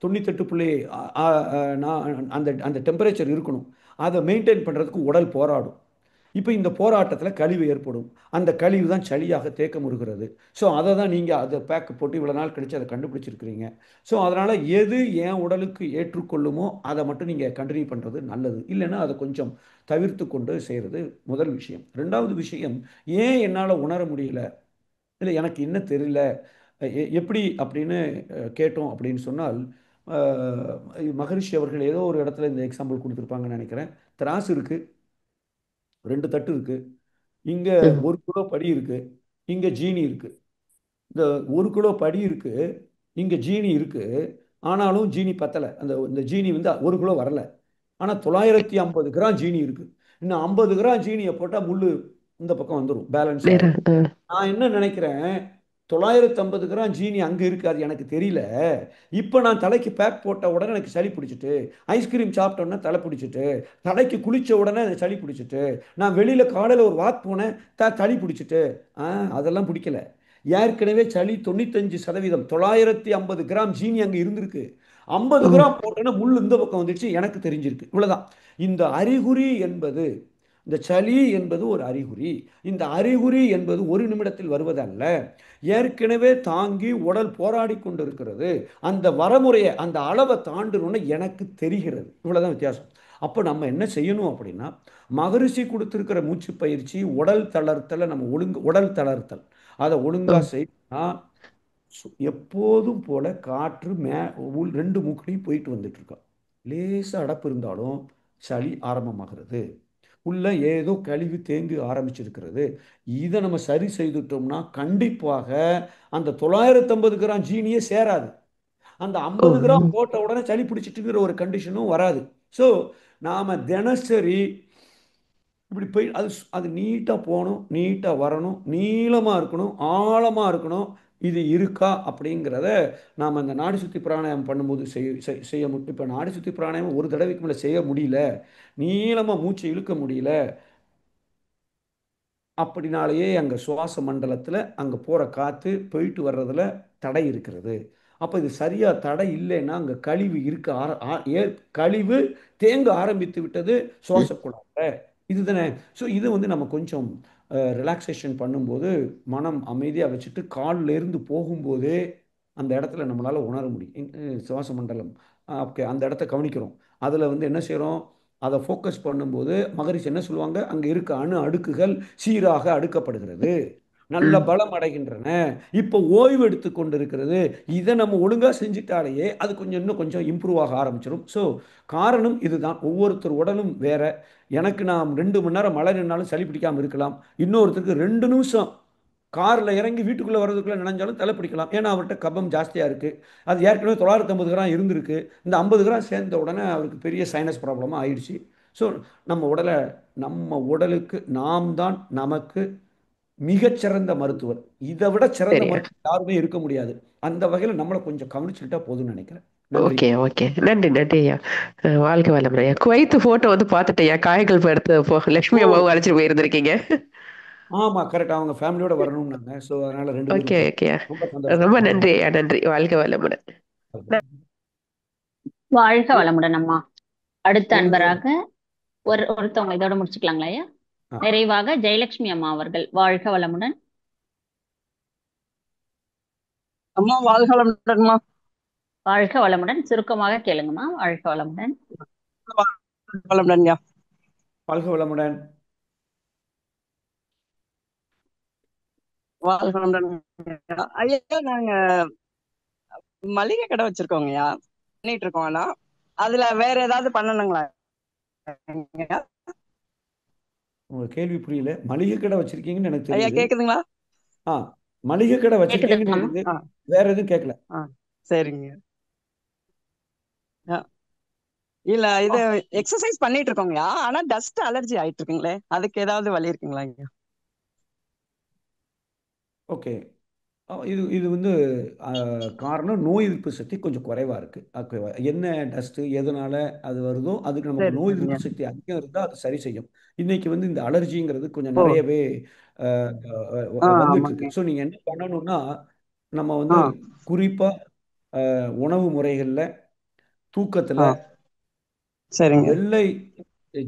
98 அந்த அந்த டெம்பரேச்சர் இருக்கணும், அதை மெயின்டைன் பண்ணுறதுக்கு உடல் போராடும். இப்போ இந்த போராட்டத்தில் கழிவு ஏற்படும். அந்த கழிவு தான் சளியாக தேக்கமுறுகிறது. ஸோ அதை தான் நீங்கள் அதை பேக் போட்டு இவ்வளோ நாள் கழிச்சு அதை கண்டுபிடிச்சிருக்கிறீங்க. ஸோ அதனால் எது என் உடலுக்கு ஏற்றுக்கொள்ளுமோ அதை மட்டும் நீங்கள் கண்டினியூ பண்ணுறது நல்லது. இல்லைன்னா அதை கொஞ்சம் தவிர்த்து கொண்டு செய்கிறது முதல் விஷயம். ரெண்டாவது விஷயம், ஏன் என்னால் உணர முடியல, இல்லை எனக்கு என்ன தெரியல, எப்படி அப்படின்னு கேட்டோம் அப்படின்னு சொன்னால், மகரிஷி அவர்கள் ஏதோ ஒரு இடத்துல இந்த எக்ஸாம்பிள் கொடுத்துருப்பாங்கன்னு நினைக்கிறேன். திராசு இருக்கு, 2 தட்டு இருக்கு, இங்க 1 கிலோ படி இருக்கு, இங்க ஜீனி இருக்கு. இந்த 1 கிலோ படி இருக்கு, இங்க ஜீனி இருக்கு. ஆனாலும் ஜீனி பத்தலை. இந்த ஜீனி வந்து 1 கிலோ வரல. ஆனால் 950 கிராம் ஜீனி இருக்கு. இன்னும் 50 கிராம் ஜீனியை போட்டால் முள்ளு இந்த பக்கம் வந்துடும், பேலன்ஸ் ஆகும். நான் என்ன நினைக்கிறேன், 950 கிராம் ஜீனி அங்கே இருக்கு, அது எனக்கு தெரியல. இப்போ நான் தலைக்கு பேக் போட்ட உடனே எனக்கு சளி பிடிச்சிட்டு, ஐஸ்கிரீம் சாப்பிட்ட உடனே தலை பிடிச்சிட்டு, தலைக்கு குளிச்ச உடனே சளி பிடிச்சிட்டு, நான் வெளியில் காலையில் ஒரு வாக் போனேன், சளி பிடிச்சிட்டு. அதெல்லாம் பிடிக்கல. ஏற்கனவே சளி 95%, 950 கிராம் ஜீனி அங்கே இருந்திருக்கு. 50 கிராம் போட்டோன்னா முள் இந்த பக்கம் வந்துடுச்சு, எனக்கு தெரிஞ்சிருக்கு. இவ்வளவுதான். இந்த அறிகுறி என்பது, இந்த சளி என்பது ஒரு அறிகுறி. இந்த அறிகுறி என்பது ஒரு நிமிடத்தில் வருவதல்ல. ஏற்கனவே தாங்கி உடல் போராடி கொண்டிருக்கிறது. அந்த வரமுறையை, அந்த அளவை தாண்டணும்னு எனக்கு தெரிகிறது. இவ்வளவுதான் வித்தியாசம். அப்போ நம்ம என்ன செய்யணும் அப்படின்னா, மகரிஷி கொடுத்திருக்கிற மூச்சு பயிற்சி, உடல் தளர்த்தலை நம்ம உடல் தளர்த்தல் அதை ஒழுங்கா செய்யணும்னா, எப்போதும் போல காற்று 2 மூக்கிலையும் போயிட்டு வந்துட்டு இருக்கோம். லேசாக அடப்பு இருந்தாலும் சளி ஆரம்பமாகிறது. உள்ள ஏதோ கழிவு தேங்கி ஆரம்பிச்சிருக்கிறது. இதை நம்ம சரி செய்துட்டோம்னா கண்டிப்பாக அந்த 950 கிராம் ஜீனியே சேராது. அந்த 50 கிராம் போட்ட உடனே சளி பிடிச்சிட்டுங்கிற ஒரு கண்டிஷனும் வராது. ஸோ நாம் தினசரி இப்படி போய் அது நீட்டாக போகணும், நீட்டாக வரணும், நீளமாக இருக்கணும், ஆழமாக இருக்கணும். இது இருக்கா அப்படிங்கிறத நாம் அந்த நாடி சுத்தி பிராணாயாமம் பண்ணும்போது செய்ய முடியும். இப்போ நாடி சுத்தி பிராணாயாமம் ஒரு தடவைக்கு மேலே செய்ய முடியல, நீளமாக மூச்சு இழுக்க முடியல அப்படினாலேயே அங்கே சுவாச மண்டலத்தில் அங்கே போகிற காற்று போயிட்டு வர்றதுல தடை இருக்கிறது. அப்போ இது சரியாக தடை இல்லைன்னா அங்கே கழிவு கழிவு தேங்க ஆரம்பித்து விட்டது சுவாச குழாயில். இதுதானே. ஸோ இது வந்து நம்ம கொஞ்சம் ரிலாக்ஸேஷன் பண்ணும்போது மனம் அமைதியாக வச்சுட்டு காலிலேருந்து போகும்போதே அந்த இடத்துல நம்மளால் உணர முடியும். சுவாச மண்டலம் ஓகே, அந்த இடத்த கவனிக்கிறோம். அதில் வந்து என்ன செய்கிறோம், அதை ஃபோக்கஸ் பண்ணும்போது மகரிஷி என்ன சொல்லுவாங்க, அங்கே இருக்க அடுக்குகள் சீராக அடுக்கப்படுகிறது, நல்ல பலம் அடைகின்றன, இப்போ ஓய்வு எடுத்து கொண்டு இருக்கிறது. இதை நம்ம ஒழுங்காக செஞ்சிட்டாலேயே அது இன்னும் கொஞ்சம் இம்ப்ரூவ் ஆக ஆரம்பிச்சிடும். ஸோ காரணம் இதுதான். ஒவ்வொருத்தர் உடலும் வேற. எனக்கு நான் 2 மணி நேரம் மழை நின்னாலும் சளி பிடிக்காமல் இருக்கலாம். இன்னொருத்தருக்கு 2 நிமிஷம் காரில் இறங்கி வீட்டுக்குள்ளே வர்றதுக்குள்ளே நினைஞ்சாலும் தலை பிடிக்கலாம். ஏன்னா அவர்கிட்ட கபம் ஜாஸ்தியாக இருக்குது. அது ஏற்கனவே 950 கிராம் இருந்திருக்கு. இந்த 50 கிராம் சேர்ந்த உடனே அவருக்கு பெரிய சைனஸ் ப்ராப்ளமாக ஆயிடுச்சு. ஸோ நம்ம உடலுக்கு நாம் தான் நமக்கு மிகச்சிறந்த மருத்துவர். இதை விட சிறந்த மருத்துவர் யாருமே இருக்க முடியாது. அந்த வகையில் நம்மளை கொஞ்சம் கவனிச்சுக்கிட்டா போதும்னு நினைக்கிறேன். ஓகே ஓகே, நன்றி நன்றி ஐயா. வாழ்க வளமுடன் ஐயா. குவைத்து போட்டோ வந்து பார்த்துட்டேன் ஐயா, காயங்கள் எடுத்து லட்சுமி அம்மாவும் அழைச்சிட்டு போயிருந்திருக்கீங்க. ஆமா, கரெக்ட். அவங்க ஃபேமிலியோட வரணும்னாங்க. ஸோ அதனால 2 ஓகே பேரும் ஓகே, ரொம்ப சந்தோஷம். ரொம்ப நன்றி ஐயா, நன்றி. வாழ்க வளமுடன். வாழ்க வளமுடன் அம்மா. அடுத்த அன்பராக ஒருத்தவங்க இதோட முடிச்சுக்கலாங்களா ஐயா? நிறைவாக ஜெயலட்சுமி அம்மா அவர்கள். வாழ்க வளமுடன் அம்மா. வாழ்க வளமுடன்மா. வாழ்க வளமுடன். சுருக்கமாக கேளுங்கம்மா. வாழ்க வளமுடன். வளமுடன். வாழ்க வளமுடன். வாழ்க வளமுடன் ஐயா. நாங்க மளிகை கடை வச்சிருக்கோங்கய்யா, பண்ணிட்டு இருக்கோம். ஆனா அதுல வேற ஏதாவது பண்ணணுங்களா? உங்க கேள்வி புரியல. மளிகை கடை வச்சிருக்கீங்கன்னு எனக்கு ஐயா தெரியுது. கேக்குதுங்களா? மளிகை கடை வச்சிருக்கீங்கன்னு தெரியுது. வேற எதுவும் கேட்கல. சரிங்க. இல்ல, இது எக்ஸசைஸ் பண்ணிட்டு இருக்கோங்கய்யா. ஆனா டஸ்ட் அலர்ஜி ஆயிட்டு இருக்குங்களே, அதுக்கு ஏதாவது வழி இருக்குங்களா ஐயா? ஓகே, இது வந்து காரணம் நோய் எதிர்ப்பு சக்தி கொஞ்சம் குறைவா இருக்கு. ஓகேவா? என்ன டஸ்ட்டு எதனால அது வருதோ அதுக்கு நமக்கு நோய் எதிர்ப்பு சக்தி அதிகம் இருந்தால் அது சரி செய்யும். இன்னைக்கு வந்து இந்த அலர்ஜிங்கிறது கொஞ்சம் நிறையவே வந்துட்டு இருக்கு. ஸோ நீங்கள் என்ன பண்ணணும்னா, நம்ம வந்து குறிப்பாக உணவு முறைகளில், தூக்கத்தில், வெள்ளை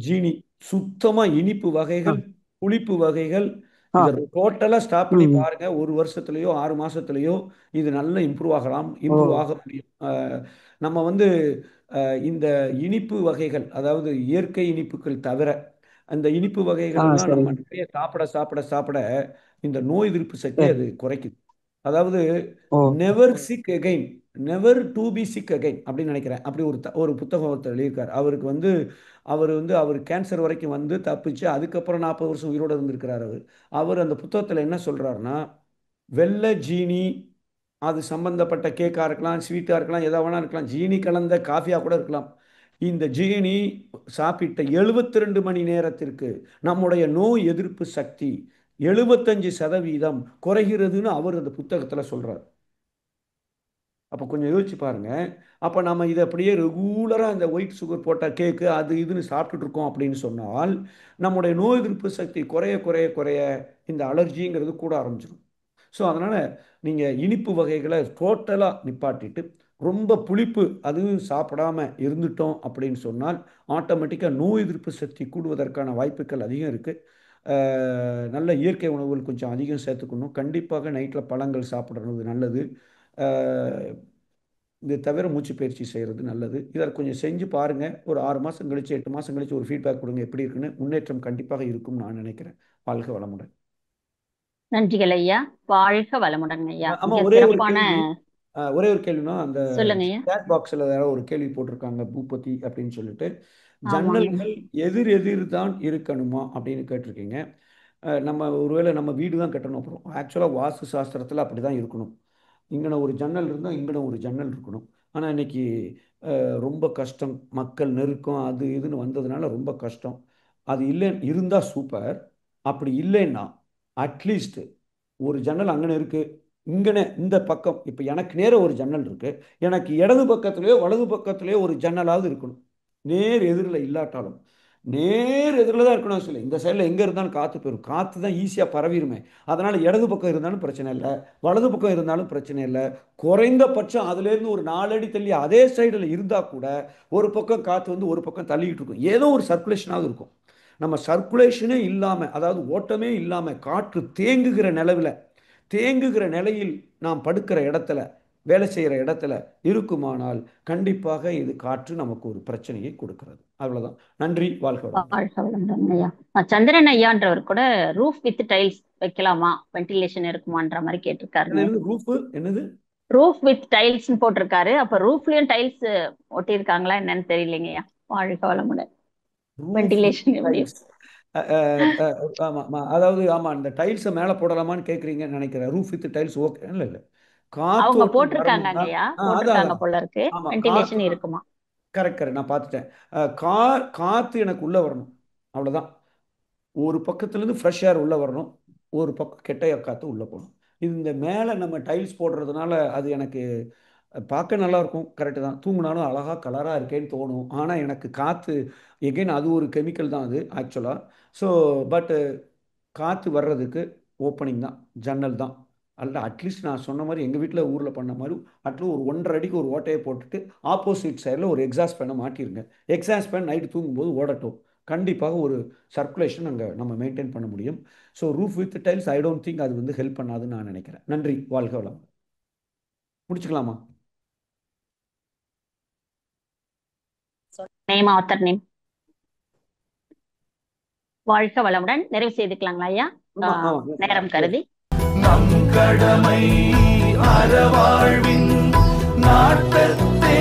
ஜீனி சுத்தமா இனிப்பு வகைகள், புளிப்பு வகைகள், ஆ இதை டோட்டலா ஸ்டாப் பண்ணி ம் பாருங்க. 1 வருஷத்துலயோ 6 மாசத்துலயோ இது நல்லா இம்ப்ரூவ் ஓ இம்ப்ரூவ் ஆக முடியும். நம்ம வந்து இந்த இனிப்பு வகைகள், அதாவது இயற்கை இனிப்புகள் தவிர அந்த இனிப்பு வகைகள் எல்லாம் சரி நம்ம நிறைய சாப்பிட சாப்பிட சாப்பிட இந்த நோய் எதிர்ப்பு சக்தி சரி அது குறைக்குது. அதாவது oh never sick again, never to be sick again அப்படின்னு நினைக்கிறேன். அப்படி ஒரு புத்தகம் ஒருத்தர் எழுதியிருக்கார். அவர் கேன்சர் வரைக்கும் வந்து தப்பிச்சு அதுக்கப்புறம் 40 வருஷம் உயிரோடு இருந்திருக்கிறார். அவர் அந்த புத்தகத்தில் என்ன சொல்றாருன்னா, வெள்ளை ஜீனி, அது சம்பந்தப்பட்ட கேக்காக இருக்கலாம், ஸ்வீட்டாக இருக்கலாம், எதா வேணா இருக்கலாம், ஜீனி கலந்த காஃபியாக கூட இருக்கலாம். இந்த ஜீனி சாப்பிட்ட 72 மணி நேரத்திற்கு நம்முடைய நோய் எதிர்ப்பு சக்தி 75% குறைகிறதுன்னு அவர் அந்த புத்தகத்தில் சொல்றார். அப்போ கொஞ்சம் யோசிச்சு பாருங்க. அப்போ நம்ம இதை அப்படியே ரெகுலராக இந்த ஒயிட் சுகர் போட்ட கேக்கு அது இதுன்னு சாப்பிட்டுட்டு இருக்கோம் அப்படின்னு சொன்னால் நம்முடைய நோய் எதிர்ப்பு சக்தி குறைய குறைய குறைய இந்த அலர்ஜிங்கிறது கூட ஆரம்பிச்சிடும். ஸோ அதனால் நீங்கள் இனிப்பு வகைகளை டோட்டலாக நிப்பாட்டிட்டு ரொம்ப புளிப்பு அதுவும் சாப்பிடாம இருந்துட்டோம் அப்படின்னு சொன்னால் ஆட்டோமேட்டிக்காக நோய் எதிர்ப்பு சக்தி கூடுவதற்கான வாய்ப்புகள் அதிகம் இருக்குது. நல்ல இயற்கை உணவுகள் கொஞ்சம் அதிகம் சேர்த்துக்கணும். கண்டிப்பாக நைட்டில் பழங்கள் சாப்பிட்றது நல்லது. இது தவிர மூச்சு பயிற்சி செய்கிறது நல்லது. இதை கொஞ்சம் செஞ்சு பாருங்கள். ஒரு 6 மாதம் கழிச்சு 8 மாதம் கழிச்சு ஒரு ஃபீட்பேக் கொடுங்க, எப்படி இருக்குன்னு. முன்னேற்றம் கண்டிப்பாக இருக்கும் நான் நினைக்கிறேன். வாழ்க வளமுடன். நன்றிகள் ஐயா. வாழ்க வளமுடன் ஐயா. ஆமா, மிக ஒரே ஒரு சிறப்பான கேள்வினா அந்த சொல்லுங்க ஐயா. சேட் பாக்ஸில் வேற ஒரு கேள்வி போட்டிருக்காங்க பூபதி அப்படின்னு சொல்லிட்டு, ஆமாங்க. ஜன்னல்கள் எதிர் எதிர் தான் இருக்கணுமா அப்படின்னு கேட்டிருக்கீங்க. நம்ம ஒருவேளை நம்ம வீடு தான் கட்டணும். அப்புறம் ஆக்சுவலாக வாஸ்து சாஸ்திரத்தில் அப்படி தான் இருக்கணும். இங்கன ஒரு ஜன்னல் இருந்தால் இங்கன ஒரு ஜன்னல் இருக்கணும். ஆனால் இன்னைக்கு ரொம்ப கஷ்டம், மக்கள் நெருக்கம் அது இதுன்னு வந்ததுனால ரொம்ப கஷ்டம். அது இல்லை இருந்தால் சூப்பர். அப்படி இல்லைன்னா அட்லீஸ்ட் ஒரு ஜன்னல் அங்கன இருக்கு, இங்கனே இந்த பக்கம் இப்போ எனக்கு நேர ஒரு ஜன்னல் இருக்கு, எனக்கு இடது பக்கத்துலேயோ வலது பக்கத்துலேயோ ஒரு ஜன்னலாவது இருக்கணும். நேர் எதிரில் இல்லாட்டாலும் நேர் எதிரில் தான் இருக்கணும். சொல்லி இந்த சைடில் எங்கே இருந்தாலும் காற்று போயிடும். காற்று தான் ஈஸியாக பரவிடுமே. அதனால் இடது பக்கம் இருந்தாலும் பிரச்சனை இல்லை, வலது பக்கம் இருந்தாலும் பிரச்சனை இல்லை. குறைந்தபட்சம் அதுலேருந்து ஒரு 4 அடி தள்ளி அதே சைடில் இருந்தால் கூட ஒரு பக்கம் காற்று வந்து ஒரு பக்கம் தள்ளிக்கிட்டு இருக்கும். ஏதோ ஒரு சர்க்குலேஷனாவது இருக்கும். நம்ம சர்க்குலேஷனே இல்லாமல், அதாவது ஓட்டமே இல்லாமல் காற்று தேங்குகிற நிலையில் நாம் படுக்கிற இடத்துல வேலை செய்கிற இடத்துல இருக்குமானால் கண்டிப்பாக இது காற்று நமக்கு ஒரு பிரச்சனையை கொடுக்கிறது. அவ்வளவுதான். நன்றி. வாழ்க வளமுடன். வாழ்க வளமுடன் ஐயா. சந்திரன் ஐயான்றவர் கூட ரூஃப் வித் டைல்ஸ் வைக்கலாமா, வென்டிலேஷன் இருக்குமான்ற மாதிரி கேட்டிருக்காருங்க. என்னது ரூஃப் வித் டைல்ஸ் போட்டிருக்காரு. அப்ப ரூஃப்லயும் டைல்ஸ் ஒட்டியிருக்காங்களா என்னன்னு தெரியலைங்கய்யா. வாழ்க வளமுடன். வென்டிலேஷன் எப்படி? அதாவது ஆமா, இந்த டைல்ஸை மேல போடலாமான்னு கேக்குறீங்கன்னு நினைக்கிறேன். Roof with tiles okay. இல்ல அவங்க போட்டிருக்காங்க ஐயா, போட்டிருக்காங்க போல இருக்கு. வென்டிலேஷன் இருக்குமா? கரெக்ட். நான் பார்த்துட்டேன். காத்து எனக்கு உள்ள வரணும், அவ்வளவுதான். ஒரு பக்கத்துலேருந்து ஃப்ரெஷ் ஏர் உள்ள வரணும், ஒரு பக்கம் கெட்ட காத்து உள்ள போகணும். இது இந்த மேலே நம்ம டைல்ஸ் போடுறதுனால அது எனக்கு பார்க்க நல்லா இருக்கும். கரெக்டு தான். தூங்கினாலும் அழகாக கலராக இருக்கேன்னு தோணும். ஆனால் எனக்கு காற்று எகைன் அது ஒரு கெமிக்கல் தான் அது ஆக்சுவலாக. ஸோ பட்டு காற்று வர்றதுக்கு ஓப்பனிங் தான், ஜன்னல் தான். அல்ல அட்லீஸ்ட் நான் சொன்ன மாதிரி எங்கள் வீட்டில் ஊரில் பண்ண மாதிரி அட்லீஸ்ட் ஒரு 1.5 அடிக்கு ஒரு ஓட்டையை போட்டுட்டு ஆப்போசிட் சைடில் ஒரு எக்ஸாஸ்ட் ஃபேனை மாட்டிருங்க. எக்ஸாஸ்ட் ஃபேன் நைட்டு தூங்கும்போது ஓடட்டும். கண்டிப்பாக ஒரு சர்க்குலேஷன் அங்கே நம்ம மெயின்டைன் பண்ண முடியும். So roof with tiles I don't think அது வந்து ஹெல்ப் பண்ணாதுன்னு நான் நினைக்கிறேன். நன்றி. வாழ்க வளம். முடிச்சுக்கலாமா? Name, author name. வாழ்க வளமுடன். நிறைவு செய்துக்கலாங்களா ஐயா, நேரம் கருதி? நம் கடமை அறவாழ்வின் நாட்டத்தே